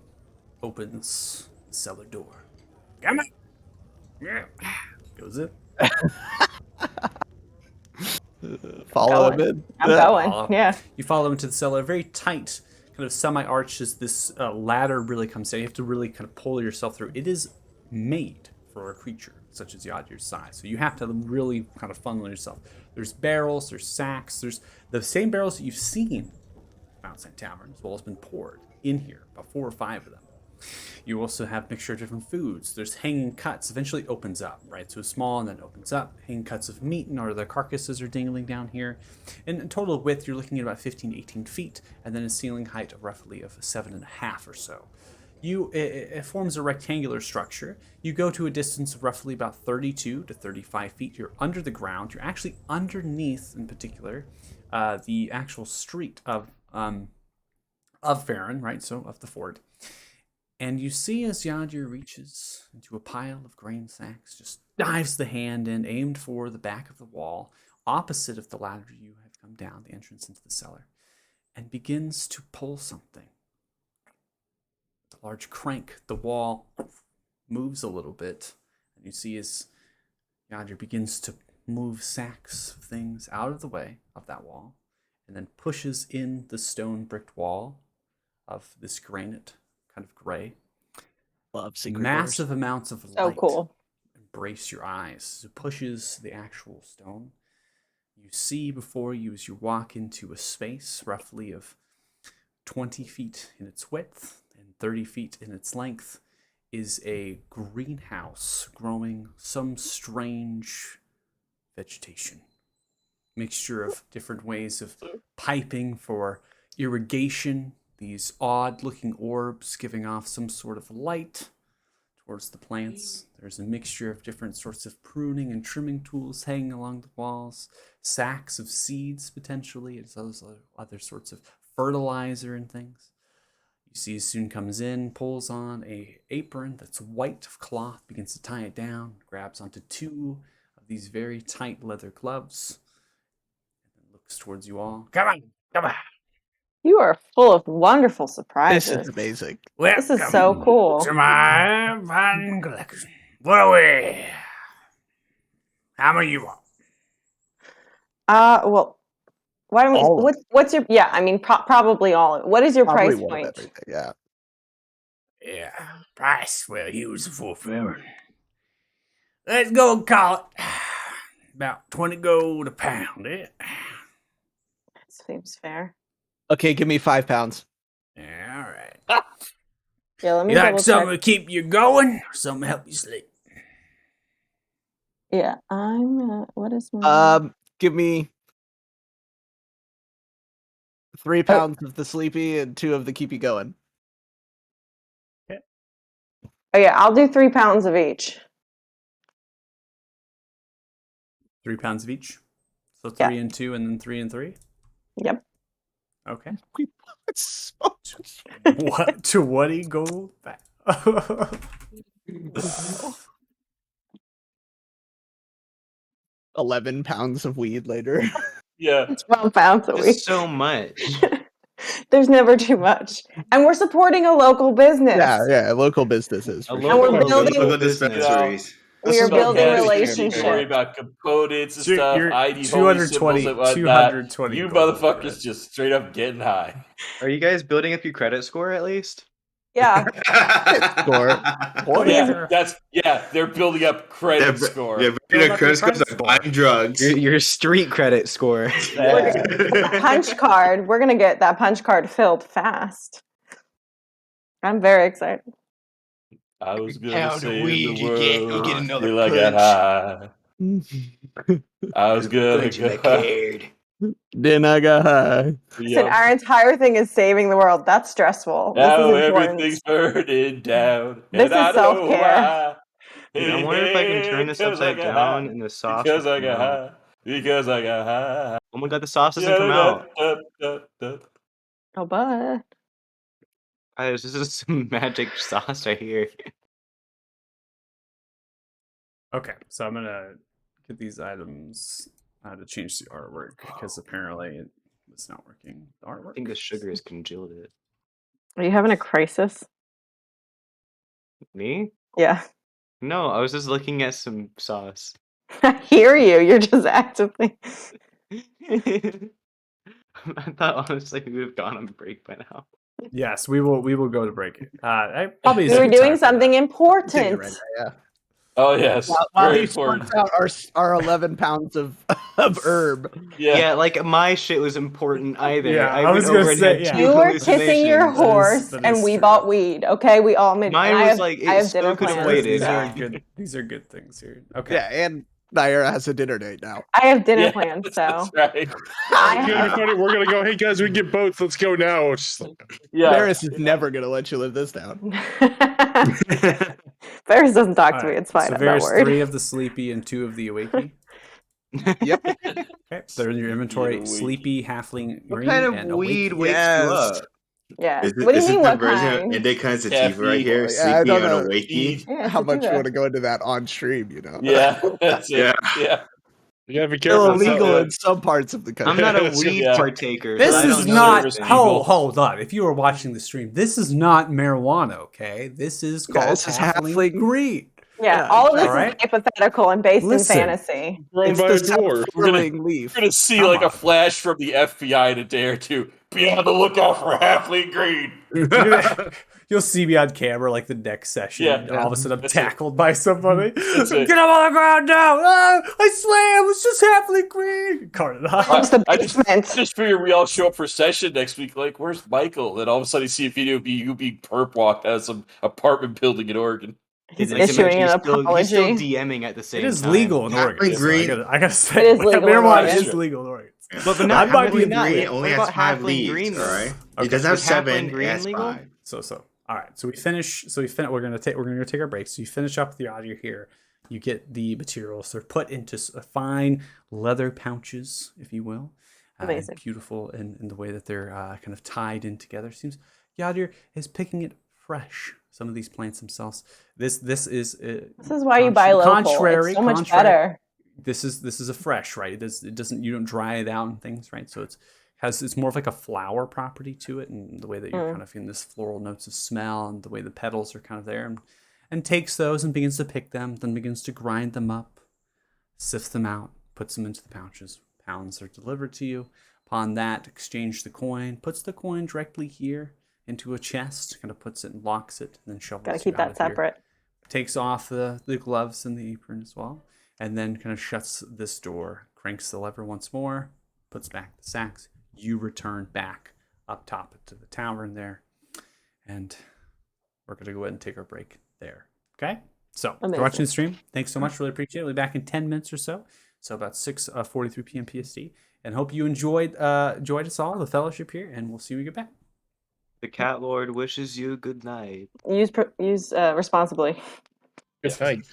opens the cellar door. Come on. Yeah. Goes in. Follow him in. I'm going. Yeah. You follow into the cellar. Very tight, kind of semi-arched as this ladder really comes down. You have to really kind of pull yourself through. It is made for a creature such as Yadir's size. So you have to really kind of funnel yourself. There's barrels, there's sacks, there's the same barrels that you've seen at Mount St. Tavern, as well as been poured in here, about 4 or 5 of them. You also have a mixture of different foods. There's hanging cuts. Eventually it opens up, right? So it's small and then opens up. Hanging cuts of meat and or the carcasses are dangling down here. And in total width, you're looking at about 15 to 18 feet, and then a ceiling height of roughly of 7.5 or so. It forms a rectangular structure. You go to a distance of roughly about 32 to 35 feet. You're under the ground. You're actually underneath, in particular, the actual street of Farron, right? So of the fort. And you see as Yadir reaches into a pile of grain sacks, just dives the hand in, aimed for the back of the wall, opposite of the ladder you have come down, the entrance into the cellar, and begins to pull something. The large crank. The wall moves a little bit, and you see as Yadra begins to move sacks of things out of the way of that wall, and then pushes in the stone bricked wall of this granite, kind of gray. Love secret Massive doors. amounts of So light cool. embrace your eyes. It pushes the actual stone. You see before you as you walk into a space roughly of 20 feet in its width and 30 feet in its length is a greenhouse growing some strange vegetation. Mixture of different ways of piping for irrigation, these odd looking orbs giving off some sort of light towards the plants. There's a mixture of different sorts of pruning and trimming tools hanging along the walls, sacks of seeds potentially, as well as other sorts of fertilizer and things. You see, soon comes in, pulls on a apron that's white of cloth, begins to tie it down, grabs onto 2 of these very tight leather gloves, and then looks towards you all. Come on, come on. You are full of wonderful This surprises. is amazing. This is so cool. To my fine collection. What are we? How many you want? Well, why don't we? All of What's your? Yeah, I mean, probably all. What is your Probably price one of point? everything. Yeah. Yeah, price. Well, use for forever. Let's go and call it about 20 gold a pound. Eh? Seems fair. Okay, give me 5 pounds. Yeah, all right. Yeah, let me You like double something check. to keep you going, or something to help you sleep? Yeah, I'm. What is my? Give me 3 pounds of the sleepy and 2 of the keep you going. Oh yeah, I'll do 3 pounds of each. 3 pounds of each. So Yeah. 3 and 2, and then 3 and 3. Yep. Okay. We bought so What? 20 gold? 11 pounds of weed later. Yeah. 12 pounds a It's week. so much. There's never too much, and we're supporting a local business. yeah, local businesses A for And we're local building. Local business. dispensaries. We are No building cash, you need to worry relationships. about components and So stuff, you're ID holy symbols 220 and whatnot. 220 You gold, motherfuckers right? just straight up getting high. Are you guys building up your credit score at least? Yeah. Score. What? They're building up credit score. Yeah, Build the up your credit scores credit are score. buying drugs. Your street credit score. Yeah. Punch card. We're gonna get that punch card filled fast. I'm very excited. I was gonna How the say in weed the you get, world you get another till I got punch. high. I was gonna Punch in go. the card. Then I got high. Listen, our entire thing is saving the world. That's stressful. This Now is important. everything's burning down. This and I is know self-care. why. Dude, I wonder if I can turn this 'Cause I upside got down high. and the sauce Because will I come got out. high. Because I got high. Oh my god, the sauce doesn't come out. Oh, but This is some magic sauce right here. Okay, so I'm gonna get these items to change the artwork because apparently it's not working. The artwork. I think the sugar has congealed it. are you having a crisis? Me? Yeah. No, I was just looking at some sauce. I hear you. You're just actively. I thought honestly we would have gone on break by now. Yes, we will go to break. Probably We were doing something important. Right, yeah. Oh yes, While very he important. sorts out our 11 pounds of herb. Yeah. Like my shit was important either. Yeah, I went was gonna over and say, had yeah. two You were kissing your hallucinations. horse, that and is we true. bought weed. Okay, we all made. Mine I was have, like, it I have still dinner could have plans. waited. These so- are good. These are good things here. Okay. Yeah, and Naira has a dinner date now. I have dinner Yeah, plans, so That's right. I It's gonna be funny. We're gonna go. Hey guys, we can get boats. Let's go now. It's just like, Yeah. Barris is never gonna let you live this down. Ferris doesn't talk to All me. right, It's fine. So I'm not there's worried. 3 of the sleepy and 2 of the awakey. Yep. Okay, they're in your inventory. Awakey. Sleepy, halfling, What green, kind of and weed awakey. wakes you up? Yeah. Is What do you mean? the What version kind? of indica and sativa right Caffeine. here? Yeah, I Sleepy don't on know. a wakey? Yeah, How much you sativa. want to go into that on stream, you know? Yeah, that's it. Yeah. Yeah. You gotta be Still careful. illegal yeah. in some parts of the country. I'm not a It's just- weed Yeah. partaker, This so I is don't know not. anything. Hold on. If you were watching the stream, this is not marijuana. Okay, this is Yeah, called this is halfling halfling- green. Yeah, all of this All right. is hypothetical and based Listen. in fantasy. Grown It's by the a dwarf. self-fulfilling leaf. We're gonna see Come like a on. flash from the FBI in a day or two. Be on the lookout for halfling green. You'll see me on camera like the next session. Yeah. And all of a sudden, I'm That's it. tackled by somebody. That's Get it. him on the ground now! Ah, I swear it was just halfling green. Carted off. It's the I just basement. figure we all show up for session next week. Like, where's Michael? And all of a sudden, you see a video of you being perp walked out of some apartment building in Oregon. He's Like, issuing imagine an he's still apology. DMing at the same It is time. legal in Halfling Oregon. So green. I gotta say, It is legal in marijuana Oregon. is legal in Oregon. But I not might be halfling in the not. lead. Green only What has about 5 halfling leaves. green, All though? right, Okay. it doesn't have Is 7. halfling It green has legal? 5. So all right. So we finish. We're gonna take our break. So you finish up the audio here. You get the materials. They're put into fine leather pouches, if you will. Amazing. Beautiful in the way that they're kind of tied in together. Seems Yadir is picking it fresh. Some of these plants themselves. This is This is why you buy local. It's so much better. This is a fresh, right? It doesn't, you don't dry it out and things, right? So it's more of like a flower property to it, and the way that you're kind of in this floral notes of smell, and the way the petals are kind of there, and takes those and begins to pick them, then begins to grind them up, sifts them out, puts them into the pouches. Pounds are delivered to you. Upon that, exchange the coin, puts the coin directly here into a chest, kind of puts it and locks it, and then shovels. Gotta keep you out that of here. separate. Takes off the gloves and the apron as well, and then kind of shuts this door, cranks the lever once more, puts back the sacks. You return back up top to the tavern there, and we're going to go ahead and take our break there. Okay? So, if you're watching the stream, thanks so much. Really appreciate it. We'll be back in 10 minutes or so. So, about 6:43 p.m. PST. And hope you enjoyed us all, the fellowship here, and we'll see you when we get back. The Cat Lord wishes you good night. Use responsibly. Good night.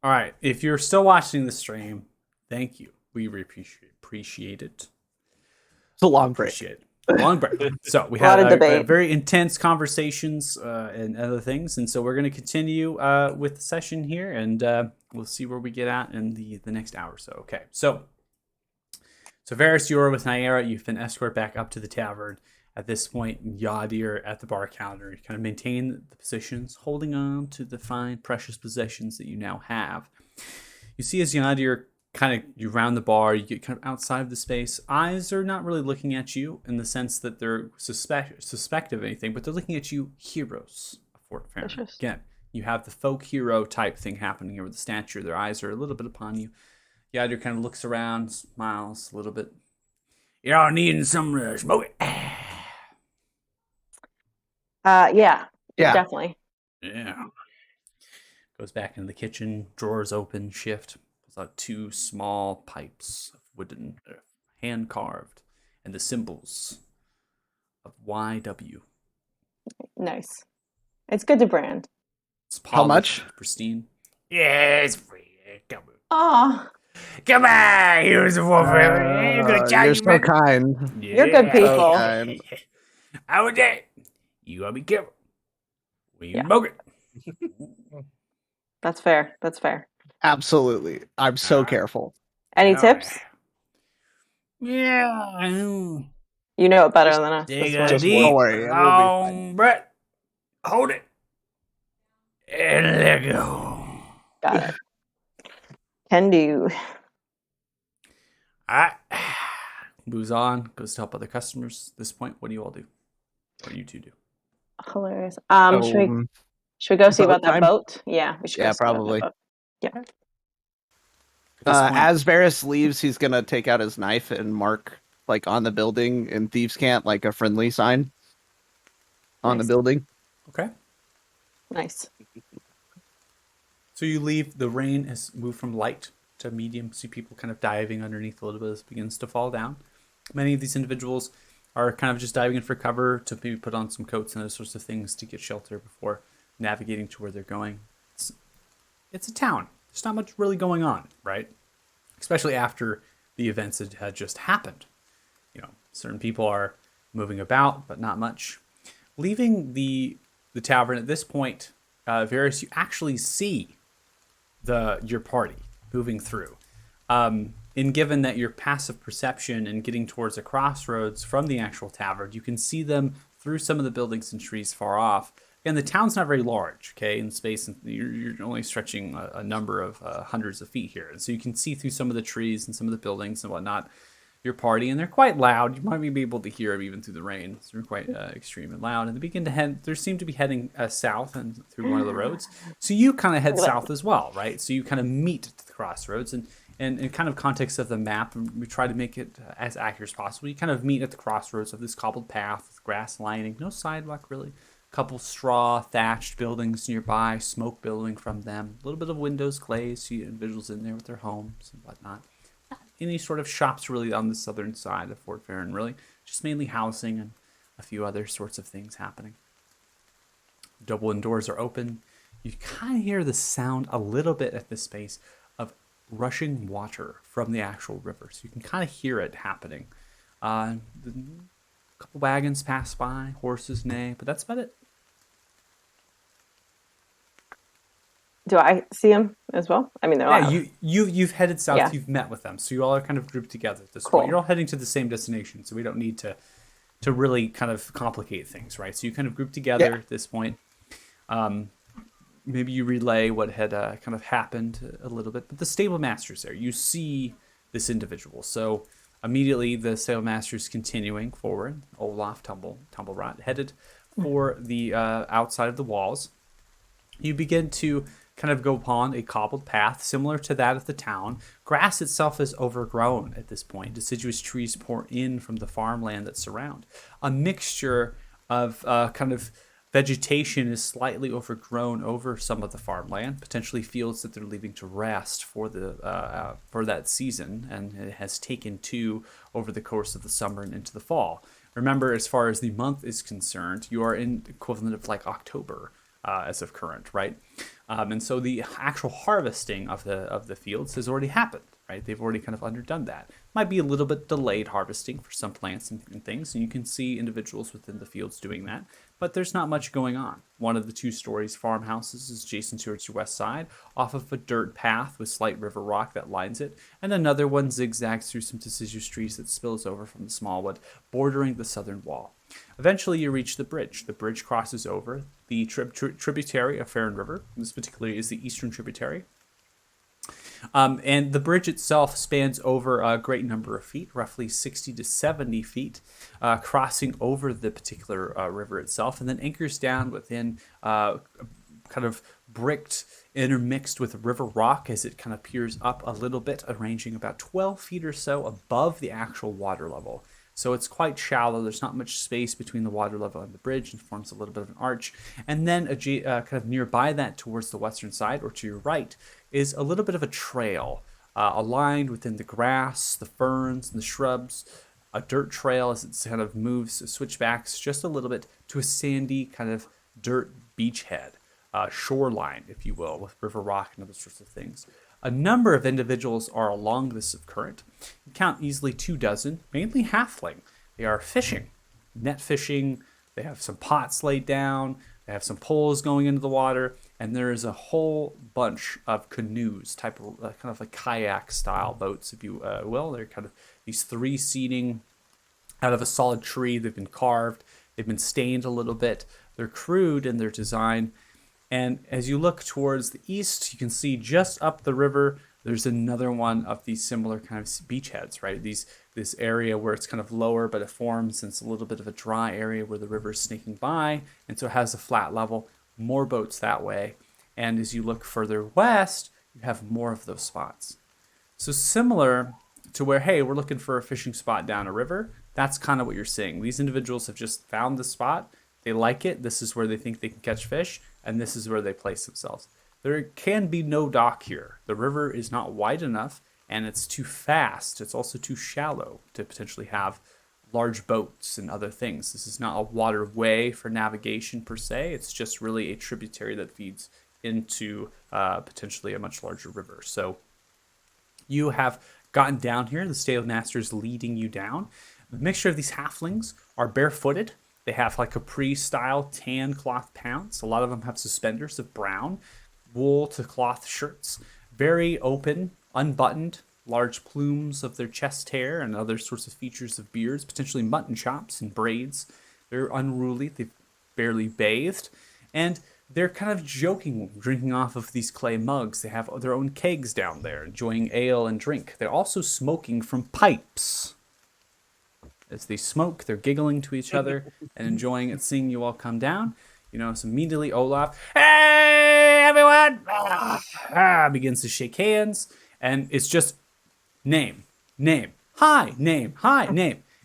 All right. If you're still watching the stream, thank you. We appreciate it. It's a long break. Appreciate it. Long break. So we A lot had of debate. very intense conversations and other things, and so we're going to continue with the session here, and we'll see where we get at in the next hour or so. Okay. So Varys, you're with Nyara. You've been escorted back up to the tavern. At this point, Yadir at the bar counter. You kind of maintain the positions, holding on to the fine, precious possessions that you now have. You see as Yadir you round the bar, you get kind of outside of the space. Eyes are not really looking at you in the sense that they're suspect of anything, but they're looking at you, heroes of Fort Farron. Again, you have the folk hero type thing happening here with the statue. Their eyes are a little bit upon you. Yadir kind of looks around, smiles a little bit. You're all needing some smoke. Yeah, Yeah. definitely. Yeah. Goes back into the kitchen, drawers open, shift. Pulls out 2 small pipes of wooden, hand carved, and the symbols of YW. Nice. It's good to brand. It's How polished, much? pristine. Yeah, it's free. Come on. Oh, Come on, here's a wolf. I'm gonna charge You're you, so man. kind. you're good So people. kind. I would say you gotta be careful when you Yeah. smoke it. That's fair. That's fair. Absolutely. I'm so careful. Any Yeah. tips? Yeah. You know it better than us. Take That's a why. Don't deep, worry, it will be long breath. Hold it. And let go. Got it. Can do. All right. Moves on, goes to help other customers. At this point, what do you all do? What do you two do? Hilarious. So, Should we go see boat about that time? boat? Yeah, we should Yeah, go see about probably. that boat. Yeah. At this point, As Varys leaves, he's gonna take out his knife and mark like on the building in Thieves' Cant like a friendly sign on the Nice. building. okay. Nice. So you leave. The rain has moved from light to medium. See people kind of diving underneath a little bit as it begins to fall down. Many of these individuals are kind of just diving in for cover to maybe put on some coats and those sorts of things to get shelter before navigating to where they're going. It's a town. There's not much really going on, right? Especially after the events that had just happened. You know, certain people are moving about, but not much. Leaving the tavern at this point, Varys, you actually see your party moving through. And given that your passive perception and getting towards a crossroads from the actual tavern, you can see them through some of the buildings and trees far off. Again, the town's not very large, okay, in space. And you're only stretching a number of hundreds of feet here. And so you can see through some of the trees and some of the buildings and whatnot your party. And they're quite loud. You might be able to hear them even through the rain. So they're quite extreme and loud. And they begin to head, they seem to be heading south and through one of the roads. So you kind of head south as well, right? So you kind of meet at the crossroads. And in kind of context of the map, and we try to make it as accurate as possible. You kind of meet at the crossroads of this cobbled path with grass lining, no sidewalk really. A couple straw thatched buildings nearby, smoke billowing from them. A little bit of windows glazed, see individuals in there with their homes and whatnot. Not any sort of shops really on the southern side of Fort Farron, really. Just mainly housing and a few other sorts of things happening. Double doors are open. You kind of hear the sound a little bit at this space of rushing water from the actual river. So you can kind of hear it happening. A couple wagons pass by, horses neigh, but that's about it. Do I see them as well? I mean, they're Yeah, loud. you've headed south. Yeah. You've met with them, so you all are kind of grouped together at this Cool. point. You're all heading to the same destination, so we don't need to really kind of complicate things, right? So you kind of group together at this point. Maybe you relay what had kind of happened a little bit, but the stable master's there. You see this individual, so immediately the stable master's continuing forward. Olaf Tumblerot headed for the outside of the walls. You begin to kind of go upon a cobbled path similar to that of the town. Grass itself is overgrown at this point. Deciduous trees pour in from the farmland that surround. A mixture of kind of vegetation is slightly overgrown over some of the farmland, potentially fields that they're leaving to rest for that season, and it has taken to over the course of the summer and into the fall. Remember, as far as the month is concerned, you are in equivalent of like October as of current, right? And so the actual harvesting of the fields has already happened, right? They've already kind of underdone that. Might be a little bit delayed harvesting for some plants and things, and you can see individuals within the fields doing that, but there's not much going on. One of the 2 stories farmhouses is adjacent towards your west side, off of a dirt path with slight river rock that lines it, and another one zigzags through some deciduous trees that spills over from the smallwood, bordering the southern wall. Eventually, you reach the bridge. The bridge crosses over the tributary of Farron River. This particularly is the eastern tributary. And the bridge itself spans over a great number of feet, roughly 60 to 70 feet, crossing over the particular river itself, and then anchors down within kind of bricked, intermixed with river rock as it kind of peers up a little bit, arranging about 12 feet or so above the actual water level. So it's quite shallow. There's not much space between the water level and the bridge, and forms a little bit of an arch. And then kind of nearby that, towards the western side, or to your right, is a little bit of a trail, aligned within the grass, the ferns, and the shrubs. A dirt trail as it kind of moves, switchbacks just a little bit to a sandy kind of dirt beachhead, shoreline, if you will, with river rock and other sorts of things. A number of individuals are along this current. You count easily 24, mainly halfling. They are fishing, net fishing. They have some pots laid down. They have some poles going into the water, and there is a whole bunch of canoes, type of kind of like kayak style boats, if you will. They're kind of these 3-seating out of a solid tree. They've been carved. They've been stained a little bit. They're crude in their design. And as you look towards the east, you can see just up the river, there's another one of these similar kind of beachheads, right? This area where it's kind of lower, but it forms, and it's a little bit of a dry area where the river is snaking by, and so it has a flat level. More boats that way. And as you look further west, you have more of those spots. So similar to where, hey, we're looking for a fishing spot down a river, that's kind of what you're seeing. These individuals have just found the spot. They like it. This is where they think they can catch fish, and this is where they place themselves. There can be no dock here. The river is not wide enough, and it's too fast. It's also too shallow to potentially have large boats and other things. This is not a waterway for navigation per se. It's just really a tributary that feeds into potentially a much larger river. So you have gotten down here. The stable master is leading you down. The mixture of these halflings are barefooted. They have like capri-style tan cloth pants. A lot of them have suspenders of brown, wool to cloth shirts. Very open, unbuttoned, large plumes of their chest hair and other sorts of features of beards, potentially mutton chops and braids. They're unruly. They've barely bathed. And they're kind of joking, drinking off of these clay mugs. They have their own kegs down there, enjoying ale and drink. They're also smoking from pipes. As they smoke, they're giggling to each other and enjoying it, seeing you all come down. You know, so immediately Olaf, hey, everyone, begins to shake hands. And it's just name, hi, name.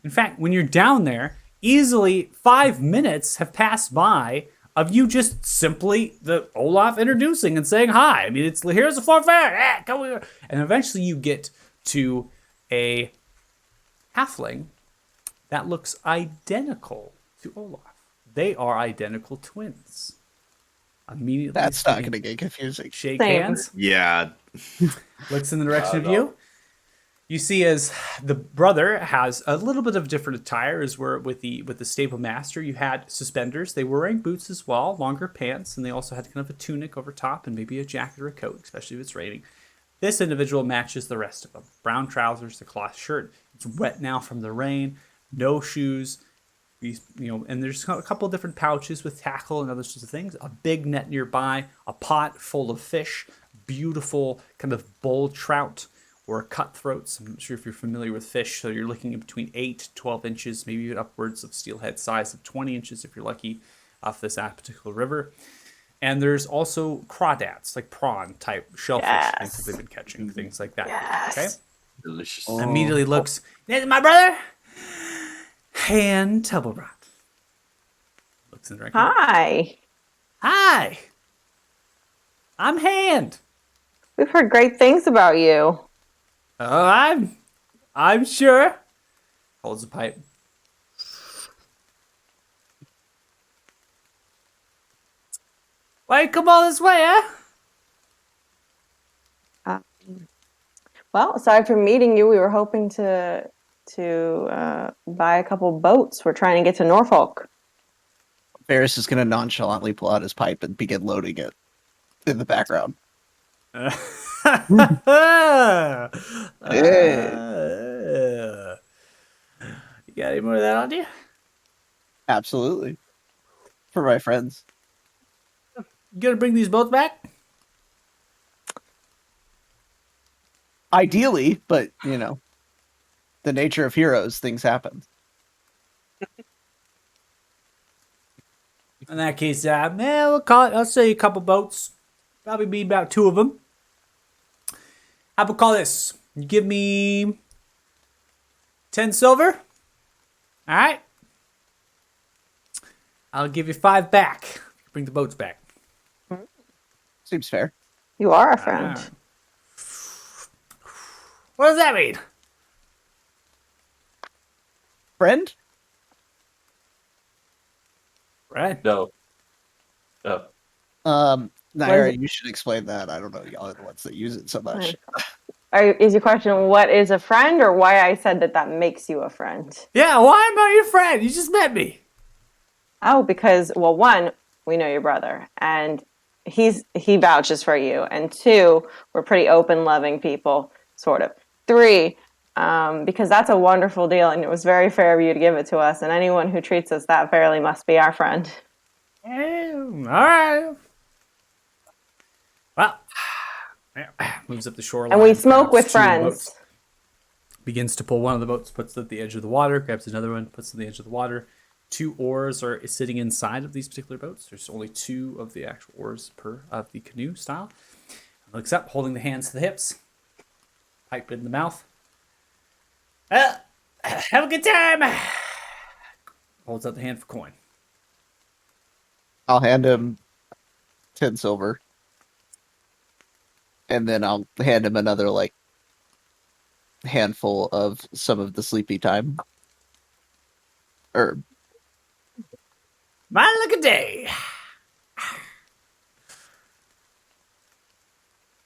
In fact, when you're down there, easily 5 minutes have passed by of you just simply the Olaf introducing and saying hi. I mean, it's here's a forfeit, come here. And eventually you get to a halfling that looks identical to Olaf. They are identical twins. Immediately, That's not going to get confusing. shake Same. hands. Yeah. Looks in the direction of no. you. You see, as the brother has a little bit of different attire, as where with the stable master, you had suspenders. They were wearing boots as well, longer pants, and they also had kind of a tunic over top and maybe a jacket or a coat, especially if it's raining. This individual matches the rest of them. Brown trousers, the cloth shirt. It's wet now from the rain. No shoes. And there's a couple of different pouches with tackle and other sorts of things. A big net nearby, a pot full of fish, beautiful kind of bull trout or cutthroats. I'm not sure if you're familiar with fish, so you're looking at between 8 to 12 inches, maybe even upwards of steelhead size of 20 inches if you're lucky off this particular river. And there's also crawdads, like prawn type shellfish things that they've been catching, things like that. Yes. Okay. Delicious. Immediately looks, "This is my brother, Hand Tubblerot." Looks in the direction. Hi. Hi. I'm Hand. We've heard great things about you. Oh, I'm sure. Holds a pipe. Why you come all this way, huh? Well, aside from meeting you, we were hoping to buy a couple boats. We're trying to get to Norfolk. Varys is going to nonchalantly pull out his pipe and begin loading it in the background. Hey. You got any more of that on you? Absolutely. For my friends. You gonna bring these boats back? Ideally, but, you know, the nature of heroes, things happen. In that case, we'll call it. I'll say a couple boats. Probably be about 2 of them. How about call this? You give me 10 silver. All right. I'll give you 5 back. Bring the boats back. Seems fair. You are a friend. What does that mean? Friend? Right. No. No. Naira, you should explain that. I don't know. Y'all are the ones that use it so much. Is your question what is a friend, or why I said that makes you a friend? Yeah, why am I your friend? You just met me. Oh, because, well, 1, we know your brother, and he vouches for you, and 2, we're pretty open, loving people, sort of. 3, because that's a wonderful deal, and it was very fair of you to give it to us, and anyone who treats us that fairly must be our friend. All right. Well, moves up the shoreline. And we smoke grabs with 2 of the friends. boats, begins to pull one of the boats, puts it at the edge of the water, grabs another one, puts it at the edge of the water. 2 oars are sitting inside of these particular boats. There's only 2 of the actual oars per of the canoe style. Looks up, holding the hands to the hips, pipe in the mouth. Have a good time. Holds out the hand for coin. I'll hand him 10 silver. And then I'll hand him another, like, handful of some of the sleepy time. Or My lucky day.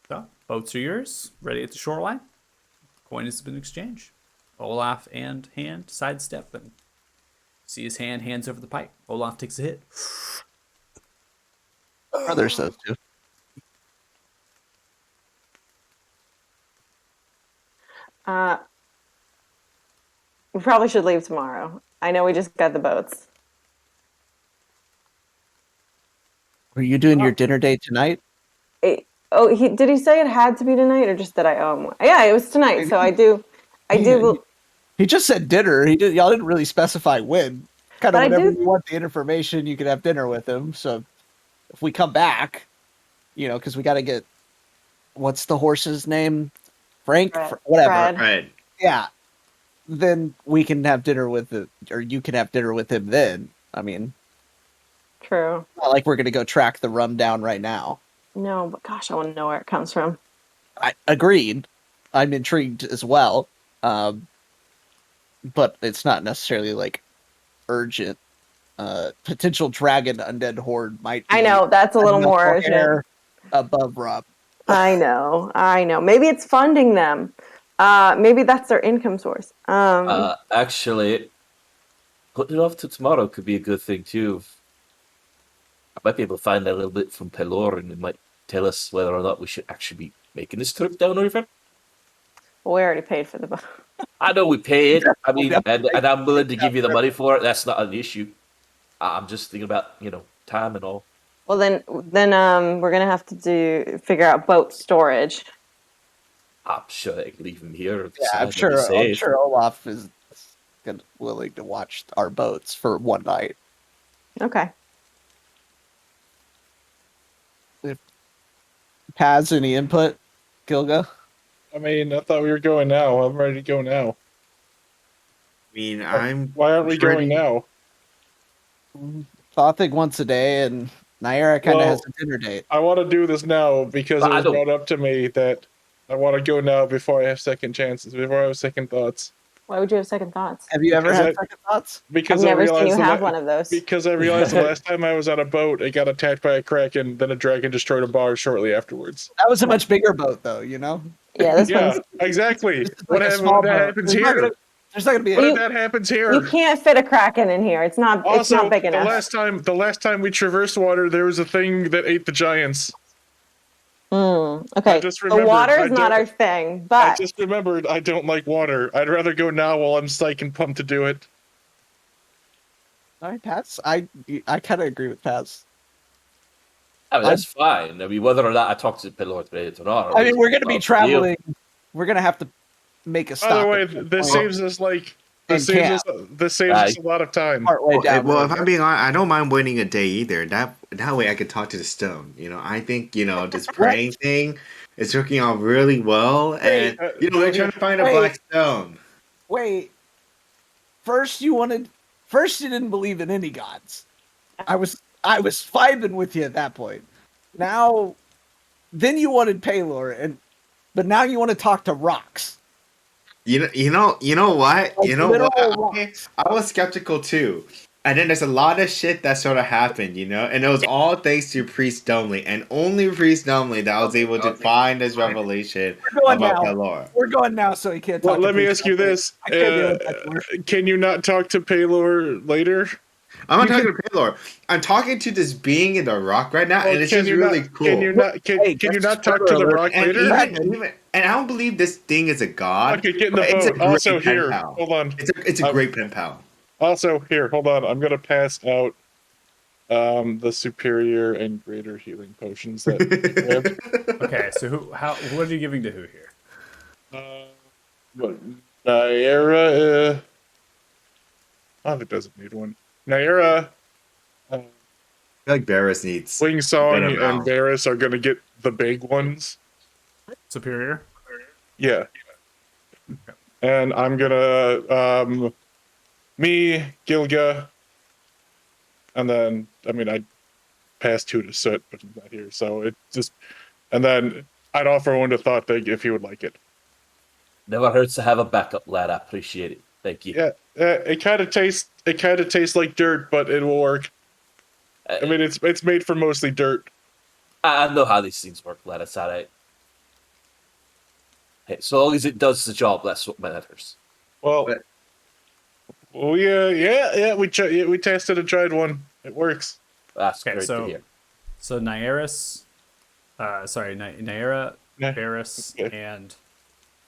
So, boats are yours, ready at the shoreline. Coin has been exchanged. Olaf and hand sidestep and see his hand hands over the pipe. Olaf takes a hit. brother says too. We probably should leave tomorrow. I know we just got the boats. Were you doing your dinner date tonight? Did he say it had to be tonight, or just that I owe him one? Yeah, it was tonight. So I do. He just said dinner. Y'all didn't really specify when. Kind of But I whenever do- you want the information, you can have dinner with him. So if we come back, you know, because we got to get what's the horse's name, Frank, whatever. Fred. Right. Yeah, then we can have dinner with or you can have dinner with him. Then I mean, True. not like we're gonna go track the rum down right now. No, but gosh, I want to know where it comes from. I agreed. I'm intrigued as well, but it's not necessarily like urgent. Potential dragon undead horde might be I know that's a little more urgent. air above rum. I know. Maybe it's funding them. Maybe that's their income source. Actually, putting it off to tomorrow could be a good thing too. I might be able to find out a little bit from Pelor, and it might tell us whether or not we should actually be making this trip down river. Well, we already paid for the boat. I know we pay it. I mean, and I'm willing to give you the money for it. That's not an issue. I'm just thinking about time and all. Well, then we're gonna have to figure out boat storage. I'm sure they can leave him here. Yeah, I'm sure Olaf is willing to watch our boats for one night. Okay. Paz, any input, Gilga? I mean, I thought we were going now. I'm ready to go now. I mean, Why aren't we going ready. now? Thought once a day, and Naira kind of Well, has a dinner date. I want to do this now because But it I was don't- brought up to me that I want to go now before I have second chances, before I have second thoughts. Why would you have second thoughts? Have you ever Because had I- second thoughts? Because I've I never seen realized you the have la- one of those. Because I realized the last time I was on a boat, it got attacked by a kraken, then a dragon destroyed a bar shortly afterwards. That was a much bigger boat, though. You know. Yeah, this Yeah, one's. exactly. This is What, like a happened, small that boat. happens There's not here? gonna, there's not gonna be What a, if You, that happens you here? can't fit a kraken in here. It's not. It's Also, not big the enough. last time we traversed water, there was a thing that ate the giants. I Okay, just the remembered. water is not our thing, I but just remembered I don't like water. I'd rather go now while I'm psyched and pumped to do it. all right, Pats. I kind of agree with Pats. I mean, I that's fine. I mean, whether or not I talk to Pelor or not, I mean, we're gonna it's be up to you. traveling. We're gonna have to make a By the stop way, at some this point saves us and camp Right. a lot of time. partway down. Well, road if I'm here. being honest, I don't mind waiting a day either. That way I could talk to the stone. I think this What? praying thing is working out really well, and Wait, we're trying to find a wait, black stone. wait. First you didn't believe in any gods. I was vibing with you at that point. Now, then you wanted Paylor, but now you want to talk to rocks, You know what? like You know what? literal rocks. I was skeptical too. And then there's a lot of shit that sort of happened, and it was all thanks to Priest Dumbly, and only Priest Dumbly that was able to find this revelation We're going about now. Pelor. We're going now, so he can't Well, talk. to let me Priest ask you Dumbledore. this: I can't deal with that anymore. can you not talk to Paylor later? I'm not You talking to Pelor. I'm talking to this being in the rock right now, Well, and it's just really cool. Can you not? Hey, Can you that's not talk spoiler to the alert. rock And later? and I don't believe this thing is a god. Okay, get in the but it's a boat. great Also, pen here, pal. hold on. It's a great pen pal. Also, here, hold on. I'm gonna pass out the superior and greater healing potions that we grabbed. Okay, so what are you giving to who here? What? Naira. I think doesn't need one. Naira, I feel like Varys needs Wing a Song, better and mouth. Varys are gonna get the big ones. Superior? Yeah. And I'm gonna me, Gilga, and then I passed 2 to Soot, but he's not here, so it just and then I'd offer one to Thoughtbig if he would like it. Never hurts to have a backup, lad. I appreciate it. Thank you. Yeah, it kind of tastes like dirt, but it will work. I mean, it's made from mostly dirt. I know how these things work, lad. It's alright. Hey, so long as it does the job, that's what matters. Well, But- we tested and tried one. It works. That's Okay, great to hear. so Naeris, Naira, Nah, Varys, okay. and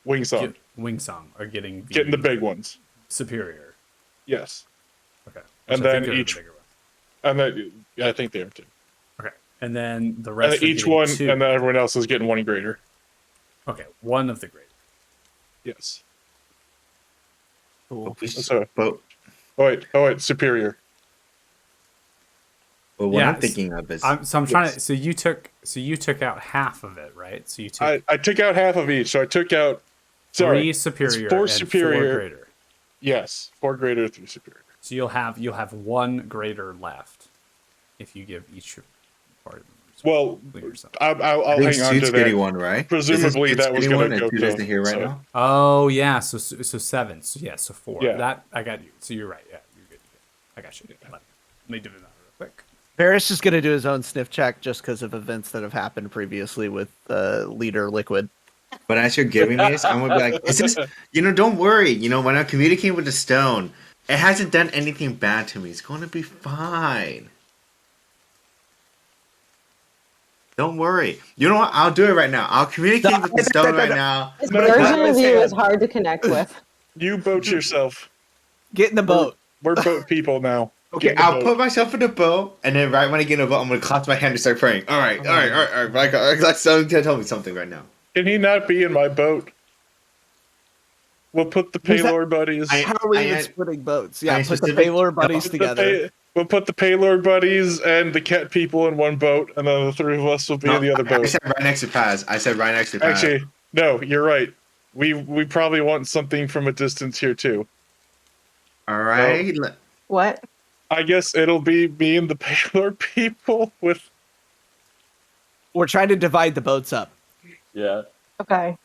Wing Song, Wingsong are getting getting the big ones. superior. Yes, Okay, And Which I then think are the each- bigger ones. and then I think they are too. Okay, and then the And rest. then are each getting one, two. and then everyone else is getting one greater. Okay, one of the great. Yes. Cool. So, But oh wait, superior. what I'm Yes. thinking of is I'm trying Yes. to. So you took out half of it, right? So you took I took out half of each, so I took out. Sorry, 3 superior it's 4 and superior. 4 greater. Yes, 4 greater, 3 superior. So you'll have 1 greater left if you give each part of them. Well, yourself. I'll I think hang on to Suit's getting that. one, right? Presumably Is this that was getting going one to and go Suit isn't to. here right so- now. Oh yeah, so 7. So yeah, so 4. Yeah. That I got you. So you're right. Yeah, you're good. I got you. Let me do that real quick. Varys is going to do his own sniff check just because of events that have happened previously with Leader Liquid. But as you're giving me this, I'm gonna be like, is this? Don't worry. When I'm communicating with the stone, it hasn't done anything bad to me. It's going to be fine. Don't worry. You know what? I'll do it right now. I'll communicate with the stone right now. This No, version no, of you no. is hard to connect with. You boat yourself. Get in the boat. We're boat people now. Okay, Get in the I'll boat. put myself in the boat, and then right when I get in the boat, I'm gonna clasp my hand and start praying. All right. Like someone's gonna tell me something right now. Can he not be in my boat? We'll put the Who's that? Paylor buddies. How are we I- even splitting boats? Yeah, I put the specific- Paylor buddies Put together. We'll put the Paylor buddies and the cat people in one boat, and then the 3 of us will be in the other I boat. said right next to Paz. Actually, no, you're right. We probably want something from a distance here too. All right. What? I guess it'll be me and the Paylor people with. We're trying to divide the boats up. Yeah. Okay.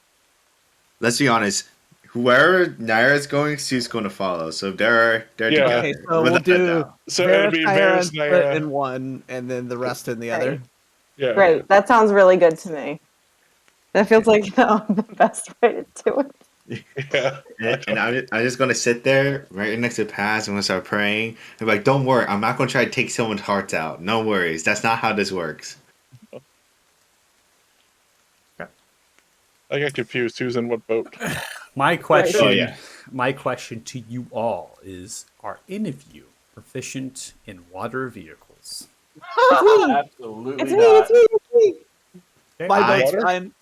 Let's be honest. Whoever Naira's going, Sue's going to follow. So they're Yeah. together. Okay, so we'll Without a do doubt. So it'll Varys, be Naira, Varys, and Split Naira. in one, and then the rest in the other. Yeah. Great. That sounds really good to me. That feels like the best way to do it. Yeah. And I'm just gonna sit there right next to Paz. I'm gonna start praying. I'm like, don't worry, I'm not gonna try to take someone's hearts out. No worries, that's not how this works. I got confused. Who's in what boat? My question, Oh, yeah. my question to you all is: are any of you proficient in water vehicles? Absolutely It's me, not. it's me. Okay. My I- boat's Water? fine.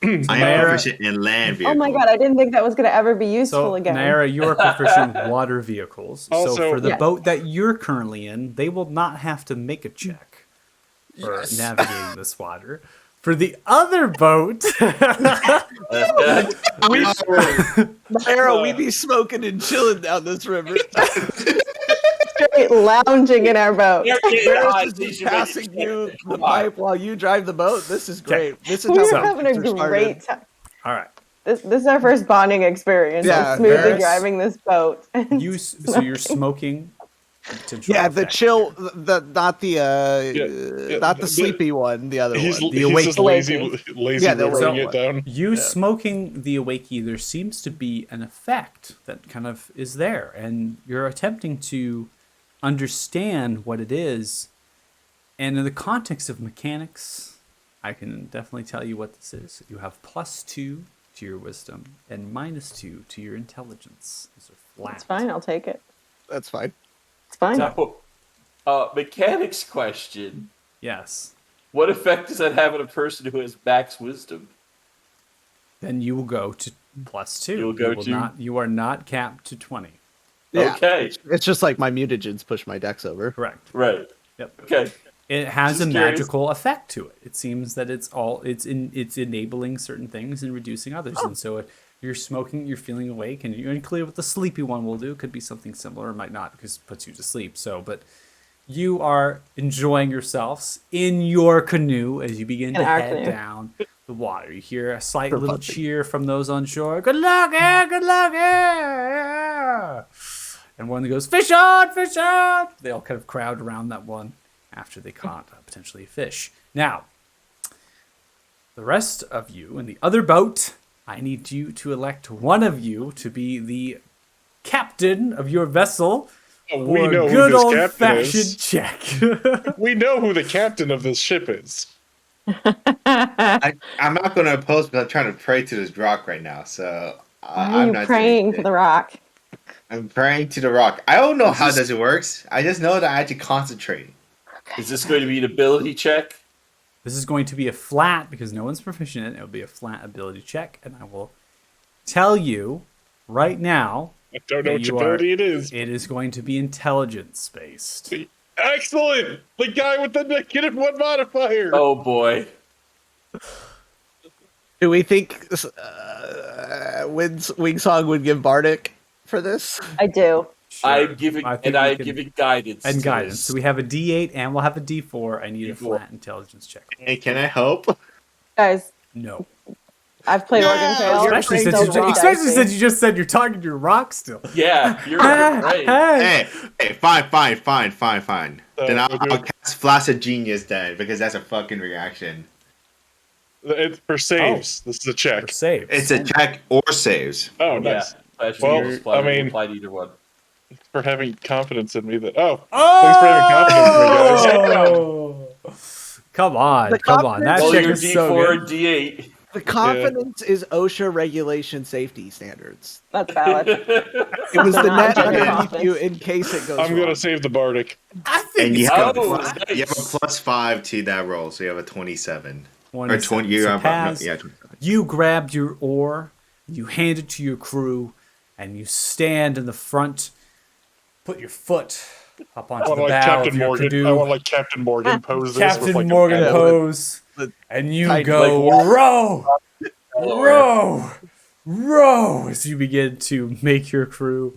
I am Naira- proficient in land Oh vehicles. my god, I didn't think that was going to ever be useful So, again. Naira, you are proficient in water vehicles. So, Also- for the Yes. boat that you're currently in, they will not have to make a check for navigating this water. For the other boat, Naira, we be smoking and chilling down this river. Straight lounging in our boat. Naira's just be passing you the pipe while you drive the boat. This is great. This is We how were So- having a boats are started. great time. all right. This is our first bonding experience. Yeah, of smoothly Varys, driving this boat. and So you're smoking. potential Yeah, the effect. chill, the not the yeah, not the the- sleepy one, the other He's one. The he's just lazy Yeah, the rivering awake it down. You smoking the awakey, there seems to be an effect that kind of is there, and you're attempting to understand what it is. And in the context of mechanics, I can definitely tell you what this is. You have +2 to your wisdom and -2 to your intelligence. These are flat. It's fine, I'll take it. That's fine. It's fine. So, mechanics question. Yes. What effect does that have on a person who has max wisdom? Then you will go to +2. You'll go to- You are not capped to 20. Yeah. Okay. It's just like my mutagens push my dex over. Correct. Right. Yep. Okay. It has Just a curious. magical effect to it. It seems that it's enabling certain things and reducing others. And so if you're smoking, you're feeling awake, and you're unclear what the sleepy one will do. Could be something similar, it might not, because it puts you to sleep. So, but you are enjoying yourselves in your canoe as you begin to our head canoe. down the water. You hear a slight little cheer from those on shore. Good luck, yeah, good luck, yeah. And one that goes, fish on, fish on. They all kind of crowd around that one after they caught potentially a fish. Now, the rest of you in the other boat, I need you to elect one of you to be the captain of your vessel. Oh, For we a know who good this old captain fashioned is. check. We know who the captain of this ship is. I'm not gonna oppose, but I'm trying to pray to this rock right now. So Why are I'm you not praying doing to it. the rock? I'm praying to the rock. I don't know how this works. I just know that I have to concentrate. Is this going to be an ability check? This is going to be a flat, because no one's proficient in it. It'll be a flat ability check, and I will tell you right now. I don't know that which you are- ability it is. It is going to be intelligence based. Excellent! The guy with the -1 modifier! Oh boy. Do we think Wingsong would give Bardic for this? I do. I'm giving I think and we I'm can- giving guidance. And to guidance. this. So we have a D8 and we'll have a D4. I need a D4. flat intelligence check. Hey, can I help? Guys, No. I've played Oregon Trail. Especially It's since, so you, rock especially dicey. since you just said you're talking to your rock still. Yeah, you're right. Hey. Hey, fine. So Then we'll do I'll cast Flash of Genius then, because that's a fucking reaction. It's for saves. This is a check. For saves. It's a check or saves. Oh, Yeah. nice. Flash Well, Genius apply, I mean- apply to either one. For having confidence in me that. Oh! Thanks for having confidence in me, guys. Oh! Come on. The Come on. That Roll check your is D4 so good. and D8. The confidence is OSHA regulation safety standards. That's valid. It was the Not net general underneath confidence. you in case it goes I'm wrong. gonna save the Bardic. I think And you it's have, Oh, a, nice. you have a +5 to that roll, so you have a 27. 27. Or 20. You So have Paz, yeah, 27. you grabbed your oar, you hand it to your crew, and you stand in the front, put your foot up I onto want the like bow Captain of your Morgan. canoe. I want like Captain Morgan pose this Captain with like Morgan a pose, the and you tight- go like- row, row, as you begin to make your crew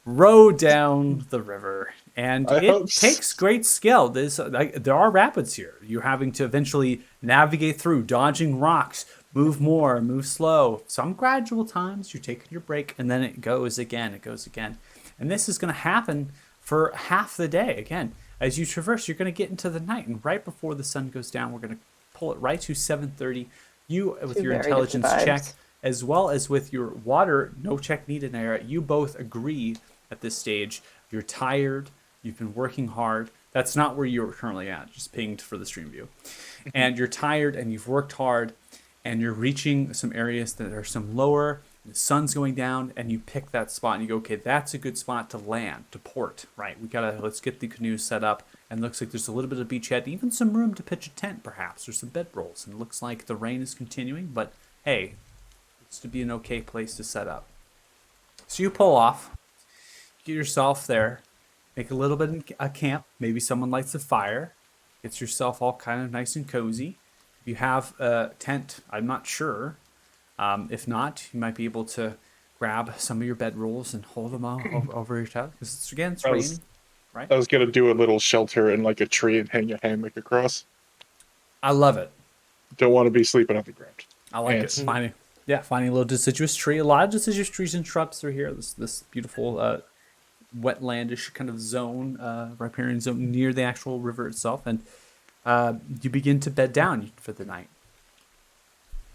row down the river. And I it hope takes great skill. There are rapids here. You're having to eventually navigate through, dodging rocks, move more, move slow. Some gradual times, you're taking your break, and then it goes again. And this is going to happen for half the day. Again, as you traverse, you're going to get into the night, and right before the sun goes down, we're going to pull it right to 730. You, with Two your very different intelligence check, vibes. as well as with your water, no check needed, Naira, you both agree at this stage. You're tired. You've been working hard. That's not where you're currently at, just pinged for the stream view. And you're tired and you've worked hard and you're reaching some areas that are some lower. The sun's going down and you pick that spot and you go, okay, that's a good spot to land, to port, right? Let's get the canoes set up. And it looks like there's a little bit of beachhead, even some room to pitch a tent, perhaps, or some bedrolls. And it looks like the rain is continuing, but hey, it's to be an okay place to set up. So you pull off, get yourself there, make a little bit of a camp. Maybe someone lights a fire, gets yourself all kind of nice and cozy. If you have a tent, I'm not sure. If not, you might be able to grab some of your bedrolls and hold them over your head. Because again, it's raining, right? I was gonna do a little shelter in like a tree and hang a hammock across. I love it. Don't want to be sleeping on the ground. I like Ants. it. Finding a little deciduous tree. A lot of deciduous trees and shrubs are here. This beautiful wetlandish kind of zone, riparian zone near the actual river itself, and you begin to bed down for the night.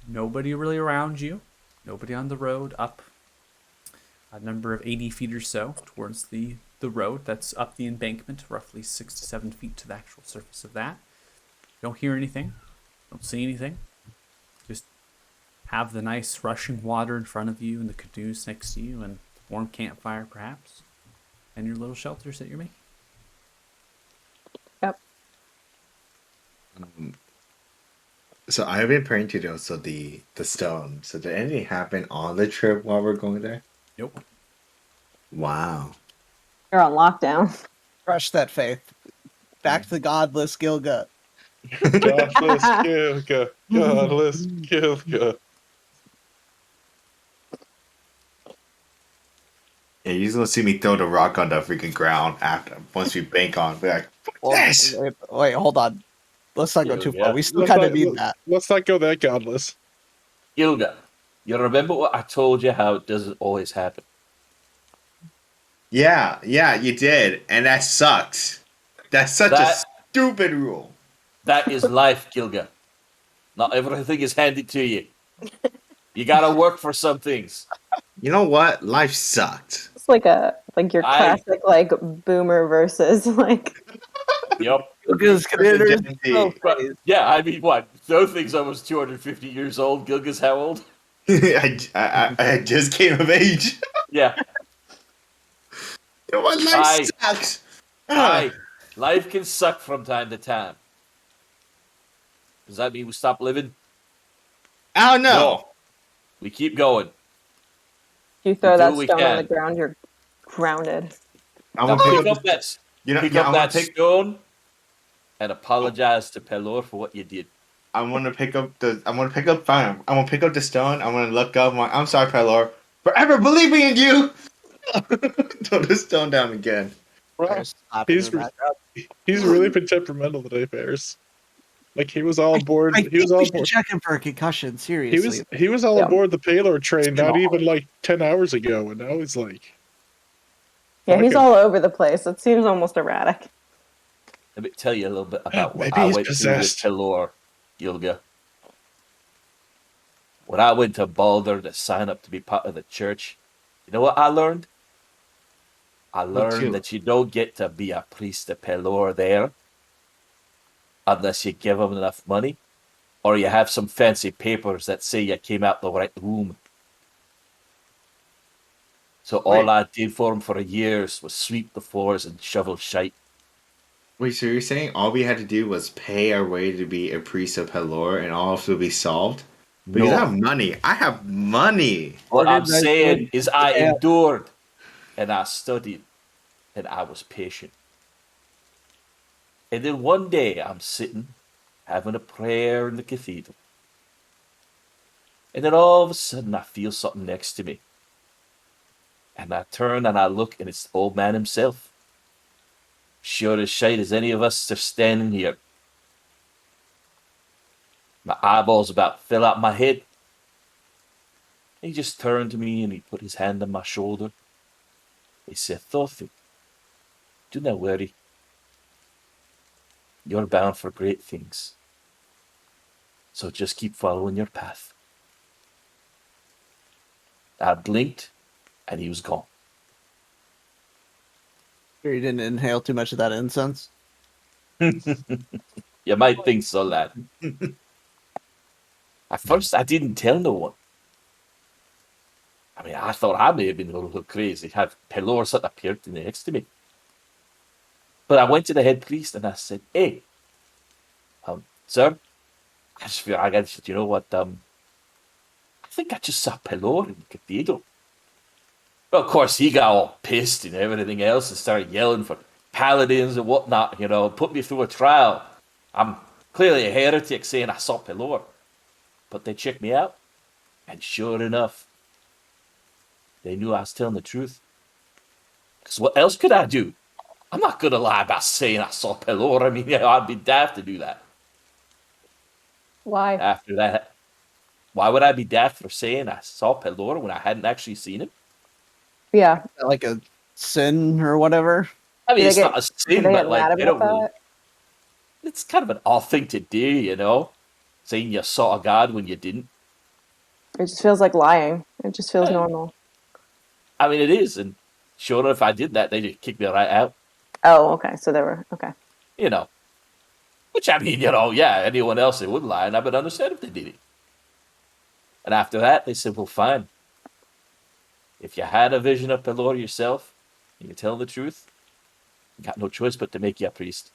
Nobody really around you. Nobody on the road. Up a number of 80 feet or so towards the road that's up the embankment, roughly 6 to 7 feet to the actual surface of that. Don't hear anything. Don't see anything. Just have the nice rushing water in front of you and the canoes next to you and warm campfire perhaps and your little shelters that you're making. Yep. So I've been praying to those, so the stone. So did anything happen on the trip while we're going there? Nope. Wow. You're on lockdown. Crush that faith. Back to godless Gilga. Godless Gilga. Godless Gilga. Yeah, you're just gonna see me throw the rock on the freaking ground after once we bank on. Be like, yes. Wait, hold on. Let's not go too Yeah. far. We still kind of need that. Let's not go that godless. Gilga, you remember what I told you? How it doesn't always happen. Yeah, you did, and that sucks. That's such a stupid rule. That is life, Gilga. Not everything is handed to you. You gotta work for some things. You know what? Life sucked. It's like your classic like boomer versus like Yep. Gilga's commander. But, yeah, I mean, what? Those things almost 250 years old. Gilga's how old? I just came of age. Yeah. You know what? Life sucks. Life can suck from time to time. Does that mean we stop living? I don't know. No. We keep going. you throw that we stone on can. the ground, you're grounded. I'm Now gonna pick up that, pick up that stone and apologize to Pelor for what you did. I'm gonna pick up the stone. I'm gonna look up. I'm sorry, Pelor, forever believing in you. Throw the stone down again. He's really been temperamental today, Bears. Like he was all aboard. He was all aboard. Check him for a concussion. Seriously, He was all aboard the Pelor train not even like 10 hours ago, and now he's like. Yeah, he's all over the place. It seems almost erratic. Let me tell you a little bit about what Maybe I he's went possessed. through with Pelor, Gilga. When I went to Baldur to sign up to be part of the church, you know what I learned? I learned that you don't get to be a priest of Pelor there unless you give him enough money or you have some fancy papers that say you came out the right womb. So all I did for him for years was sweep the floors and shovel shite. Wait, so you're saying all we had to do was pay our way to be a priest of Pelor and all of it would be solved? Because I have money. I have money. What I'm saying is I endured and I studied and I was patient. And then one day I'm sitting having a prayer in the cathedral. And then all of a sudden I feel something next to me. And I turn and I look and it's the old man himself. Sure as shite as any of us are standing here. My eyeballs about fell out my head. He just turned to me and he put his hand on my shoulder. He said, Thorfinn, do not worry. You're bound for great things. So just keep following your path. I blinked, and he was gone. Sure you didn't inhale too much of that incense? You might think so, lad. At first, I didn't tell no one. I mean, I thought I may have been a little crazy, have Pelor sort of appeared next to me. But I went to the head priest and I said, "Hey, sir, I guess you know what? I think I just saw Pelor in the cathedral." Well, of course, he got all pissed and everything else and started yelling for paladins and whatnot, put me through a trial. I'm clearly a heretic saying I saw Pelor. But they checked me out, and sure enough, they knew I was telling the truth. Because what else could I do? I'm not going to lie about saying I saw Pelor. I mean, I'd be daft to do that. Why? After that, why would I be daft for saying I saw Pelor when I hadn't actually seen him? Yeah. Like a sin or whatever? I mean, Did they it's get not a did sin, they but get like, mad they about don't really. that? It's kind of an odd thing to do. Saying you saw a god when you didn't. It just feels like lying. It just feels Eh, normal. I mean, it is. And sure enough, if I did that, they'd kick me right out. Oh, okay. So they were okay. You know. Which, I mean, yeah, anyone else, they would lie, and I would understand if they did it. And after that, they said, well, fine. If you had a vision of Pelor yourself, and you tell the truth, you got no choice but to make you a priest.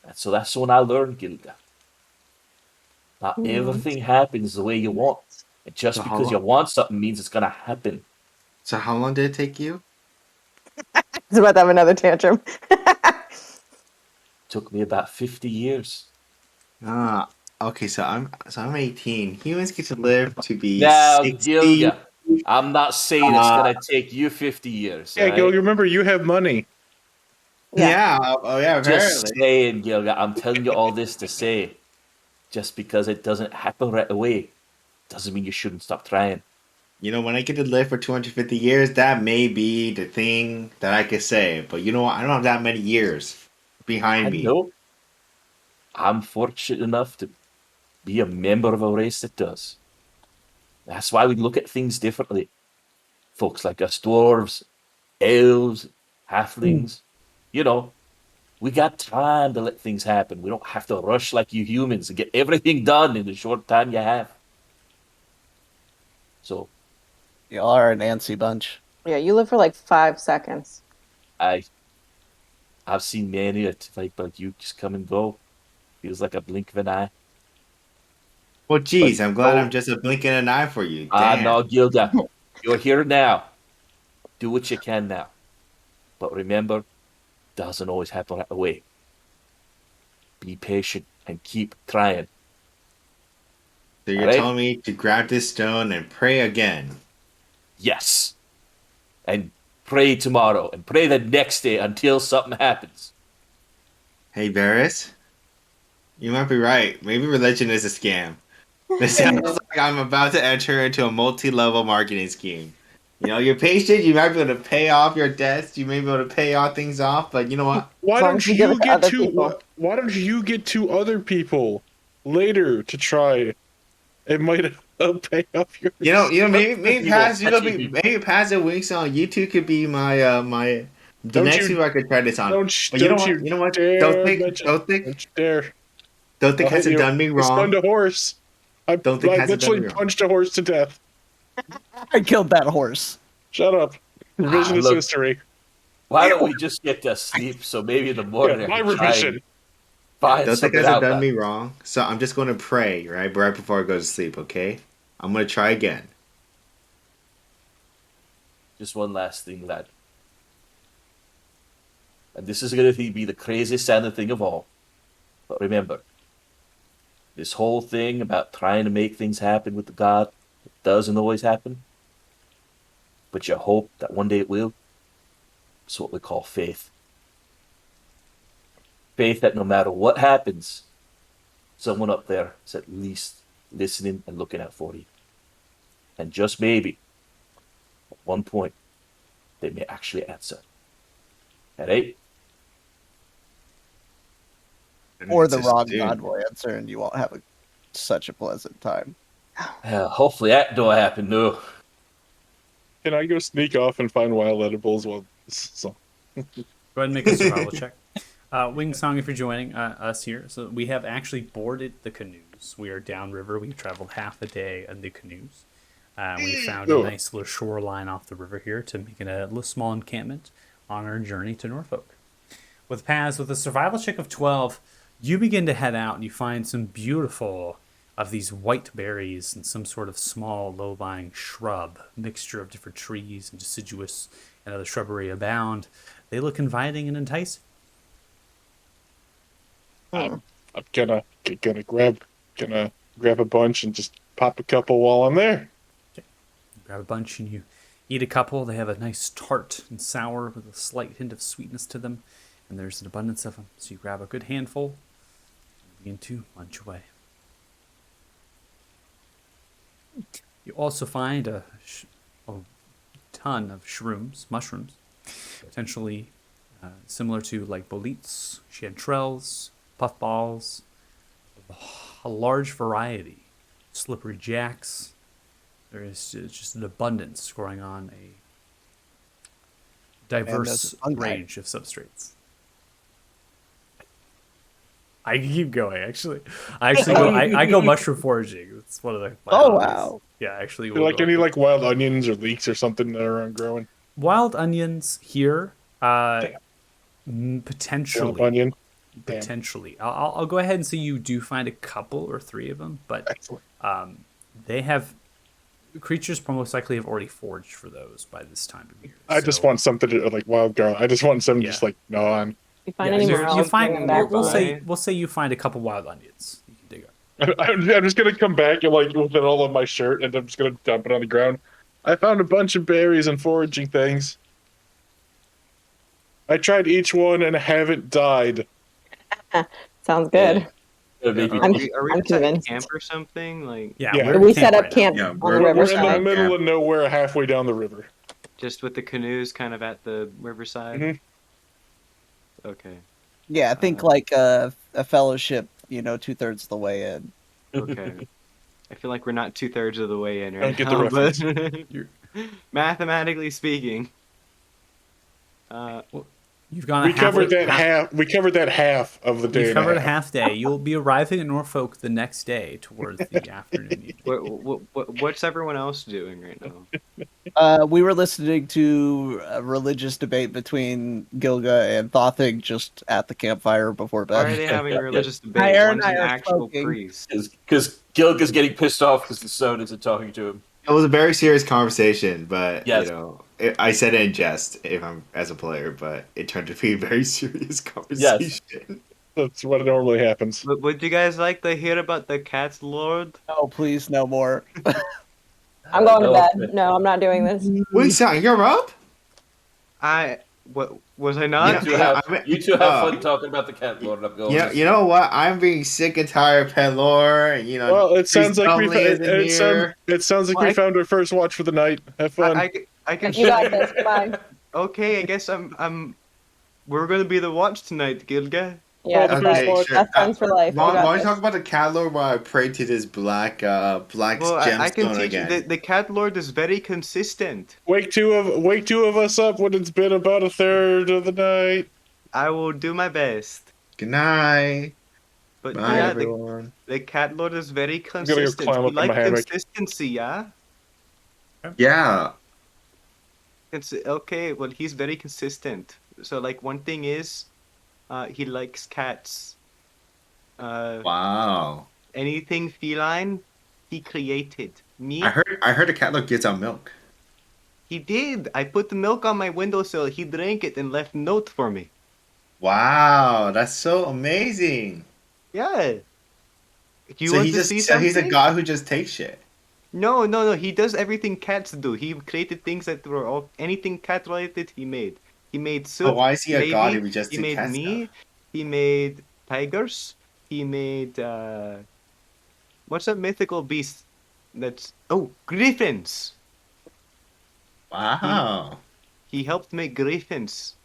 And so that's when I learned, Gilda. Not Mm. everything happens the way you want. And So just how because you long? want something means it's going to happen. So how long did it take you? He's about to have another tantrum. Took me about 50 years. Ah, okay. So I'm 18. Humans get to live to be Now, 60. Gilga, I'm not saying it's Uh, going to take you 50 years, all Yeah, Gil, right? you remember you have money. Yeah. yeah. Oh yeah. Just Apparently. saying, Gilga, I'm telling you all this to say, just because it doesn't happen right away, doesn't mean you shouldn't stop trying. When I get to live for 250 years, that may be the thing that I could say. But you know what? I don't have that many years I behind me. know I'm fortunate enough to be a member of a race that does. That's why we look at things differently. Folks like us dwarves, elves, halflings, you know, we got time to let things happen. We don't have to rush like you humans and get everything done in the short time you have. So Y'all are a Nancy bunch. Yeah, you live for like 5 seconds. I I've seen many like you just come and go. Feels like a blink of an eye. Well, But geez, I'm glad I'm just a blink in an eye for you. no, Damn. Gilda, you're here now. Do what you can now. But remember, doesn't always happen right away. Be patient and keep trying. So All you're right? telling me to grab this stone and pray again. Yes. And pray tomorrow and pray the next day until something happens. Hey, Varys, you might be right. Maybe religion is a scam. This sounds like I'm about to enter into a multi-level marketing scheme. You're patient, you might be able to pay off your debts, you may be able to pay all things off, but you know what? As Why long as don't you give it you to get other two? people. Why don't you get two other people later to try? It might pay off yours. Maybe People past you could touching be people. maybe past the weeks on YouTube could be my the Don't next you? people I could try this on. But you know Don't what? you You know what? dare mention? Don't you dare! Don't think I'll hit hasn't you. done me I stunned wrong. a horse. I Don't think I hasn't done literally me wrong. punched a horse to death. I killed that horse. Shut up. Revisionist Look, history. why don't we just get to sleep so maybe in the Yeah, morning I my can try and revision. find Don't think something hasn't out, done man. me wrong. So I'm just gonna pray, right before I go to sleep, okay? I'm gonna try again. Just one last thing, lad. And this is going to be the craziest sounding thing of all. But remember, this whole thing about trying to make things happen with the God, it doesn't always happen. But you hope that one day it will. It's what we call faith. Faith that no matter what happens, someone up there is at least listening and looking out for you. And just maybe, at one point, they may actually answer. All right? Or the It's a wrong dude. god will answer, and you won't have such a pleasant time. Hopefully that don't happen, no. Can I go sneak off and find wild edibles while so Go ahead and make a survival check. Wing Song, if you're joining us here, so we have actually boarded the canoes. We are downriver. We've traveled half a day in the canoes. We found a nice little shoreline off the river here to make a little small encampment on our journey to Norfolk. With Paz, with a survival check of 12, you begin to head out and you find some beautiful of these white berries and some sort of small low-lying shrub, mixture of different trees and deciduous and other shrubbery abound. They look inviting and enticing. I'm gonna grab a bunch and just pop a couple while I'm there. Grab a bunch and you eat a couple. They have a nice tart and sour with a slight hint of sweetness to them, and there's an abundance of them. So you grab a good handful and begin to munch away. You also find a ton of mushrooms, potentially similar to like boletes, chanterelles, puffballs, a large variety, slippery jacks. There is just an abundance going on a diverse range of substrates. I can keep going. Actually, I go mushroom foraging. It's one of my hobbies. Wow! Yeah, actually, Like any like wild onions or leeks or something that are growing. wild onions here. Potentially. Wild onion. Potentially. I'll go ahead and say you do find a couple or three of them, but Excellent. they have creatures most likely have already foraged for those by this time of year. I just want something to like wild garlic. I just want something Yeah. just like no on. You find Yeah, any you, more you else, bring them find back we'll to say me. we'll say you find a couple wild onions you can dig up. I'm just gonna come back and like with it all on my shirt and I'm just gonna dump it on the ground. I found a bunch of berries and foraging things. I tried each one and haven't died. Sounds good. It'll make me I'm think. Are we I'm setting convinced. camp or something? Like Yeah, Yeah. we're We at set up right now. camp Yeah, on the we're We're in the riverside. middle of nowhere, halfway down the river. just with the canoes kind of at the riverside? Mhm. Okay. Yeah, I think like a fellowship, 2/3 of the way in. Okay. I feel like we're not 2/3 of the way in right Don't get the now, reference. but mathematically speaking, You've gone We covered that half. We covered that half of the day. You've covered a and a half. half day. You'll be arriving at Norfolk the next day towards the afternoon. what's everyone else doing right now? We were listening to a religious debate between Gilga and Thothig just at the campfire before Why are bed. they having a religious debate? Nair and One's an I are actual smoking. priest. Because Gilga's getting pissed off because the Stone isn't talking to him. It was a very serious conversation, but Yes. I said it in jest if I'm as a player, but it turned to be a very serious conversation. That's what normally happens. But would you guys like to hear about the cat's lord? Oh, please, no more. I'm going to No, bed. No, I'm not doing this. Wait, son, you're up? What was I You not? two Yeah, have fun talking about the cat lord. I'm going. Yeah, you know what? I'm being sick and tired of Pet Lore. Well, it sounds like we Dumbly isn't here. it sounds like Well, we I- found our first watch for the night. Have fun. I can. You got this. Come on. Okay, I guess I'm. We're gonna be the watch tonight, Gilga. Yeah, the it's first fine. watch. sure. Best friends for life. Why You got don't you this. talk about the cat lore while I pray to this black Well, I can gemstone teach again? you. The cat lord is very consistent. Wake two of us up when it's been about a third of the night. I will do my best. Good night. But Bye, yeah, everyone. the cat lord is very gonna go consistent. climb You up in my like hammock. consistency, yeah? Yeah. Okay, well, he's very consistent. So, like, one thing is, he likes cats. Wow. Anything feline, he created. Me, I heard a cat lore gives out milk. he did. I put the milk on my windowsill. He drank it and left a note for me. Wow, that's so amazing. Yeah. Do you So want he's to see so he's a something? god who just takes shit. No. He does everything cats do. He created things that were all anything cat related. He made. He made So Soot, why is he a god Baby. if he just He did made cat me. stuff? He made tigers. He made what's that mythical beast? That's griffins. Wow. He helped make griffins.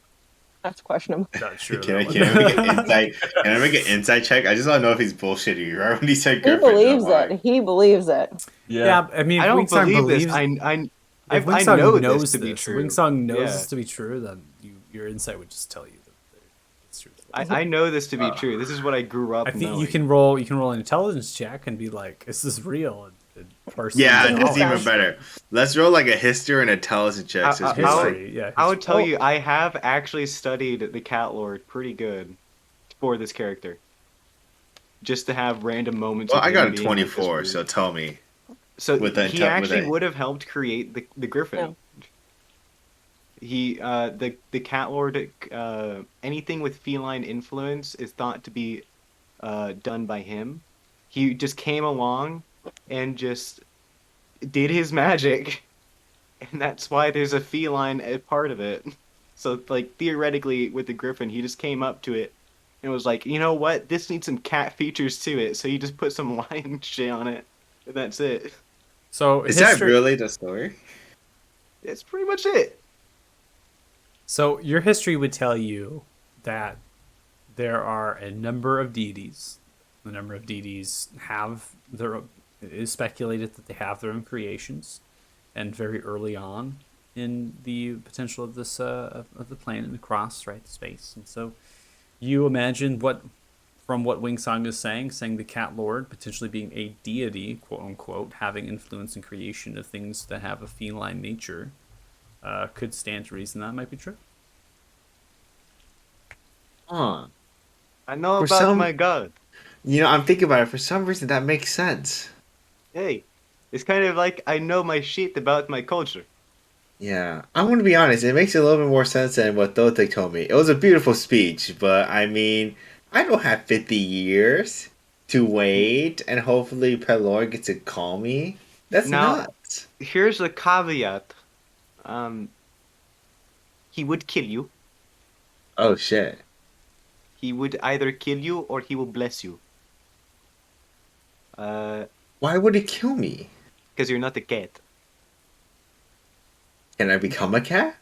That's questionable. Not sure. Can I, That can I make an one. insight? Can I make an insight check? I just want to know if he's bullshitting you. Right when he said He Griffin, believes I'm like, it. He believes it. Yeah, I mean, I if don't Wingsong believe this. believes, I if I Wingsong know this knows to be this, if true. Wingsong knows Yeah. this to be true, then your insight would just tell you that it's true. I know this to be true. This is what I grew up I think knowing. you can roll an intelligence check and be like, "Is this real?" And parse yeah, things that's out. even better. Let's roll like a history and intelligence check. So it's I- more I'll- like, History, yeah. I would tell Oh. you, I have actually studied the Cat Lord pretty good for this character. Just to have random moments. well, of I him got a being like this 24. weird- So tell me, So with the he intel- with actually that- would have helped create the Griffin. No. He the Cat Lord anything with feline influence is thought to be done by him. He just came along and just did his magic, and that's why there's a feline part of it. So like theoretically with the Griffin, he just came up to it and was like, you know what, this needs some cat features to it. So he just put some lion shit on it, and that's it. So is that history. really the story? That's pretty much it. So your history would tell you that there are a number of deities. The number of deities have their. It is speculated that they have their own creations, and very early on in the potential of this of the planet and the cross, right, the space. And so, you imagine from what Wingsong is saying the Cat Lord potentially being a deity, quote unquote, having influence in creation of things that have a feline nature. Could stand to reason that might be true. Huh. I know For about some- my god. You know, I'm thinking about it. For some reason, that makes sense. Hey, it's kind of like I know my shit about my culture. Yeah, I'm going to be honest. It makes a little bit more sense than what Dotek told me. It was a beautiful speech, but I mean, I don't have 50 years to wait, and hopefully Pelor gets to call me. That's Now- nuts. Here's a caveat. He would kill you. Oh shit. He would either kill you or he will bless you. Why would he kill me? Because you're not a cat. Can I become a cat?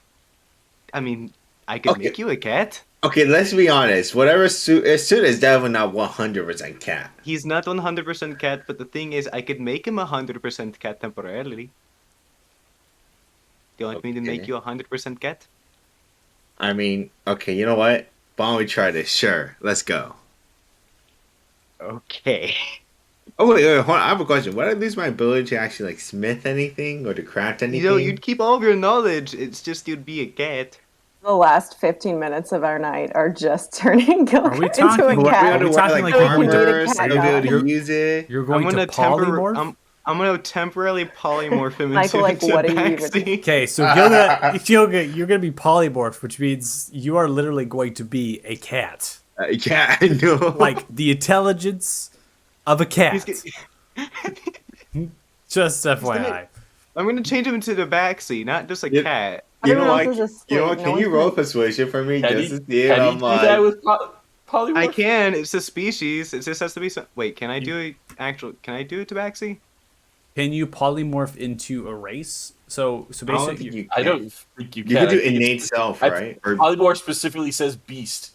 I mean, I could Okay. make you a cat. Okay, let's be honest. Whatever suit is definitely not 100% cat. He's not 100% cat, but the thing is, I could make him 100% cat temporarily. Do you want me to make Okay. you 100% cat? I mean, okay, you know what? Why don't we try this? Sure, let's go. Okay. Oh wait, hold on. I have a question. Would I lose my ability to actually like smith anything or to craft anything? You know, you'd keep all of your knowledge. It's just you'd be a cat. The last 15 minutes of our night are just turning Gilbert we into talking- a are we cat. talking wear, like So we can meet a armor, cat so I'll be able guy. to use it. You're I'm going gonna to polymorph. I'm gonna temporarily polymorph him Michael, like, into what are you even- Tabaxi. Okay, so Gilga, you're going to be polymorphed, which means you are literally going to be a cat. Yeah, I know. Like the intelligence of a cat. He's Just gonna- FYI. I'm gonna change him into the backseat, not just a Yeah. cat. You know Everyone what? else is You know what? asleep. Can No you one's roll gonna- persuasion for me Can just he, to see it? can he I'm do like, that with polymorph? I can. It's a species. It just has to be some. Wait, can I do a actual? Can I do a tabaxi? Can you polymorph into a race? So I don't basically, think you I can. don't think you can. You could do I think innate it's- self, I- right? Or Polymorph specifically says beast.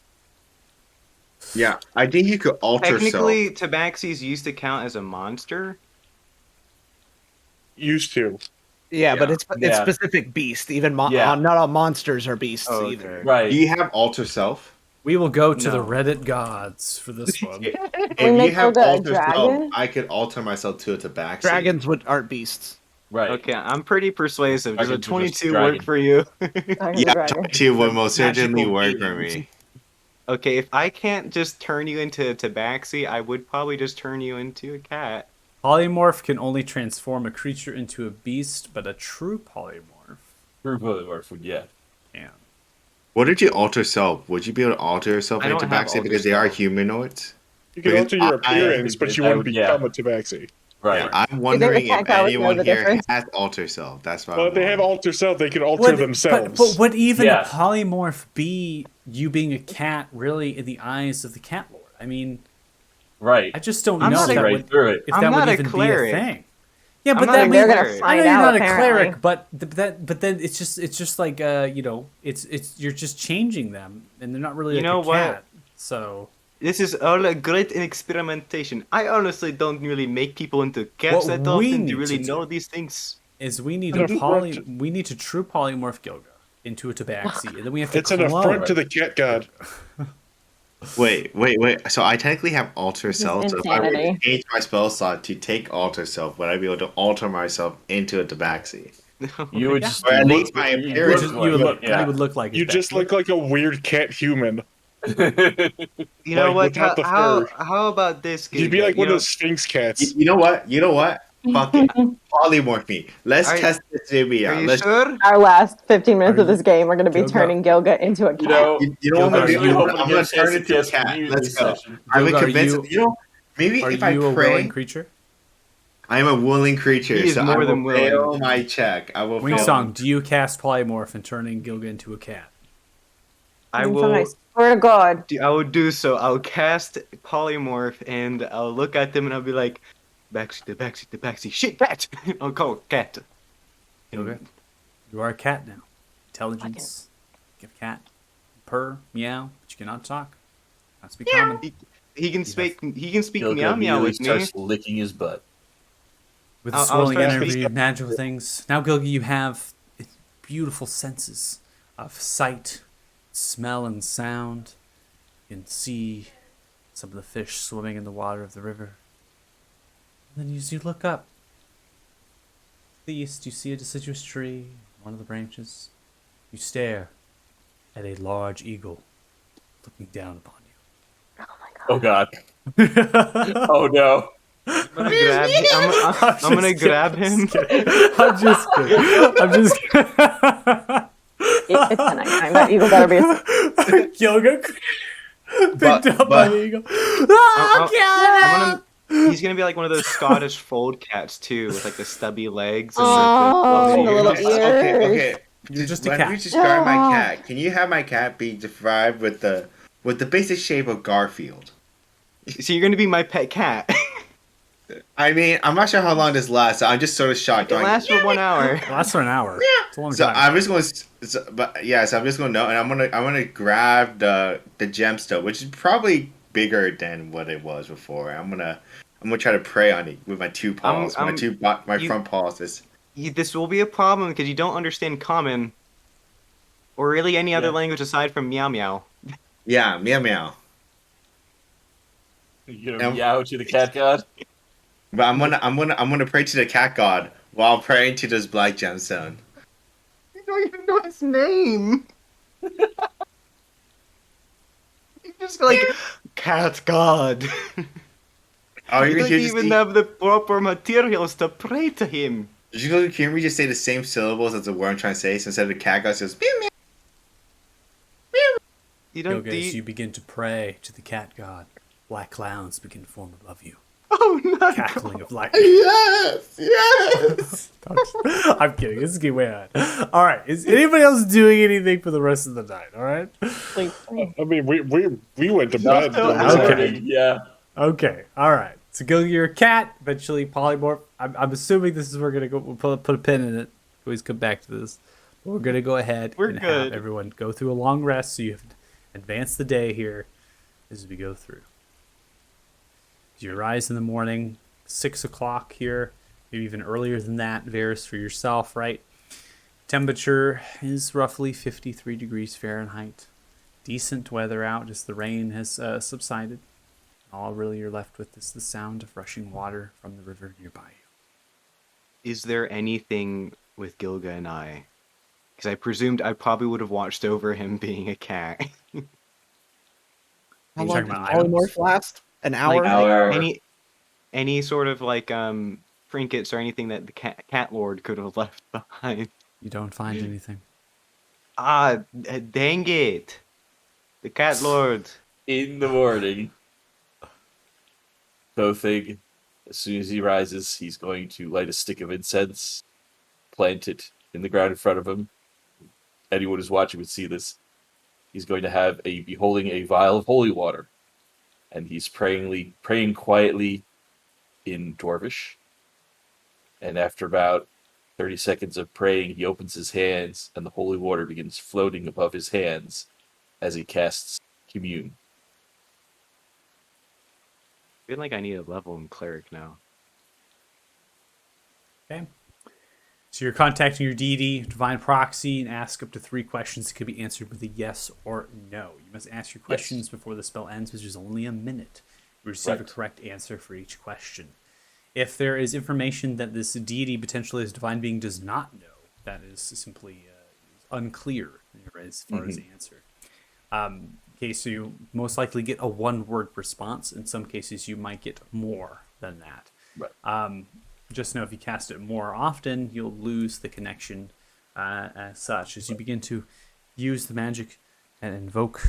yeah, I think you could alter self. Technically, tabaxis used to count as a monster. Used to. Yeah, but Yeah. it's Yeah. specific beast. Even Yeah. not all monsters are beasts Oh, either. okay. Right. Do you have alter self? we will go to the No. Reddit gods for this one. If we you make have Olga a alter self, dragon? I could alter myself to a tabaxi. Dragons aren't beasts. Right. Okay, I'm pretty persuasive. Does a Dragons are just 22 dragon. work for you? Dragon's Yeah, a dragon. 22 would most certainly Magical work for beings. me. Okay, if I can't just turn you into a tabaxi, I would probably just turn you into a cat. Polymorph can only transform a creature into a beast, but a true polymorph True polymorph would, yeah. can. What did you alter self? Would you be able to alter yourself I into don't have tabaxi alter because they are self. humanoids? You can Because alter your I- appearance, but you wouldn't yeah. become a tabaxi. Right. Yeah, I'm wondering cat if guy would know anyone the here difference. has alter self. That's why. Well, if they have alter self, they can alter themselves. But would even Yeah. a polymorph be you being a cat really in the eyes of the cat lord? I mean, Right. I just don't I'm know not if a- that right would, through it. if I'm that not would a even be a cleric. thing. Yeah, I'm but not that a They're gonna cleric. I know find you're out. not a Apparently, cleric, but then it's just like it's you're just changing them, and they're not really You like a know what? cat. So This is all a great experimentation. I honestly don't really make people into cats what that we often to need to really know do these things. is we need An to affront. true polymorph Gilga into a tabaxi, and then we have to It's an clone affront to the cat god. Wait. So I technically have alter this is self. So if I were to insanity. change my spell slot to take alter self, would I be able to alter myself into a tabaxi? You would Yeah. just Or at look. least my You You would appearance look just like you would look like a You cat. just look like a weird cat human, You know like what? without the fur. How about this, You'd be Giga? like one of those Sphinx cats. You know what? You know what? Fuck it. Polymorph me. Let's Are test this baby are out. you Let's. sure? Our last 15 minutes Are of this you- game are going to be Gilga- turning Gilga into a You cat. know, You know what I'm Gilga, gonna I'm are do? really you hoping to I'm get gonna a chance turn to into a cast cat. Mute Let's this go. session. I'm Gilga, are convinced. you You know, maybe are if I you a willing pray, creature? I am a willing creature, He is so I more will than willing. fail my check. I will fail. Wingsong, do you cast polymorph and turning Gilga into a cat? I I will. swear to God. I will do so. I'll cast polymorph and I'll look at them and I'll be like, the backseat, shit, cat. I'll call it cat. Gilga, you are a cat now. Intelligence, give cat, purr, meow, but you cannot talk. Not speak common. He can speak. He can speak Gilga meow meow immediately with me. starts licking his butt. With the I'll swirling start energy speaking. of magical things. Now, Gilga, you have beautiful senses of sight, smell, and sound. You can see some of the fish swimming in the water of the river. And then as you look up, to the east, you see a deciduous tree, one of the branches. You stare at a large eagle looking down upon Oh God. you. Oh no. I'm gonna grab him. I'm gonna grab him. I'm just kidding. I'm just kidding. It's the nighttime. That eagle better be asleep. Gilga picked up by the eagle. I'm Oh, gonna. He's gonna be like one of those Scottish fold cats too, with like the stubby legs and Oh, the the little ears. ears. Okay. You're just a When cat. you describe my cat, can you have my cat be described with the basic shape of Garfield? So you're gonna be my pet cat. I mean, I'm not sure how long this lasts. So I'm just sort of shocked. It Going, lasts for 1 hour. It lasts for an hour. It's a long so time. I'm just going to, so I'm just going to know, and I'm gonna grab the gemstone, which is probably bigger than what it was before. I'm gonna try to prey on it with my two paws, my front paws. This will be a problem because you don't understand common, or really any other language aside from meow meow. Yeah, meow meow. You gonna meow to the cat god? But I'm gonna pray to the cat god while praying to this black gemstone. You don't even know his name. You just go like cat god. Oh, You you're don't here even just have the proper materials to pray to him. Did you go to hear me just say the same syllables as the word I'm trying to say? So instead of the cat god says meow meow. You don't. Gilga, Do as you begin to pray to the cat god, black clouds begin to form above you. Oh no! Cackling of lightning. Yes. I'm kidding. This is getting way on. All right. Is anybody else doing anything for the rest of the night? All right. I mean, we went to bed. Okay. Yeah. Okay. All right. So Gilga, you're a cat. Eventually polymorph. I'm assuming this is where we're gonna go. We'll put a pin in it. Always come back to this. But we're gonna go ahead We're and good. have everyone go through a long rest, so you have advance the day here as we go through. You rise in the morning, 6 o'clock here, maybe even earlier than that, varies for yourself, right? Temperature is roughly 53 degrees Fahrenheit. Decent weather out as the rain has subsided. All really you're left with is the sound of rushing water from the river nearby you. Is there anything with Gilga and I? Because I presumed I probably would have watched over him being a cat. How you long talking did about items? polymorph last? An hour? Like, any sort of like trinkets or anything that the cat lord could have left behind. You don't find anything. Dang it! The cat lord. In the morning, Bothig, as soon as he rises, he's going to light a stick of incense, plant it in the ground in front of him. Anyone who's watching would see this. He's going to be holding a vial of holy water, and he's praying quietly in Dwarvish. And after about 30 seconds of praying, he opens his hands, and the holy water begins floating above his hands as he casts Commune. I feel like I need a level in cleric now. Okay. So you're contacting your deity, divine proxy, and ask up to 3 questions that could be answered with a yes or no. You must ask your questions before the spell ends, which is only a minute. You receive a Right. correct answer for each question. If there is information that this deity, potentially as divine being, does not know, that is simply unclear as far as the answer. Okay, so you most likely get a 1-word response. In some cases, you might get more than that. Right. Just know if you cast it more often, you'll lose the connection as such. As you begin to use the magic and invoke,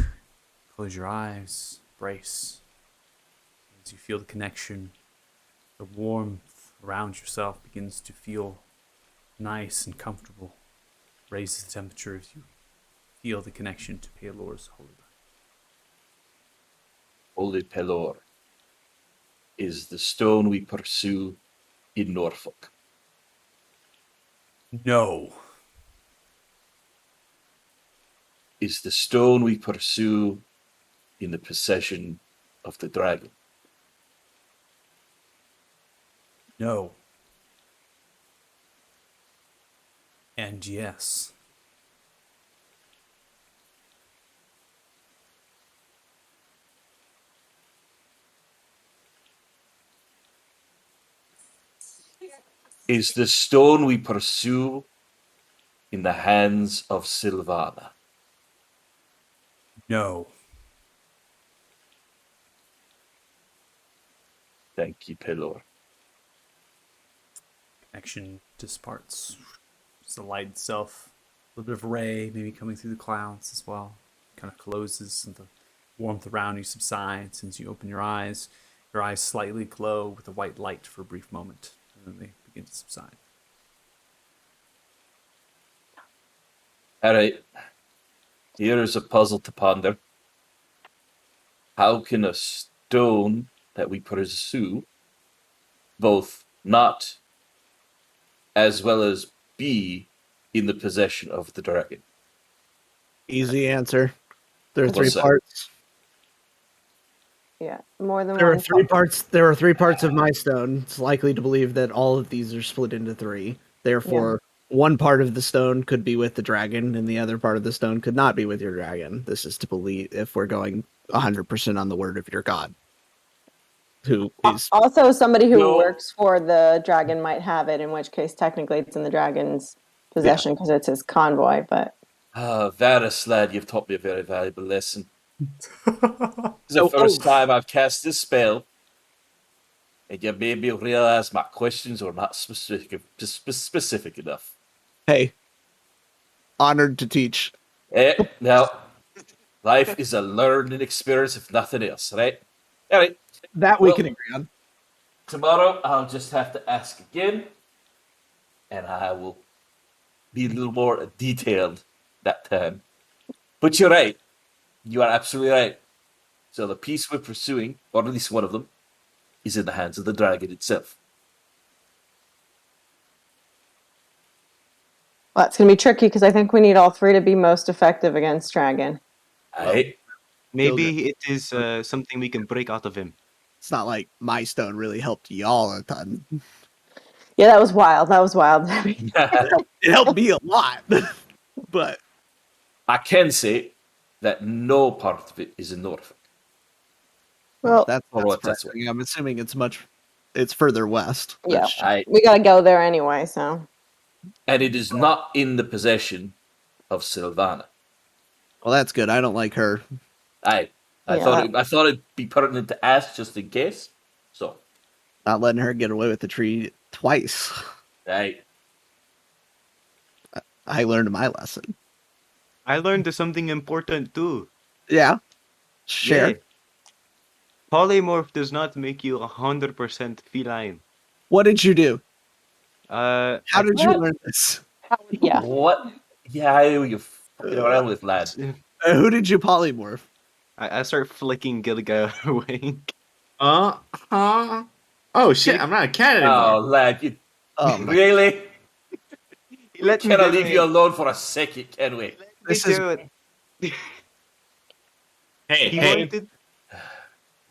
close your eyes, brace. As you feel the connection, the warmth around yourself begins to feel nice and comfortable. Raises the temperature as you feel the connection to Pelor's holy light. Holy Pelor is the stone we pursue in Norfolk. No. Is the stone we pursue in the possession of the dragon. No. And yes. Is the stone we pursue in the hands of Sylvana? No. Thank you, Pelor. Connection disparts. Just the light itself. A little bit of ray maybe coming through the clouds as well. Kind of closes and the warmth around you subsides as you open your eyes. Your eyes slightly glow with a white light for a brief moment, and then they begin to subside. All right. Here is a puzzle to ponder. How can a stone that we pursue both not as well as be in the possession of the dragon? Easy answer. There are What's 3 that? parts. Yeah, more than There are one. 3 parts. There are 3 parts of my stone. It's likely to believe that all of these are split into 3. Therefore, one part of the stone could be with the dragon, and the other part of the stone could not be with your dragon. This is to believe if we're going 100% on the word of your god, who is Also, somebody who No. works for the dragon might have it, in which case technically it's in the dragon's possession because it's his convoy. But Varus, lad, you've taught me a very valuable lesson. This is the Oh, first time I've cast this spell, and you made me realize my questions were not specific enough. hey, honored to teach. Now, life is a learning experience, if nothing else, right? All right. That we Well- can agree on. Tomorrow, I'll just have to ask again, and I will be a little more detailed that time. But you're right. You are absolutely right. So the piece we're pursuing, or at least one of them, is in the hands of the dragon itself. well, that's going to be tricky because I think we need all 3 to be most effective against dragon. All right. Maybe it is something we can break out of him. It's not like my stone really helped y'all a ton. Yeah, that was wild. That was wild. It helped me a lot, but I can say that no part of it is in Norfolk. Well, that's Oh, not that's surprising. I'm assuming it's further west. Yeah. which- we got to go there anyway. So And it is not in the possession of Sylvana. well, that's good. I don't like her. I Yeah. thought it'd be pertinent to ask just in case. So, Not letting her get away with the tree twice. right. I learned my lesson. I learned something important too. Yeah. Share. Yeah. Polymorph does not make you 100% feline. What did you do? Uh, How did you What? learn this? yeah, What? Yeah, you fucking around with, lad. Who did you polymorph? I start flicking Gilga away. Huh? Oh shit! I'm not a cat Oh, anymore. lad, you Oh my! Really? Let me Can I do leave it. you alone for a second, can we? Let me This is do it. Hey, He hey, wanted.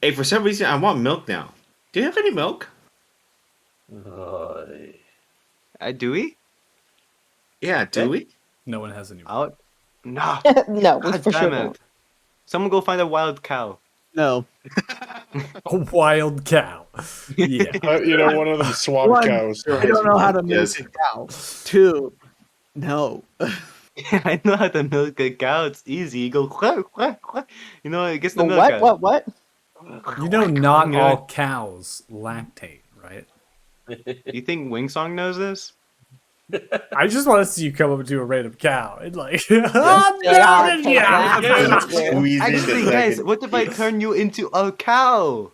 hey! For some reason, I want milk now. Do you have any milk? Do we? Yeah, do we? No one has any. Out? No. No, we God for sure damn don't. it. Someone go find a wild cow. no. A wild cow. Yeah. One of them swamp One, cows. I don't know how to milk Yes. a cow. Two, no. I know how to milk a cow. It's easy. You go, quack, quack, quack. It gets the The milk out. what? You know, not You know- all cows lactate, right? You think Wingsong knows this? I just want to see you come up to a random cow and like, Yeah, I'm take that. yeah. Squeeze in Actually, the guys, second. what if I turn you into a cow?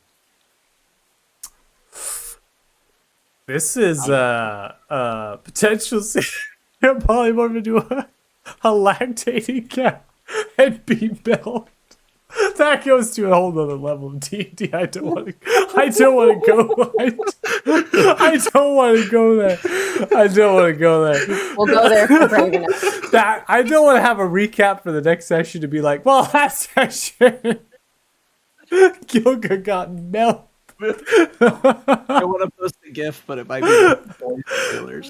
This is potential polymorph into a lactating cow and be milked. That goes to a whole nother level of D&D. I don't want to go. I don't want to go there. We'll go there for brave enough. That I don't want to have a recap for the next session to be like, well, last session, Gilga got milked. I want to post a GIF, but it might be spoilers.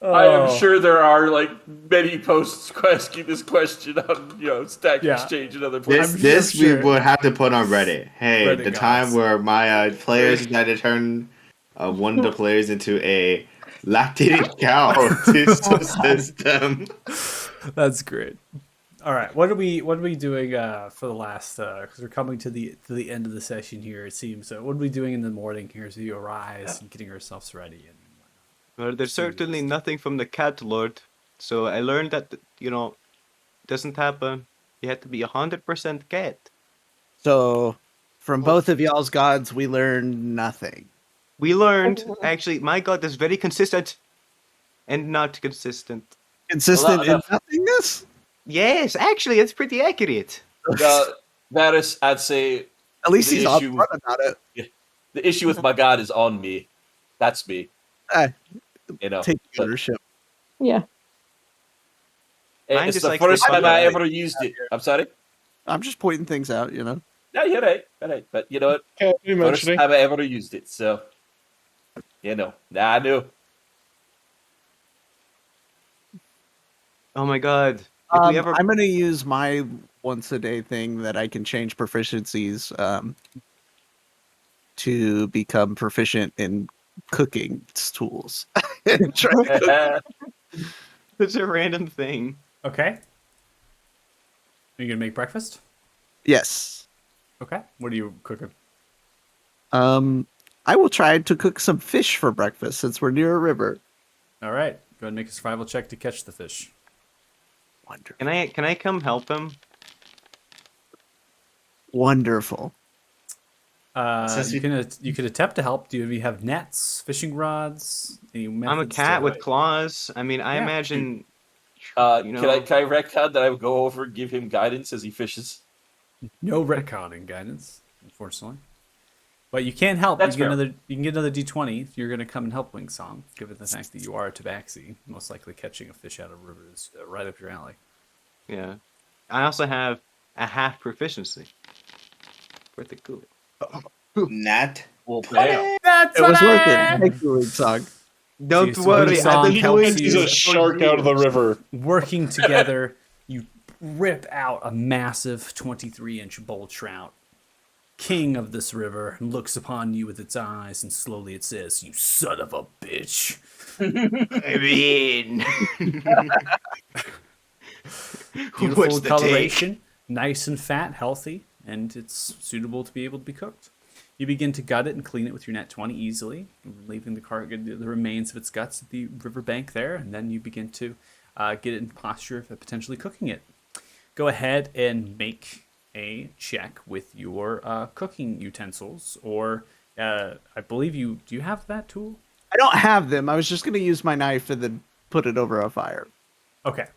I am Oh. sure there are like many posts asking this question on Stack Yeah. Exchange and other This places. I'm sure. we would have to put on Reddit. Hey, Reddit the gods. time where my players had to turn one of the players into a lactating cow to subsist them. That's great. All right, what are we doing for the last? Because we're coming to the end of the session here. It seems. So what are we doing in the morning here as we arise and getting ourselves ready? And Well, there's certainly nothing from the cat lord. So I learned that, doesn't happen. You have to be 100% cat. So, from both of y'all's gods, we learned nothing. We learned, actually, my god is very consistent and not consistent. Consistent in enough. nothingness? Yes, actually, it's pretty accurate. That is, I'd say, At least the he's issue- upfront about it. the issue with my god is on me. That's me. Eh, Take take ownership. Yeah. Mine It's just the likes first to be time I right. ever used it. I'm sorry. I'm just pointing things out, No, you're right. But you know what? Can't be First mentioning. time I ever used it. So, I knew. Oh my god. If we ever... I'm going to use my once a day thing that I can change proficiencies to become proficient in cooking tools. And try to cook. Such a random thing. okay, are you gonna make breakfast? Yes. Okay, what are you cooking? I will try to cook some fish for breakfast since we're near a river. All right, go ahead and make a survival check to catch the fish. Wonderful. Can I come help him? Wonderful. Since You can attempt to help. Do you have nets, fishing rods? Any I'm a methods cat to- with claws. I mean, I Yeah. imagine... Can I retcon that I would go over and give him guidance as he fishes? no retconning guidance, unfortunately. But you can help. That's you can fair. get another D20 if you're going to come and help Wingsong, given the fact that you are a tabaxi, most likely catching a fish out of rivers right up your alley. Yeah. I also have a half proficiency. Pretty cool. Nat. Well, damn. That's It was worth it. Thank you, Song. Don't See, worry, so I've been Wingsong He helps doing thinks he's you. a this for shark out of the years. river. Working together, you rip out a massive 23-inch bull trout. King of this river looks upon you with its eyes, and slowly it says, "You son of a bitch." I mean... Beautiful What's the coloration, nice and fat, healthy, and it's suitable to be able to be cooked. You begin to gut it and clean it with your net 20 easily, leaving the remains of its guts at the riverbank there, and then you begin to get it in posture of potentially cooking it. Go ahead and make a check with your cooking utensils, or I believe do you have that tool? I don't have them. I was just going to use my knife and then put it over a fire. Okay.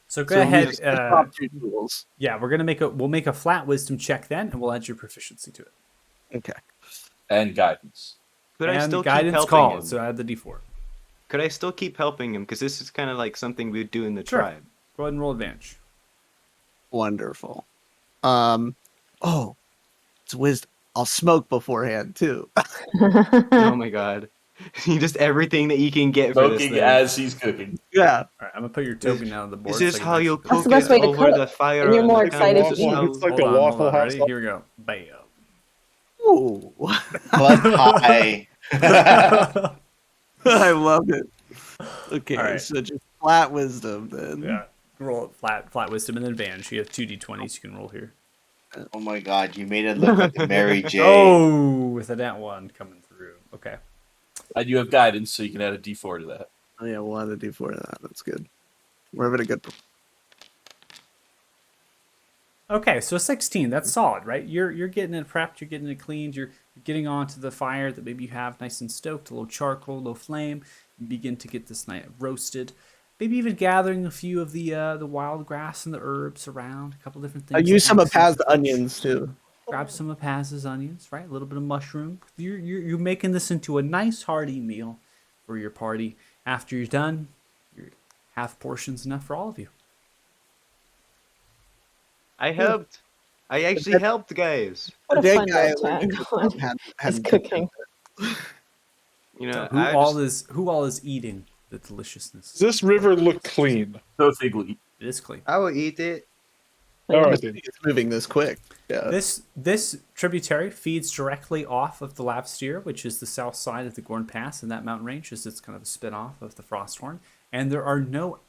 So go So ahead. use the top two tools. Yeah, we'll make a flat wisdom check then, and we'll add your proficiency to it. Okay. And guidance. Could I and still keep guidance helping call, him? so add the D4. could I still keep helping him? Because this is kind of like something we do in the Sure. tribe. Go ahead and roll advantage. Wonderful. Oh, it's wisdom. I'll smoke beforehand too. Oh my god. Just everything that you can get for this Smoking thing. as he's cooking. Yeah. All right, I'm gonna put your token down on the board. Is this so I can how you actually put That's cook the best it way to over cook, the fire and you're on more the excited camp? to eat. It's like Hold the on, Waffle hold on. House. Ready? Here we go. Bam. Ooh. Blood pie. I love it. Okay, All right. so just flat wisdom then. Yeah. Roll it flat wisdom and then advantage. You have 2d20s you can roll here. Oh my god, you made it look like a Mary J. Oh, with a nat one coming through. Okay. And you have guidance, so you can add a D4 to that. Oh yeah, we'll add a D4 to that. That's good. We're having a good. Okay, so 16, that's solid, right? You're getting it prepped, you're getting it cleaned, you're getting onto the fire that maybe you have nice and stoked, a little charcoal, a little flame. You begin to get this night roasted. Maybe even gathering a few of the wild grass and the herbs around, a couple different I things. use to some of accent Paz's the touch. onions too. Grab some of Paz's onions, right? A little bit of mushroom. You're making this into a nice hearty meal for your party. After you're done, your half portion's enough for all of you. I helped. I actually helped, guys. What a The dead fun guy note to end on. Is hadn't cooking. You know, Who all is eating the deliciousness? Does this river look clean? So Thiggly. It is clean. I will eat it. All right, then. It's moving this quick. Yeah. This tributary feeds directly off of the Lavsteer, which is the south side of the Gorn Pass in that mountain range, as it's kind of a spin-off of the Frosthorn. And there are no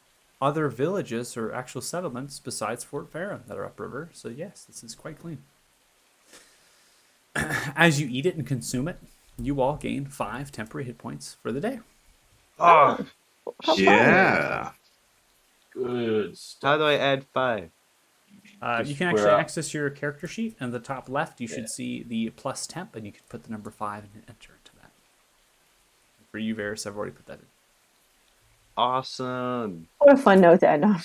other villages or actual settlements besides Fort Farron that are upriver. So yes, this is quite clean. As you eat it and consume it, you all gain 5 temporary hit points for the day. Oh, How fun. Yeah. Good stuff. how do I add 5? You Just can actually square up. access your character sheet, and the top left you should see the plus temp, and you can put the number 5 and enter into that. For you, Varys, I've already put that in. Awesome. What a fun note to end on.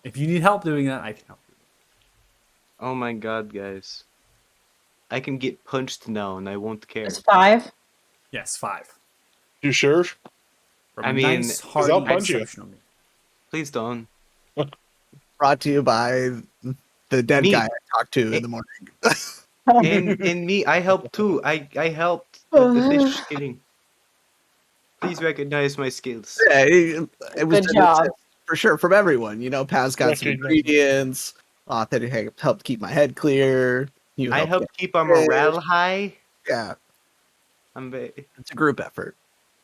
If you need help doing that, I can help you. Oh my god, guys. I can get punched now and I won't care. It's 5. Yes, 5. You sure? From I a mean, nice, 'cause hearty, I'll punch you. exceptional meal. Please don't. Brought to you by the dead Me. guy I talked to in the morning. And me, I helped too. I helped with the fish killing. Please recognize my skills. Yeah, it was Good job. for sure from everyone. You know, Paz got some Recognize- ingredients. That helped keep my head clear. You I helped helped keep our morale high. yeah, it's a group effort.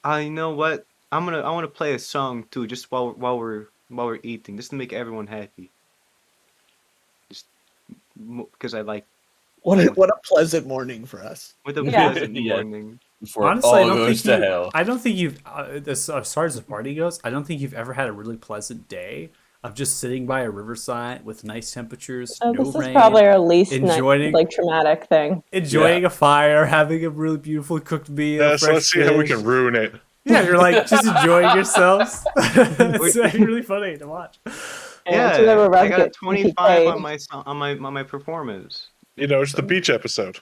You know what? I want to play a song too, just while we're eating, just to make everyone happy. Just because I like What a pleasant morning for us. with a Yeah. pleasant Yeah. morning. Before Honestly, it I all don't goes think to hell. I don't think you've, as far as the party goes, I don't think you've ever had a really pleasant day of just sitting by a riverside with nice temperatures, Oh, no this rain, is probably our least enjoying- like traumatic thing. enjoying a fire, having a really beautiful cooked meal. Yeah, so fresh let's see how we fish. can ruin it. Yeah, you're like just enjoying yourselves. It's like, really funny to watch. Yeah, so then we're about I to got a get 25 PK'd. on my performance. You know, it's the beach episode.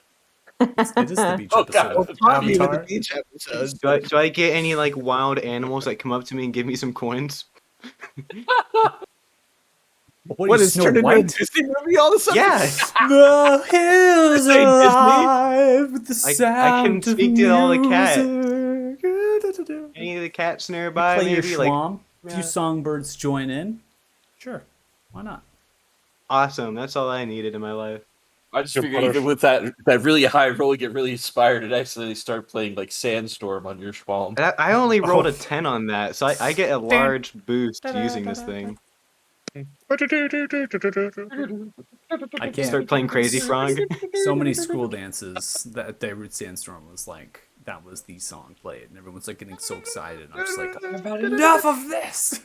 It is the beach Oh, episode. God. of Tommy with the Avatar. beach episodes. Do I get any like wild animals that come up to me and give me some coins? What is Snow turned into a White? Disney movie all of a sudden? Yes. The hills Say Disney? alive with the I can sound of speak to all the cats. music. Any of the cats nearby? Play your Maybe like schwam. A few Yeah. songbirds join in. Sure, why not? awesome. That's all I needed in my life. I just Your figured butter- even with that really high roll, you get really inspired and accidentally start playing like Sandstorm on your Schwalm. And I only rolled Oh. a 10 on that, so I get a large boost using this thing. I can't. Start playing Crazy Frog. So many school dances that Root Sandstorm was like, that was the song played, and everyone's like getting so excited. I'm just like, I've had enough of this.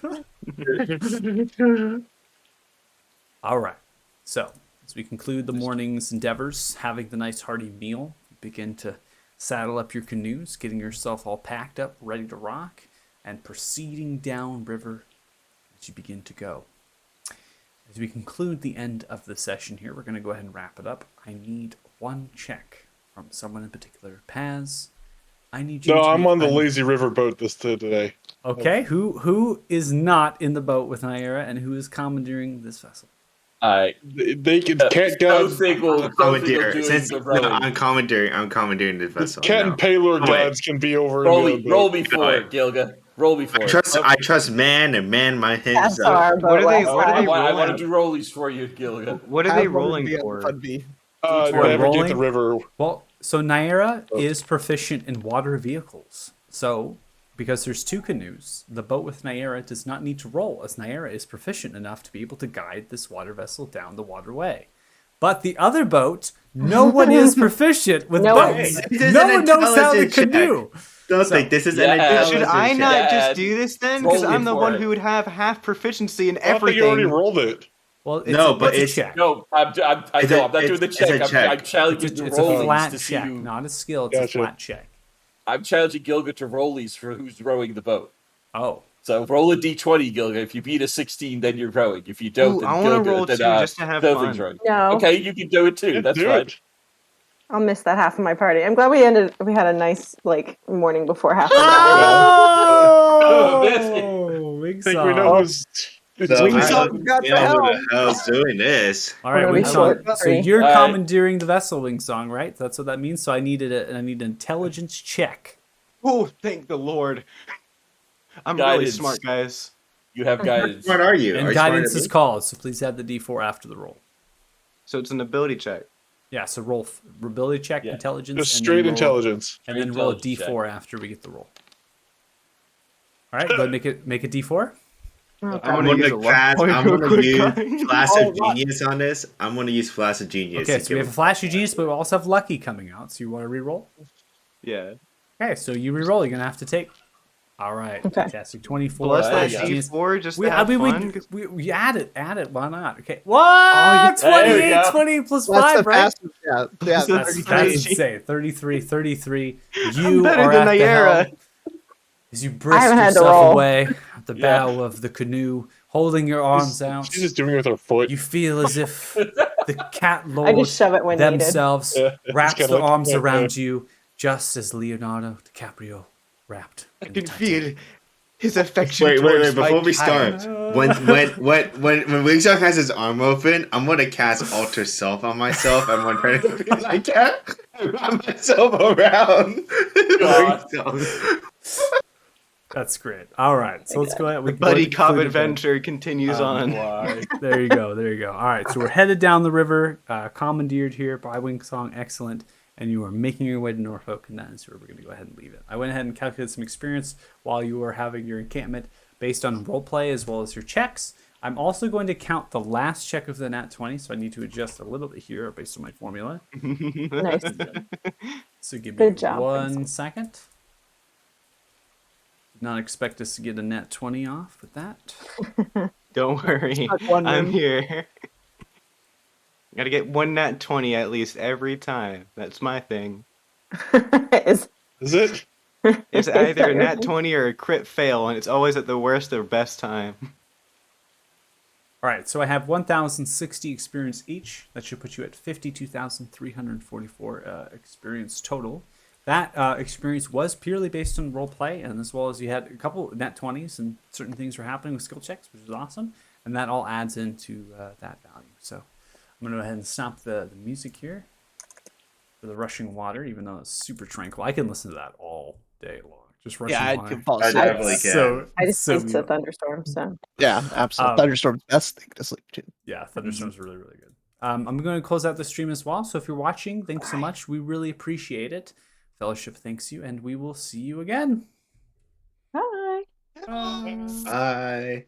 All right. So, as we conclude the morning's endeavors, having the nice hearty meal, begin to saddle up your canoes, getting yourself all packed up, ready to rock, and proceeding down river as you begin to go. As we conclude the end of the session here, we're going to go ahead and wrap it up. I need one check from someone in particular. Paz, I need you No, to I'm be, on the lazy river boat today. I need you No, to I'm be, on the lazy river boat today. Okay, who is not in the boat with Naira and who is commandeering this vessel? Alright. They can't Don't God. think we'll Commandeer. doing Since the no, rowing. I'm commandeering. I'm commandeering the vessel. Cat No. and Paylor Oh, wait. gods can be over in the other boat. Roll before, Gilga. Roll before. I trust man and man my That's himself. our What boat are they? last What are they time. I want rolling? to do rollies for you, Gilga. What are they Have fun rolling be, have for? fun be. For Navigate the rolling? river. Well, so Naira is proficient in water vehicles. So, because there's 2 canoes, the boat with Naira does not need to roll, as Naira is proficient enough to be able to guide this water vessel down the waterway. But the other boat, no one is proficient with No one boats. is. This is No an one knows how to intelligence check. canoe. Don't So- think this is Yeah, an Should Should intelligence I check. not Yeah, just do this then? Because roll I'm the for one it. who would have half proficiency in I thought you already everything. rolled it. Well, it's No, a, but it's a check. No, I'm It's not doing the it's check. a check. I'm challenging the It's a rollies flat to see check, who. not a skill. It's Gotcha. a flat check. I'm challenging Gilga to rollies for who's rowing the boat. Oh, So roll a d20, Gilga. If you beat a 16, then you're rowing. If you don't, Ooh, then I want to Gilga, roll then, 2 just to have Sylvie's fun. rowing. No. Okay, you can do it too. Yeah, That's do fine. it. I'll miss that half of my party. I'm glad we had a nice morning before half of it. oh, Wing I think we know Song. who's. So Wing I Song don't got know the who the helm. hell's doing this. All right, Really Wing Song. short So party. you're All right. commandeering the vessel, Wing Song, right? That's what that means. So I need an intelligence check. Oh, thank the Lord. I'm really Guidance. smart, guys. You have How guidance. smart are you? And Are you smarter guidance than is me? called, so please add the D4 after the roll. So it's an ability check. Yeah, so roll ability check, Yeah. intelligence, Just and straight then roll, intelligence. and then Straight roll a intelligence D4 after we get the roll. All right, go ahead, make a D4. Oh, I'm use a gonna luck cast. point I'm real gonna quick, use guys. Flash Oh, of Genius on this. I'm gonna use Flash of Genius. Okay, to so we have a flash of genius, but we also have lucky coming out. So you want to re-roll? Yeah. Okay, so you re-roll. You're gonna have to take. All right, Okay. fantastic. 24 Plus there that you go. genius. D4 just We, to have fun. we add it. Why not? Okay. What? there we 28, go. 20 plus That's 5, the right? fastest. Yeah, So That's 33. insane. 33. I'm You better are than at the Naira. helm as you I brisk haven't had to yourself roll. away at the Yeah. bow of the canoe, holding your arms out. She's just doing it with her foot. You feel as if the cat I lord just shove it when needed. themselves Yeah, it's wraps kinda their like- arms yeah, around you, just as Leonardo DiCaprio wrapped. I in the can Titanic. feel his affection. Wait. towards my Before we child. start, when Wing Song has his arm open, I'm gonna cast Alter Self on myself. I'm gonna try to be like that. And wrap myself around. God. Wing Song. That's great. All right, so let's go ahead. We The can go ahead buddy and cop conclude it adventure continues on. Why? There you go. All right, so we're headed down the river, commandeered here by Wing Song. Excellent. And you are making your way to Norfolk, and that is where we're going to go ahead and leave it. I went ahead and calculated some experience while you were having your encampment based on roleplay as well as your checks. I'm also going to count the last check of the nat 20, so I need to adjust a little bit here based on my formula. Nice. So give me Good job, one Vincent. second. Did not expect us to get a nat 20 off with that. Don't worry. Stuck one I'm room. here. Gotta get one nat 20 at least every time. That's my thing. Is Is it? It's Is either that a your nat thing? 20 or a crit fail, and it's always at the worst or best time. All right, so I have 1,060 experience each. That should put you at 52,344 experience total. That experience was purely based on roleplay, and as well as you had a couple nat 20s and certain things were happening with skill checks, which is awesome. And that all adds into that value. So I'm going to go ahead and stop the music here for the rushing water, even though it's super tranquil. I can listen to that all day long. Just rushing Yeah, I water. can fall I asleep. definitely can. So, I just so used to thunderstorms, so Yeah, absolutely. Thunderstorm's best thing to sleep to. Yeah, thunderstorms are really, really good. I'm going to close out the stream as well. So if you're watching, thanks so much. We really appreciate it. Fellowship thanks you, and we will see you again. bye. Bye.